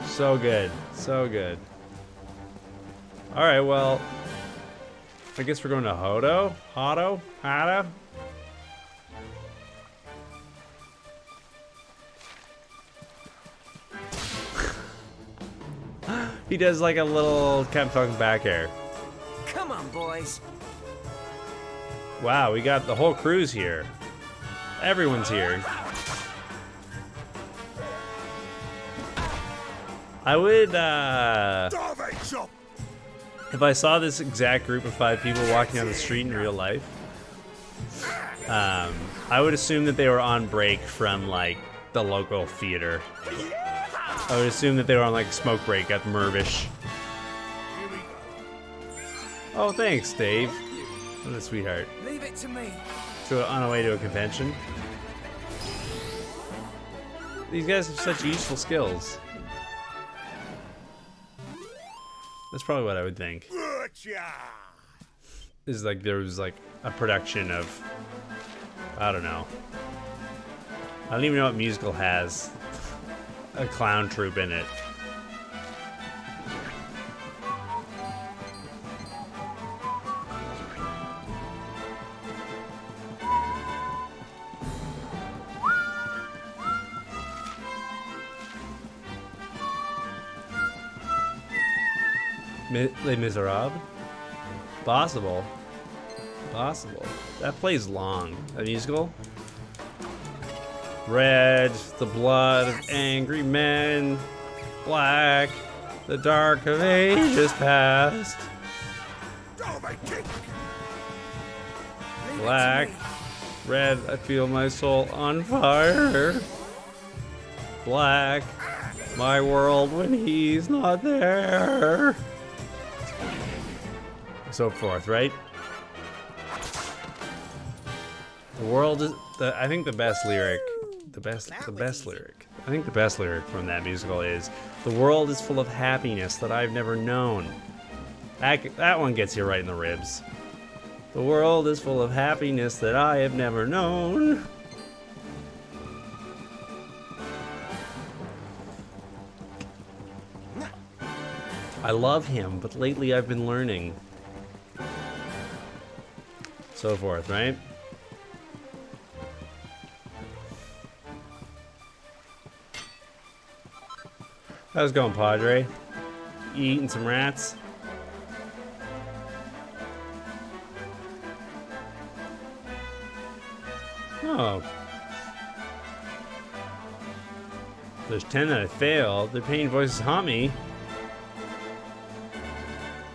Speaker 1: So good. So good. Alright, well, I guess we're going to Hodo? Hado? Hada? He does like a little Ken fucking back air.
Speaker 17: Come on, boys.
Speaker 1: Wow, we got the whole crew's here. Everyone's here. I would, if I saw this exact group of 5 people walking down the street in real life, I would assume that they were on break from, like, the local theater. I would assume that they were on, like, smoke break at Mervish. Oh, thanks, Dave. What a sweetheart.
Speaker 17: Leave it to me.
Speaker 1: On a way to a convention. These guys have such useful skills. That's probably what I would think. Is like there was like a production of, I don't know. I don't even know what musical has a clown troupe in it. Les Miserables? Possible. Possible. That plays long. A musical? Red, the blood of angry men. Black, the dark of ages past. Black, red, I feel my soul on fire. Black, my world when he's not there. So forth, right? The world is I think the best lyric I think the best lyric from that musical is the world is full of happiness that I've never known. That one gets you right in the ribs. The world is full of happiness that I have never known. I love him, but lately I've been learning. So forth, right? How's it going, Padre? You eating some rats? Oh. There's 10 that I failed. Their pain voices haunt me.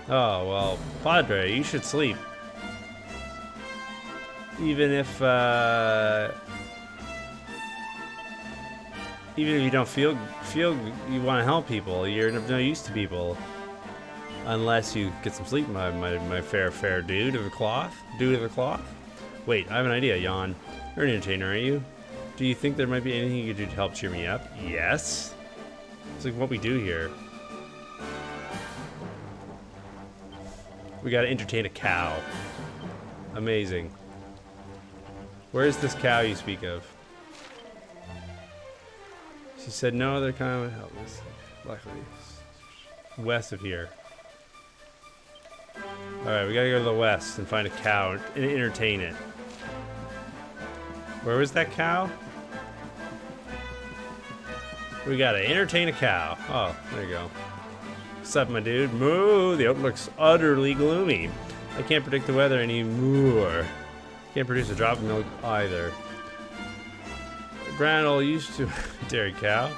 Speaker 1: Oh, well, Padre, you should sleep. Even if you don't feel you want to help people, you're of no use to people. Unless you get some sleep, my fair dude of a cloth. Wait, I have an idea, Jan. You're an entertainer, aren't you? Do you think there might be anything you could do to help cheer me up? Yes. It's like what we do here. We gotta entertain a cow. Amazing. Where's this cow you speak of? She said no other kind would help us. Luckily. West of here. Alright, we gotta go to the west and find a cow and entertain it. Where was that cow? We gotta entertain a cow. Oh, there you go. What's up, my dude? Moo! The outlook's utterly gloomy. I can't predict the weather anymore. Can't produce a drop of milk either. Grandall used to dairy cow.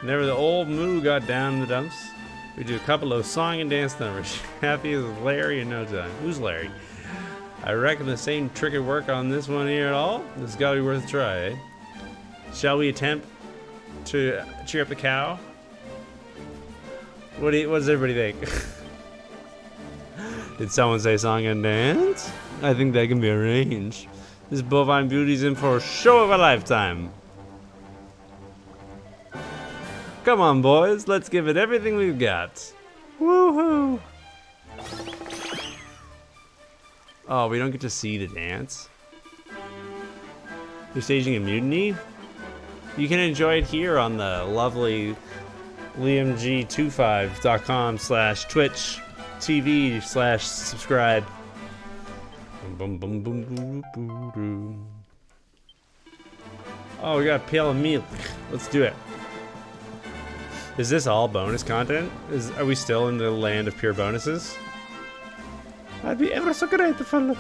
Speaker 1: Whenever the old moo got down in the dumps, we do a couple of song and dance numbers. Happy as Larry in no time. Who's Larry? I reckon the same trick would work on this one here at all. This has got to be worth a try, eh? Shall we attempt to cheer up the cow? What does everybody think? Did someone say song and dance? I think that can be arranged. This bovine beauty's in for a show of a lifetime. Come on, boys. Let's give it everything we've got. Woohoo! Oh, we don't get to see the dance? You're staging a mutiny? You can enjoy it here on the lovely liamg25.com/Twitch TV/subscribe. Oh, we got a pail of milk. Let's do it. Is this all bonus content? Are we still in the land of pure bonuses? I'd be ever so grateful.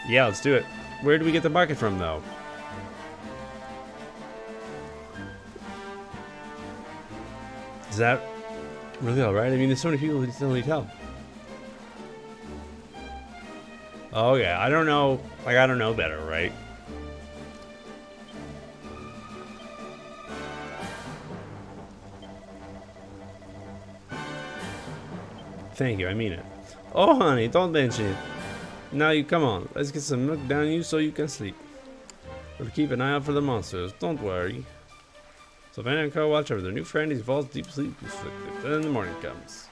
Speaker 1: Yeah, let's do it. Where do we get the bucket from, though? Is that really alright? I mean, there's so many people who still need help. Oh, yeah. I don't know. Like, I don't know better, right? Thank you. I mean it. Oh, honey, don't mention it. Now you come on. Let's get some milk down you so you can sleep. We'll keep an eye out for the monsters. Don't worry. Sylvania and Co. watch over their new friend. He falls deep sleep. Then the morning comes.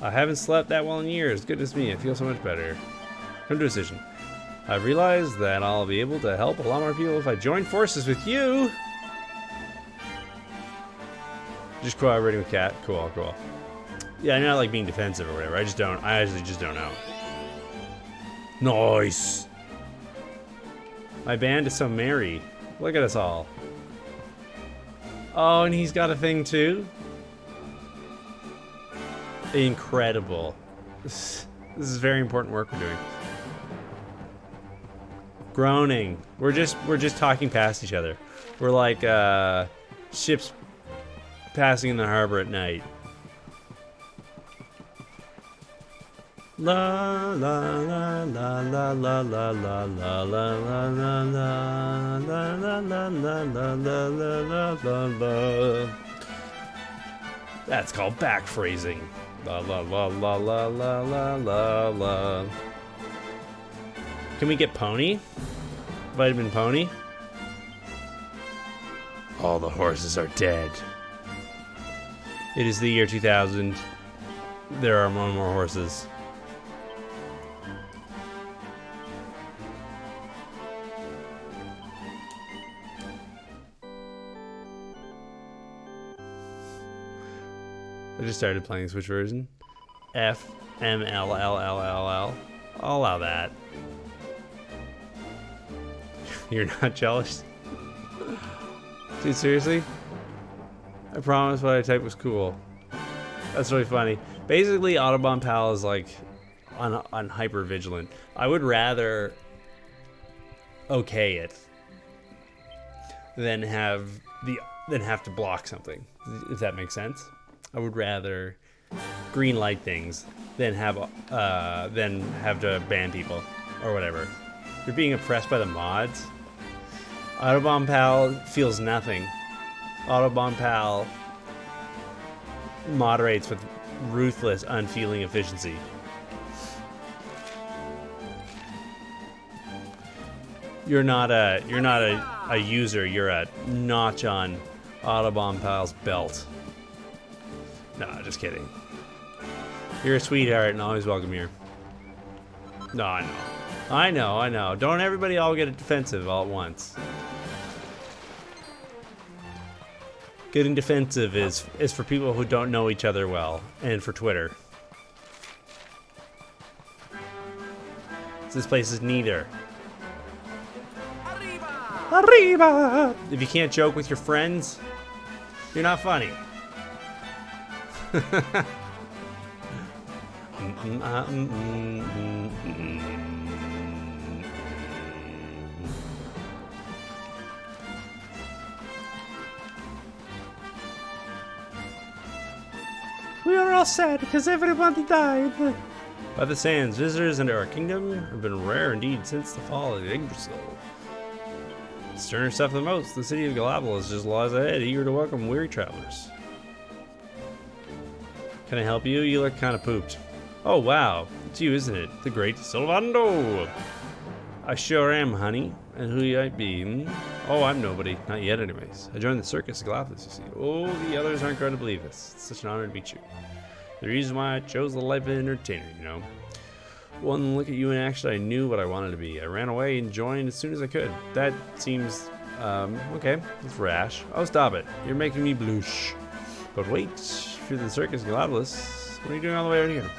Speaker 1: I haven't slept that well in years. Goodness me, I feel so much better. Come to a decision. I've realized that I'll be able to help a lot more people if I join forces with you. Just cooperating with Cat. Cool, cool. Yeah, I'm not like being defensive or whatever. I actually just don't know. Nice. My band is so merry. Look at us all. Oh, and he's got a thing too? Incredible. This is very important work we're doing. Groaning. We're just talking past each other. We're like ships passing in the harbor at night. La la la la la la la la la la la la la la la la la la la la. That's called back phrasing. La la la la la la la la la. Can we get Pony? Vitamin Pony? All the horses are dead. It is the year 2000. There are no more horses. I just started playing the Switch version. FMLLLLL. I'll allow that. You're not jealous? Dude, seriously? I promise what I typed was cool. That's really funny. Basically, Autobahn Pal is like on hyper vigilant. I would rather okay it than have to block something. If that makes sense. I would rather green light things than have to ban people or whatever. If you're being oppressed by the mods. Autobahn Pal feels nothing. Autobahn Pal moderates with ruthless, unfeeling efficiency. You're not a user. You're a notch on Autobahn Pal's belt. No, just kidding. You're a sweetheart and always welcome here. No, I know. Don't everybody all get defensive all at once. Getting defensive is for people who don't know each other well, and for Twitter. This place is neither. Arriba! If you can't joke with your friends, you're not funny. We are all sad because everybody died. By the sands, visitors into our kingdom have been rare indeed since the fall of Yggdrasil. Sterner stuff than most, the city of Galapagos just lies ahead, eager to welcome weary travelers. Can I help you? You look kind of pooped. Oh wow, it's you, isn't it? The great Sylvando! I sure am, honey. And who you might be? Oh, I'm nobody. Not yet, anyways. I joined the circus at Galapagos, you see. Oh, the others aren't going to believe this. It's such an honor to meet you. The reason why I chose the life of an entertainer, you know. One look at you in action, I knew what I wanted to be. I ran away and joined as soon as I could. That seems, okay. It's rash. Oh, stop it. You're making me blush. But wait, if you're the circus Galapagos, what are you doing all the way out here?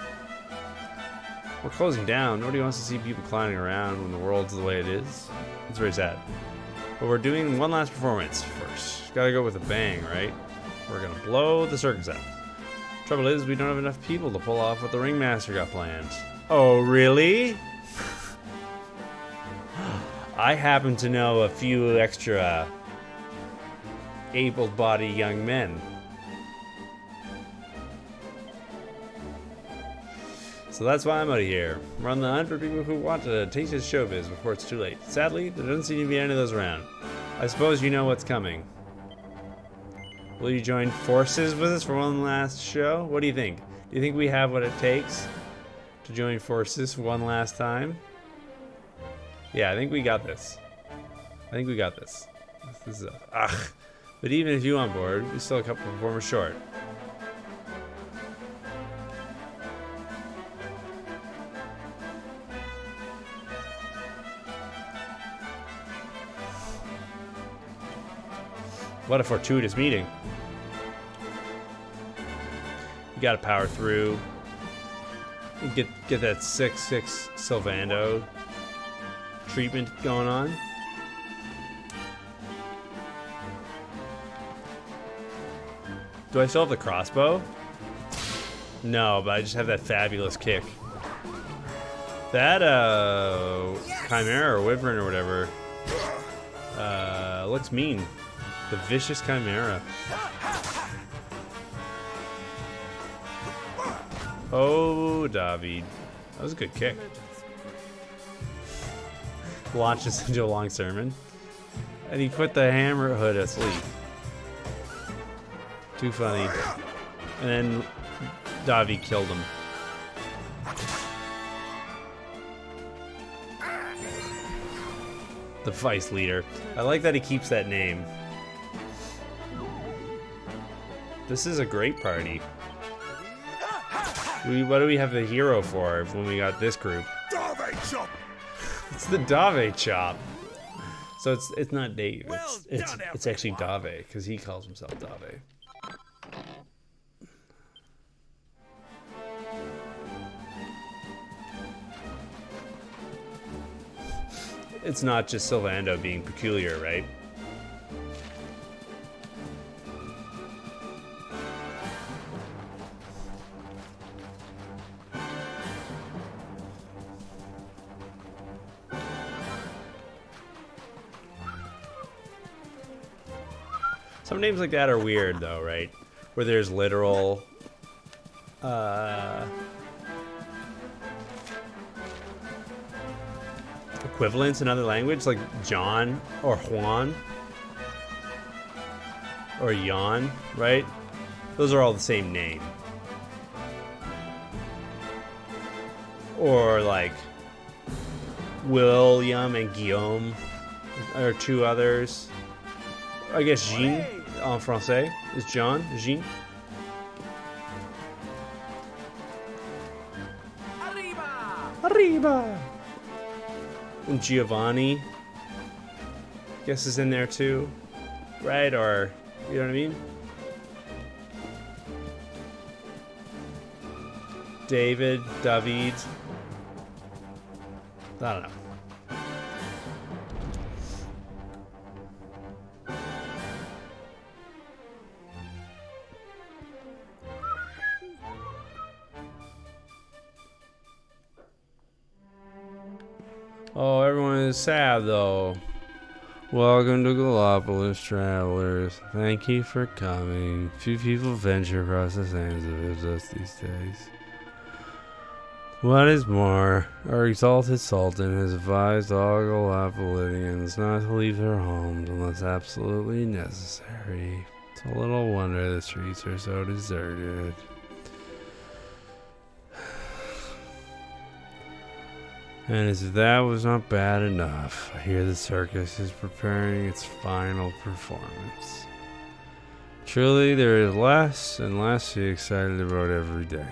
Speaker 1: We're closing down. Nobody wants to see people clowning around when the world's the way it is. It's very sad. But we're doing one last performance first. Gotta go with a bang, right? We're gonna blow the circus out. Trouble is, we don't have enough people to pull off what the ringmaster got planned. Oh, really? I happen to know a few extra able-bodied young men. So that's why I'm out of here. We're on the hunt for people who want to taste his showbiz before it's too late. Sadly, there doesn't seem to be any of those around. I suppose you know what's coming. Will you join forces with us for one last show? What do you think? Do you think we have what it takes to join forces one last time? Yeah, I think we got this. This is but even if you on board, we're still a couple performers short. What a fortuitous meeting. You gotta power through. Get that 6/6 Sylvando treatment going on. Do I still have the crossbow? No, but I just have that fabulous kick. That Chimera or Wyvern or whatever looks mean. The vicious Chimera. Oh, David. That was a good kick. Launches into a long sermon. And he put the hammer hood asleep. Too funny. And then Davi killed him. The vice leader. I like that he keeps that name. This is a great party. What do we have the hero for when we got this group?
Speaker 10: Dave chop.
Speaker 1: It's the Dave chop. So it's not Dave. It's actually Dave because he calls himself Dave. It's not just Sylvando being peculiar, right? Some names like that are weird though, right? Where there's literal equivalents in other language, like John or Juan or Jan, right? Those are all the same name. Or like William and Guillaume are two others. I guess Jean en français is John, Jean. Arriba! And Giovanni, I guess, is in there too, right? Or, you know what I mean? David, David. I don't know. Oh, everyone is sad though. Welcome to Gallopolis, travelers. Thank you for coming. Few people venture across the sands of Iblis these days. What is more, our exalted Sultan has advised all Gallopolitians not to leave their homes unless absolutely necessary. It's a little wonder the streets are so deserted. And as if that was not bad enough, I hear the circus is preparing its final performance. Truly, there is less and less to be excited about every day.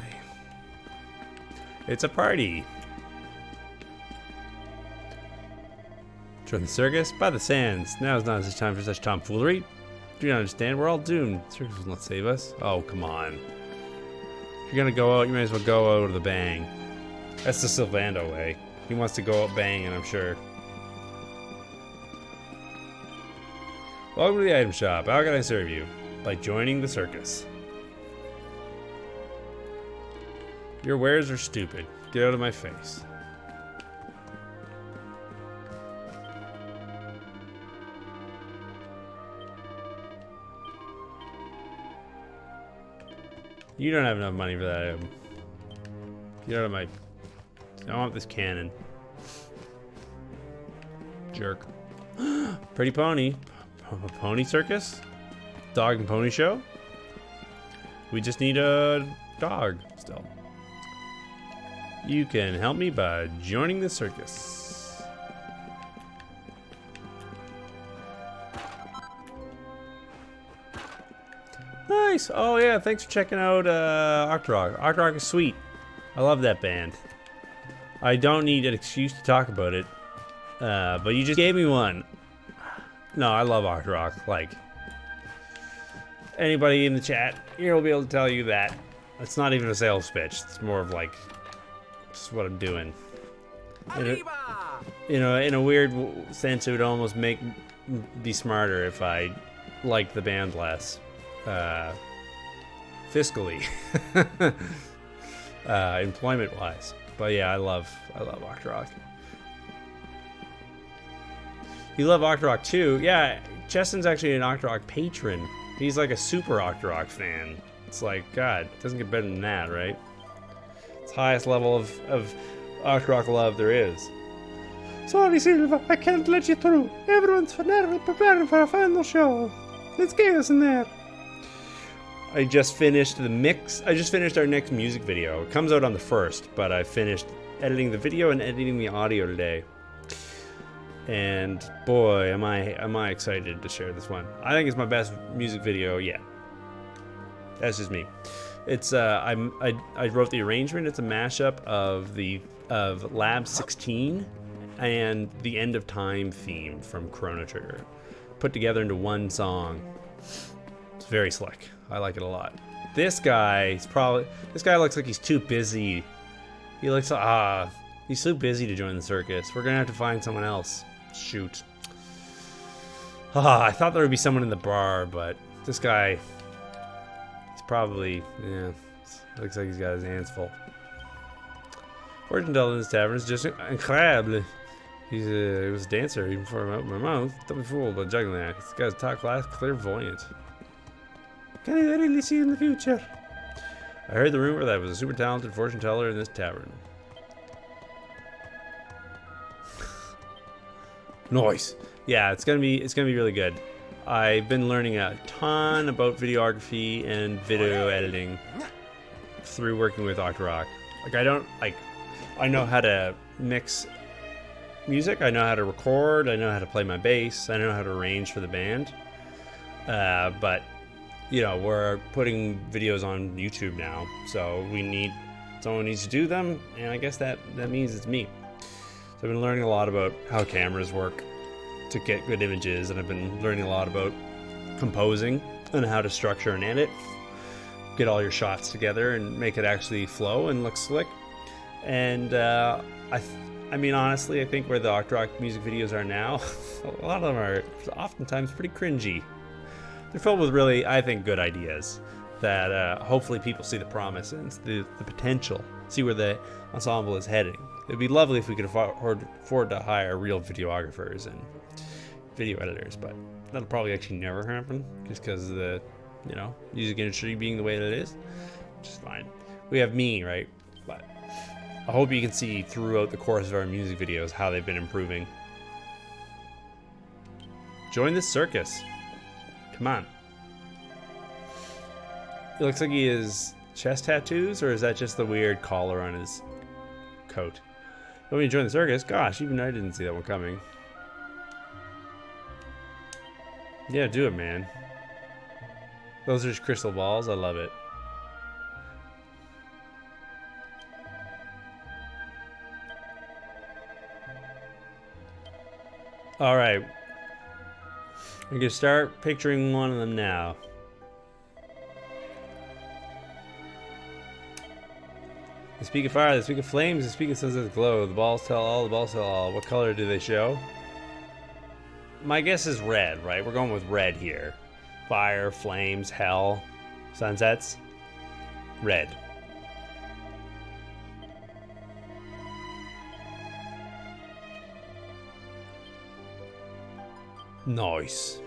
Speaker 1: It's a party. Join the circus by the sands. Now is not such time for such tomfoolery. Do you not understand? We're all doomed. The circus will not save us. Oh, come on. If you're gonna go out, you might as well go out with a bang. That's the Sylvando way. He wants to go out banging, I'm sure. Welcome to the item shop. How can I serve you? By joining the circus. Your wares are stupid. Get out of my face. You don't have enough money for that item. Get out of my... I want this cannon. Jerk. Pretty pony. Pony circus? Dog and pony show? We just need a dog still. You can help me by joining the circus. Nice. Oh yeah, thanks for checking out Octorok. Octorok is sweet. I love that band. I don't need an excuse to talk about it, but you just gave me one. No, I love Erdrea. Like, anybody in the chat here will be able to tell you that it's not even a sales pitch. It's more of like just what I'm doing. You know, in a weird sense, it would almost be smarter if I liked the band less, fiscally, employment-wise. But yeah, I love Octorok. You love Octorok too? Yeah, Cheston's actually an Octorok patron. He's like a super Octorok fan. It's like, God, it doesn't get better than that, right? It's the highest level of Octorok love there is. Sorry, Silva, I can't let you through. Everyone's preparing for a final show. Let's get us in there. I just finished the mix. I just finished our next music video. It comes out on the 1st, but I finished editing the video and editing the audio today. And boy, am I excited to share this one. I think it's my best music video yet. That's just me. It's I wrote the arrangement. It's a mashup of Lab 16 and the End of Time theme from Chrono Trigger, put together into one song. It's very slick. I like it a lot. This guy looks like he's too busy. He looks he's too busy to join the circus. We're gonna have to find someone else. Shoot. I thought there would be someone in the bar, but this guy, he's probably, yeah, looks like he's got his hands full. Fortune teller in this tavern is just incredible. He was a dancer even before I opened my mouth. Don't be fooled by juggling act. This guy's top class clairvoyant. Can he really see in the future? I heard the rumor that I was a super talented fortune teller in this tavern. Nice. Yeah, it's gonna be really good. I've been learning a ton about videography and video editing through working with Octorok. I know how to mix music, I know how to record, I know how to play my bass, I know how to arrange for the band. But you know, we're putting videos on YouTube now, so someone needs to do them, and I guess that means it's me. So I've been learning a lot about how cameras work to get good images, and I've been learning a lot about composing and how to structure and edit, get all your shots together and make it actually flow and look slick. And I mean, honestly, I think where the Octorok music videos are now, a lot of them are oftentimes pretty cringy. They're filled with really, I think, good ideas that hopefully people see the promise and the potential, see where the ensemble is heading. It'd be lovely if we could afford to hire real videographers and video editors, but that'll probably actually never happen just because of the, you know, music industry being the way that it is, which is fine. We have me, right? But I hope you can see throughout the course of our music videos how they've been improving. Join this circus. Come on. It looks like he has chest tattoos, or is that just the weird collar on his coat? You want me to join the circus? Gosh, even I didn't see that one coming. Yeah, do it, man. Those are just crystal balls. I love it. All right. We can start picturing one of them now. They speak of fire, they speak of flames, they speak of sunset glow. The balls tell all, the balls tell all. What color do they show? My guess is red, right? We're going with red here. Fire, flames, hell, sunsets. Red. Nice.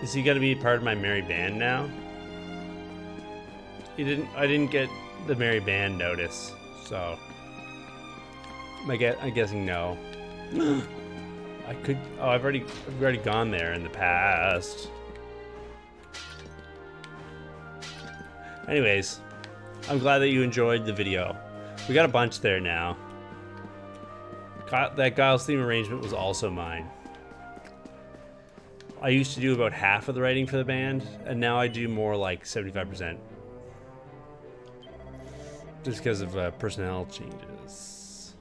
Speaker 1: Is he gonna be part of my merry band now? I didn't get the merry band notice, so I'm guessing no. I could. Oh, I've already gone there in the past. Anyways, I'm glad that you enjoyed the video. We got a bunch there now. That Giles theme arrangement was also mine. I used to do about half of the writing for the band, and now I do more like 75%. Just because of personnel changes.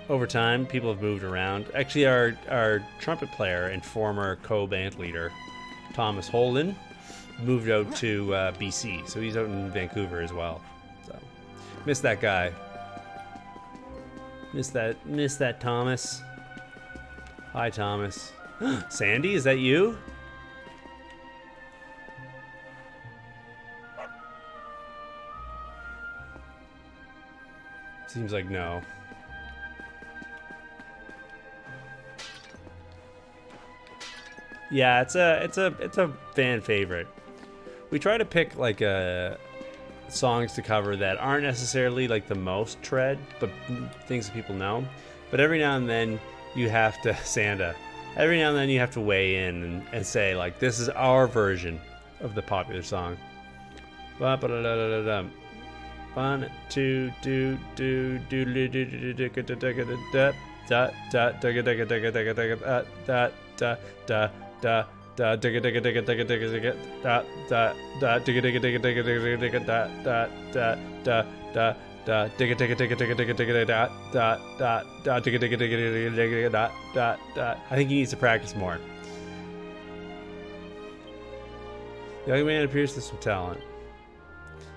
Speaker 1: over time, people have moved around. Actually, our trumpet player and former co-band leader, Thomas Holden, moved out to BC, so he's out in Vancouver as well. So, miss that guy. Miss that Thomas. Hi, Thomas. Sandy, is that you? Seems like no. Yeah, it's a fan favorite. We try to pick like songs to cover that aren't necessarily like the most tread, but things that people know. But every now and then you have to Santa. Every now and then you have to weigh in and say like, this is our version of the popular song. 1, 2, do do do do do do do da da da da da da da da da da da da digga digga digga digga digga digga da da da digga digga digga digga digga digga da da da da da da digga digga digga digga digga digga da da da da digga digga digga digga digga da da da. I think he needs to practice more. The young man appears to have some talent.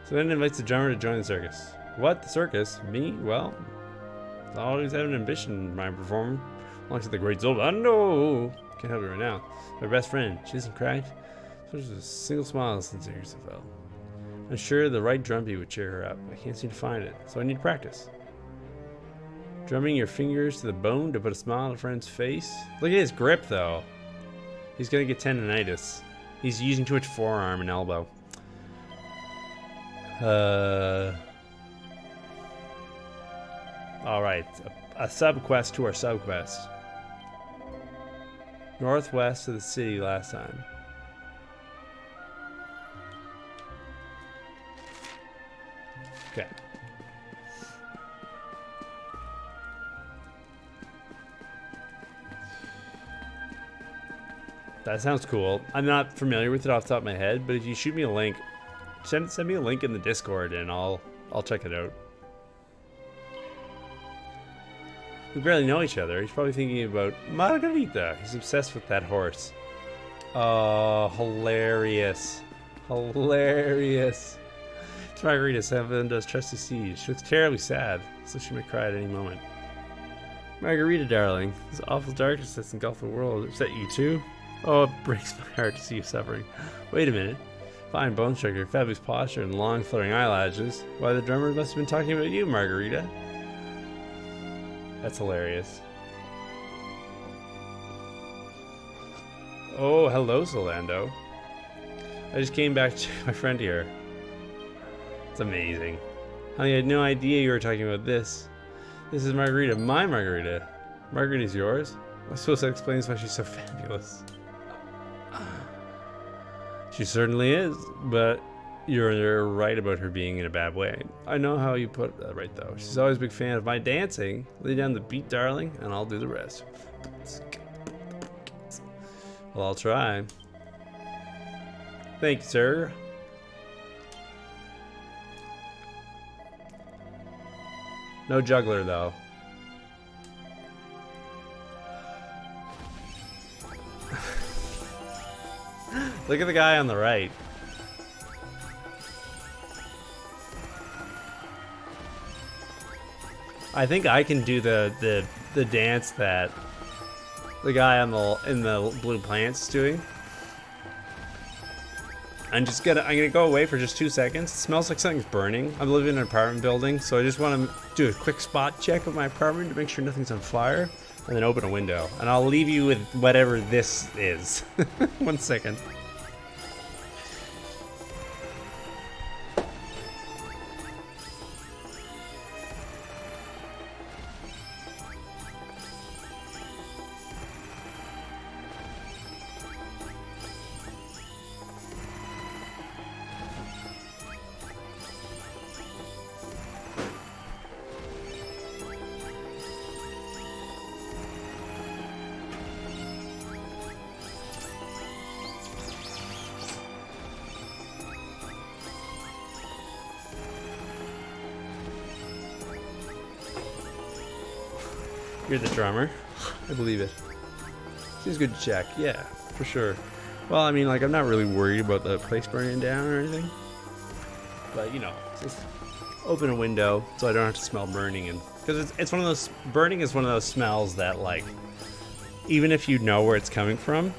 Speaker 1: So then invites the drummer to join the circus. What? The circus? Me? Well, I always had an ambition in my performing. Alongside the great Zolando. Can't help you right now. My best friend. She isn't cracked. So there's a single smile since the years fell. I'm sure the right drum beat would cheer her up. I can't seem to find it, so I need to practice. Drumming your fingers to the bone to put a smile on a friend's face. Look at his grip, though. He's gonna get tendonitis. He's using too much forearm and elbow. Alright, a sub-quest to our sub-quest. Northwest of the city last time. Okay. That sounds cool. I'm not familiar with it off the top of my head, but if you shoot me a link, send me a link in the Discord and I'll check it out. We barely know each other. He's probably thinking about Margarita. He's obsessed with that horse. Oh, hilarious. Hilarious. It's Margarita, Savanda's trusty steed. She looks terribly sad, so she might cry at any moment. Margarita, darling, this awful darkness that's engulfed the world upset you too? Oh, it breaks my heart to see you suffering. Wait a minute. Fine bone structure, fabulous posture, and long fluttering eyelashes. Why, the drummer must have been talking about you, Margarita. That's hilarious. Oh, hello, Solando. I just came back to my friend here. It's amazing. Honey, I had no idea you were talking about this. This is Margarita, my Margarita. Margarita's yours? I suppose that explains why she's so fabulous. She certainly is, but you're right about her being in a bad way. I know how you put that right, though. She's always a big fan of my dancing. Lay down the beat, darling, and I'll do the rest. Well, I'll try. Thank you, sir. No juggler, though. Look at the guy on the right. I think I can do the dance that the guy on in the blue plant's doing. I'm gonna go away for just 2 seconds. It smells like something's burning. I'm living in an apartment building, so I just want to do a quick spot check of my apartment to make sure nothing's on fire, and then open a window. And I'll leave you with whatever this is. 1 second. You're the drummer. I believe it. Seems good to check. Yeah, for sure. Well, I mean, like, I'm not really worried about the place burning down or anything. But, you know, just open a window so I don't have to smell burning. And because it's one of those, burning is one of those smells that, like, even if you know where it's coming from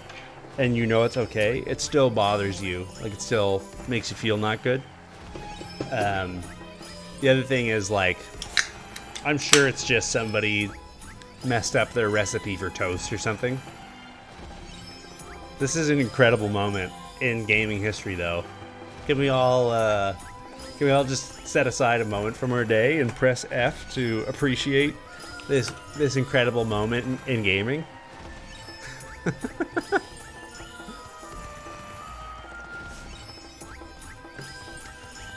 Speaker 1: and you know it's okay, it still bothers you. Like, it still makes you feel not good. The other thing is, like, I'm sure it's just somebody messed up their recipe for toast or something. This is an incredible moment in gaming history, though. Can we all just set aside a moment from our day and press F to appreciate this incredible moment in gaming?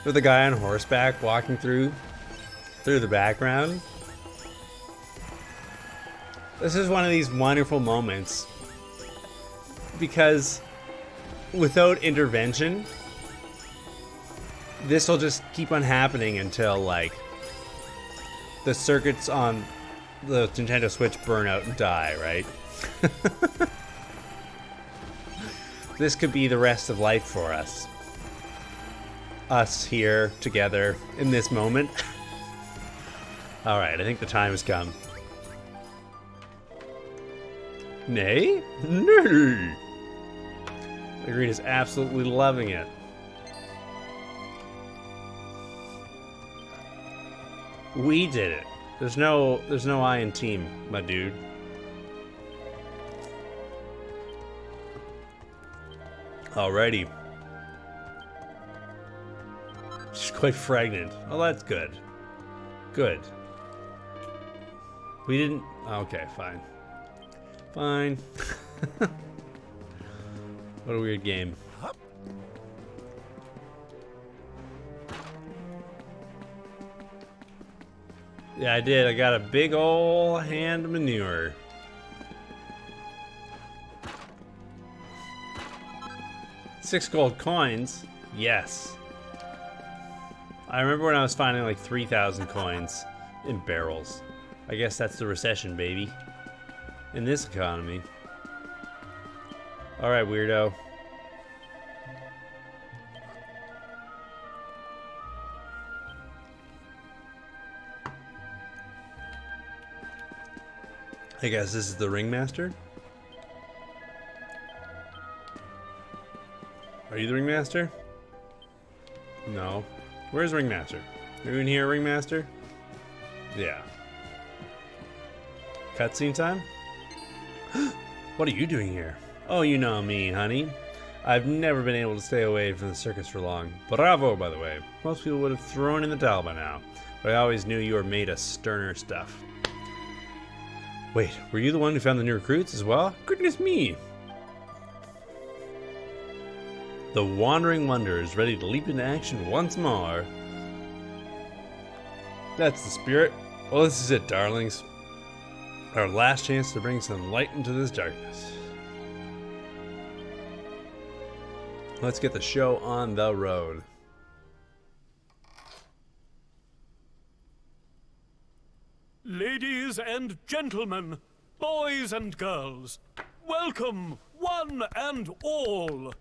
Speaker 1: With a guy on horseback walking through the background. This is one of these wonderful moments because without intervention, this will just keep on happening until, like, the circuits on the Nintendo Switch burn out and die, right? This could be the rest of life for us. Us here together in this moment. Alright, I think the time has come. Nay? Nay! The green is absolutely loving it. We did it. There's no I in team, my dude. Alrighty. She's quite pregnant. Oh, that's good. Good. We didn't... Okay, fine. Fine. What a weird game. Yeah, I did. I got a big ol' hand manure. $6 gold coins? Yes. I remember when I was finding like 3,000 coins in barrels. I guess that's the recession, baby. In this economy. Alright, weirdo. I guess this is the ringmaster? Are you the ringmaster? No. Where's ringmaster? Are you in here, ringmaster? Yeah. Cutscene time? What are you doing here? Oh, you know me, honey. I've never been able to stay away from the circus for long. Bravo, by the way. Most people would have thrown in the towel by now. But I always knew you were made of sterner stuff. Wait, were you the one who found the new recruits as well? Goodness me! The Wandering Wonder is ready to leap into action once more. That's the spirit. Well, this is it, darlings. Our last chance to bring some light into this darkness. Let's get the show on the road.
Speaker 18: Ladies and gentlemen, boys and girls, welcome one and all.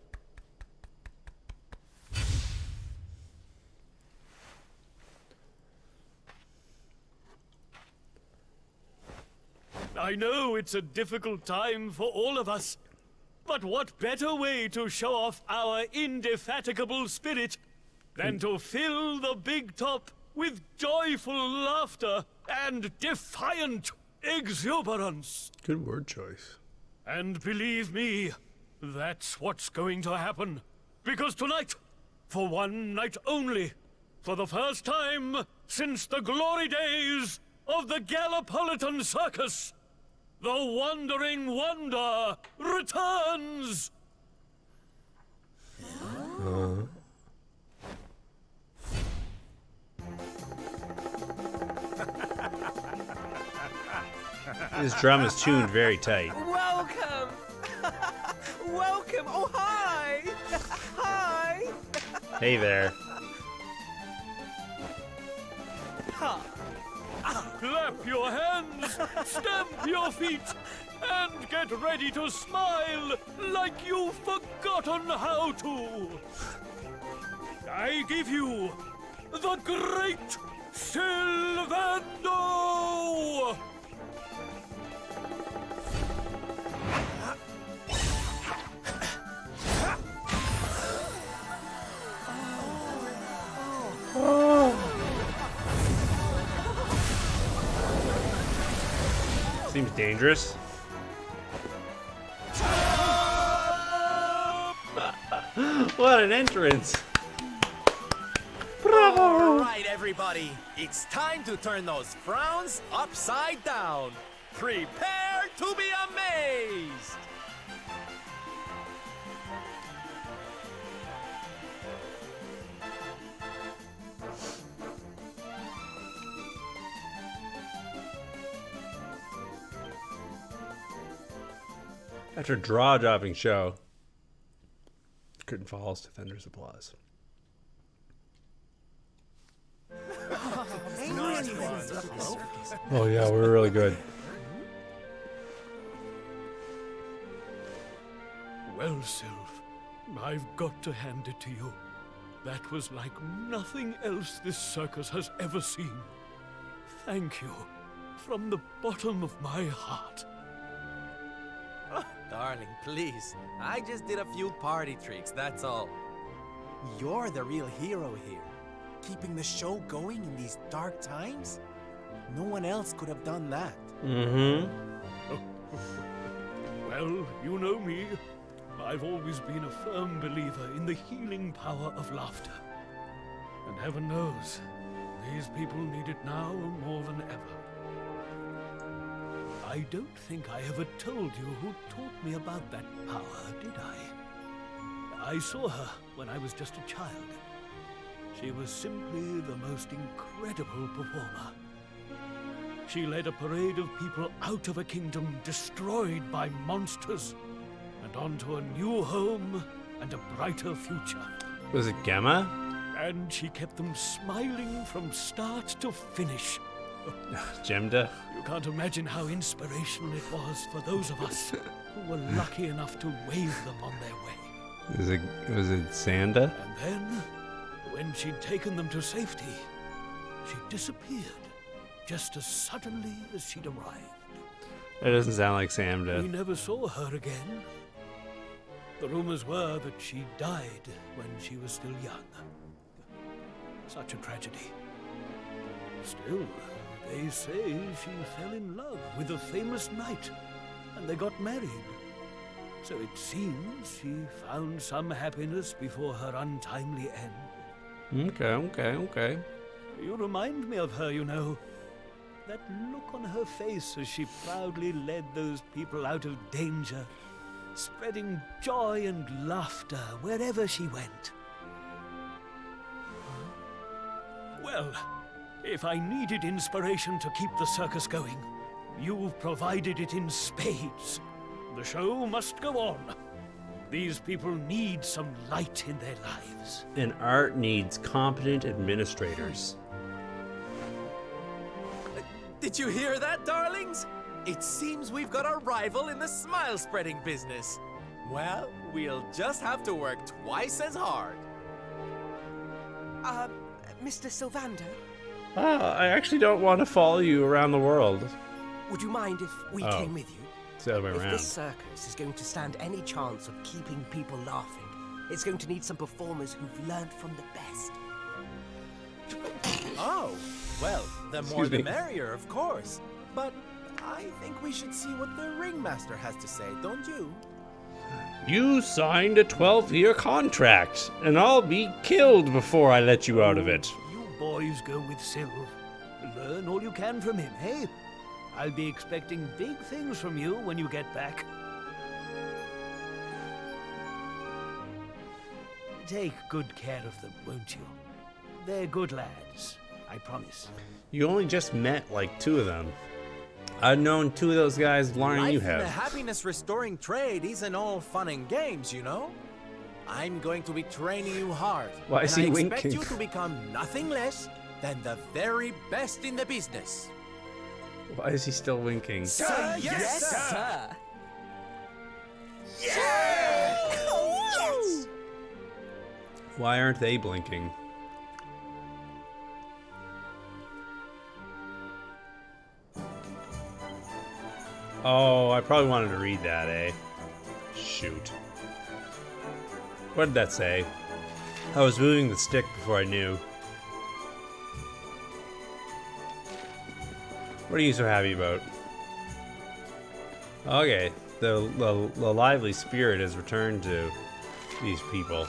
Speaker 18: I know it's a difficult time for all of us, but what better way to show off our indefatigable spirit than to fill the big top with joyful laughter and defiant exuberance?
Speaker 1: Good word choice.
Speaker 18: And believe me, that's what's going to happen. Because tonight, for one night only, for the first time since the glory days of the Gallipolitan Circus, the Wandering Wonder returns!
Speaker 1: This drum is tuned very tight.
Speaker 17: Welcome! Welcome! Oh, hi! Hi!
Speaker 1: Hey there.
Speaker 17: Ha!
Speaker 18: Clap your hands, stamp your feet, and get ready to smile like you've forgotten how to. I give you the Great Sylvando!
Speaker 1: Seems dangerous. What an entrance! Bravo!
Speaker 5: All right, everybody. It's time to turn those frowns upside down. Prepare to be amazed!
Speaker 1: After a jaw-dropping show, curtain falls to thunderous applause. Oh yeah, we're really good.
Speaker 18: Well, Sylv, I've got to hand it to you. That was like nothing else this circus has ever seen. Thank you, from the bottom of my heart.
Speaker 5: Oh, darling, please. I just did a few party tricks, that's all. You're the real hero here. Keeping the show going in these dark times? No one else could have done that.
Speaker 1: Mm-hmm.
Speaker 18: Well, you know me. I've always been a firm believer in the healing power of laughter. And heaven knows, these people need it now more than ever. I don't think I ever told you who taught me about that power, did I? I saw her when I was just a child. She was simply the most incredible performer. She led a parade of people out of a kingdom destroyed by monsters and onto a new home and a brighter future.
Speaker 1: Was it Gemma?
Speaker 18: And she kept them smiling from start to finish.
Speaker 1: Gemda?
Speaker 18: You can't imagine how inspirational it was for those of us who were lucky enough to wave them on their way.
Speaker 1: Was it Xanda?
Speaker 18: And then, when she'd taken them to safety, she disappeared just as suddenly as she'd arrived.
Speaker 1: That doesn't sound like Xanda.
Speaker 18: We never saw her again. The rumors were that she died when she was still young. Such a tragedy. Still, they say she fell in love with a famous knight, and they got married. So it seems she found some happiness before her untimely end.
Speaker 1: Okay.
Speaker 18: You remind me of her, you know. That look on her face as she proudly led those people out of danger, spreading joy and laughter wherever she went. Well, if I needed inspiration to keep the circus going, you've provided it in spades. The show must go on. These people need some light in their lives.
Speaker 1: And art needs competent administrators.
Speaker 5: Did you hear that, darlings? It seems we've got a rival in the smile-spreading business. Well, we'll just have to work twice as hard.
Speaker 17: Mr. Sylvando?
Speaker 1: I actually don't want to follow you around the world.
Speaker 17: Would you mind if we came with you?
Speaker 1: It's the other way
Speaker 17: If
Speaker 1: around.
Speaker 17: this circus is going to stand any chance of keeping people laughing, it's going to need some performers who've learned from the best.
Speaker 5: Oh, well, the more
Speaker 1: Excuse
Speaker 5: the
Speaker 1: me.
Speaker 5: merrier, of course. But I think we should see what the ringmaster has to say, don't you?
Speaker 1: You signed a 12-year contract, and I'll be killed before I let you out of it.
Speaker 18: You boys go with Sylv. Learn all you can from him, hey? I'll be expecting big things from you when you get back. Take good care of them, won't you? They're good lads, I promise.
Speaker 1: You only just met like 2 of them. I've known 2 of those guys longer than you
Speaker 5: Life in the
Speaker 1: have.
Speaker 5: happiness-restoring trade isn't all fun and games, you know? I'm going to be training you hard.
Speaker 1: Why is
Speaker 5: and
Speaker 1: he
Speaker 5: I expect
Speaker 1: winking?
Speaker 5: you to become nothing less than the very best in the business.
Speaker 1: Why is he still winking?
Speaker 17: Sir, yes, sir.
Speaker 11: Yeah! Oh, yes!
Speaker 1: Why aren't they blinking? Oh, I probably wanted to read that, eh? Shoot. What did that say? I was moving the stick before I knew. What are you so happy about? Okay, the lively spirit has returned to these people.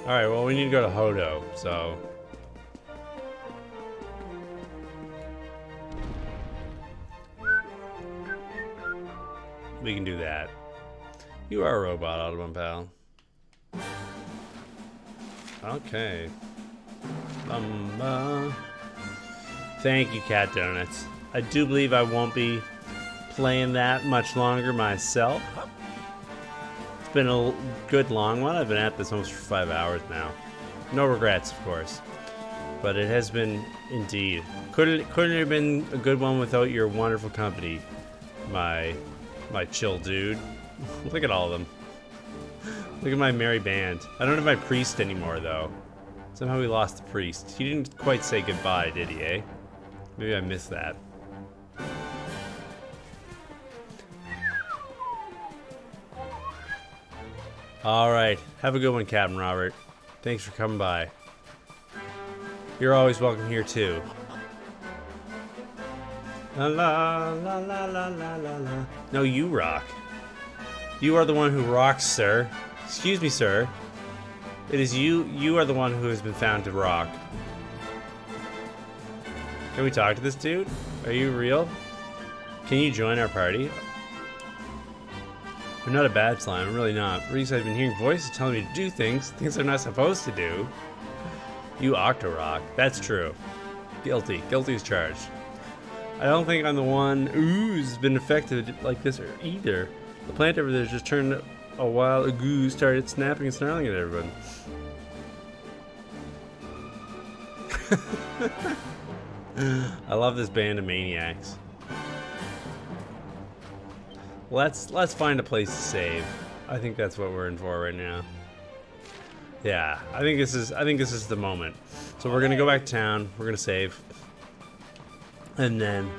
Speaker 1: Alright, well, we need to go to Hodo, so... we can do that. You are a robot, Audubon pal. Okay. Thank you, Cat Donuts. I do believe I won't be playing that much longer myself. It's been a good long one. I've been at this almost for 5 hours now. No regrets, of course. But it has been indeed. Couldn't it have been a good one without your wonderful company, my chill dude. Look at all of them. Look at my merry band. I don't have my priest anymore, though. Somehow we lost the priest. He didn't quite say goodbye, did he, eh? Maybe I missed that. Alright. Have a good one, Captain Robert. Thanks for coming by. You're always welcome here, too. La la la la la la la la. No, you rock. You are the one who rocks, sir. Excuse me, sir. It is you. You are the one who has been found to rock. Can we talk to this dude? Are you real? Can you join our party? I'm not a bad slime. I'm really not. Reason I've been hearing voices telling me to do things I'm not supposed to do. You Octorock. That's true. Guilty. Guilty as charged. I don't think I'm the one who's been affected like this either. The plant over there just turned a while ago, started snapping and snarling at everyone. I love this band of maniacs. Let's find a place to save. I think that's what we're in for right now. Yeah, I think this is the moment. So we're gonna go back to town. We're gonna save. And then,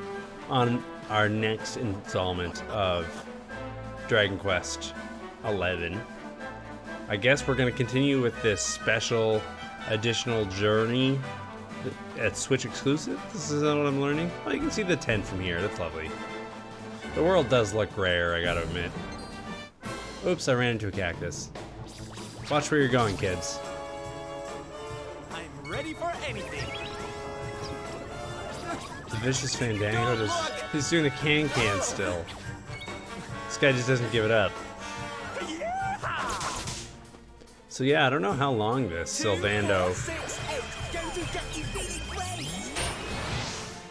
Speaker 1: on our next installment of Dragon Quest XI, I guess we're going to continue with this special additional journey at Switch exclusive. This is what I'm learning. Oh, you can see the tent from here. That's lovely. The world does look rare, I gotta admit. Oops, I ran into a cactus. Watch where you're going, kids.
Speaker 17: I'm ready for anything.
Speaker 1: The vicious Fandango he's doing the can still. This guy just doesn't give it up. So yeah, I don't know how long this Sylvando.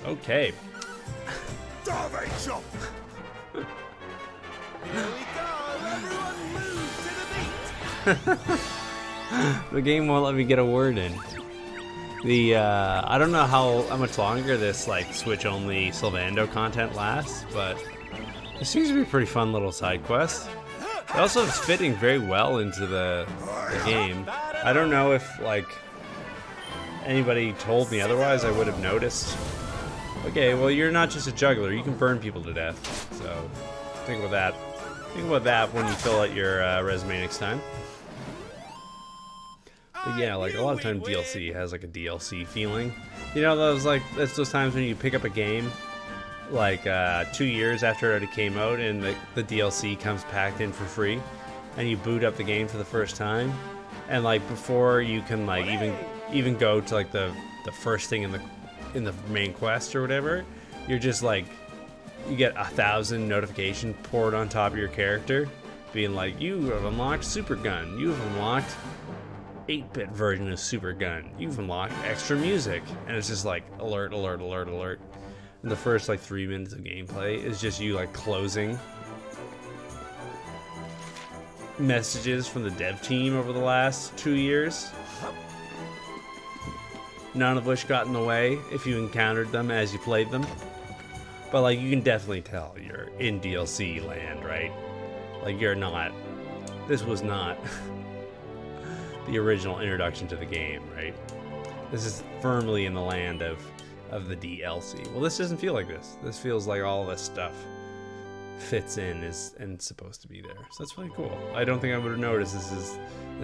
Speaker 1: Okay. The game won't let me get a word in. I don't know how much longer this like Switch only Sylvando content lasts, but it seems to be a pretty fun little side quest. It also is fitting very well into the game. I don't know if like anybody told me otherwise, I would have noticed. Okay, well you're not just a juggler, you can burn people to death. So think about that. Think about that when you fill out your resume next time. But yeah, like a lot of time DLC has like a DLC feeling. You know, that's those times when you pick up a game like 2 years after it already came out and the DLC comes packed in for free and you boot up the game for the first time and like before you can like even go to like the first thing in the main quest or whatever, you're just like you get 1,000 notifications poured on top of your character being like, you have unlocked Super Gun, you have unlocked 8-bit version of Super Gun, you've unlocked extra music, and it's just like alert, alert, alert, alert. And the first like 3 minutes of gameplay is just you like closing messages from the dev team over the last 2 years. none of which got in the way if you encountered them as you played them. But like, you can definitely tell you're in DLC land, right? Like, you're not, this was not the original introduction to the game, right? This is firmly in the land of the DLC. Well, this doesn't feel like this. This feels like all this stuff fits in and supposed to be there. So that's really cool. I don't think I would have noticed this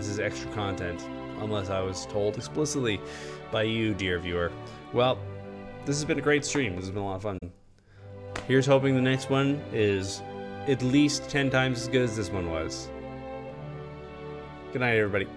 Speaker 1: is extra content unless I was told explicitly by you, dear viewer. Well, this has been a great stream. This has been a lot of fun. Here's hoping the next one is at least 10 times as good as this one was. Good night, everybody.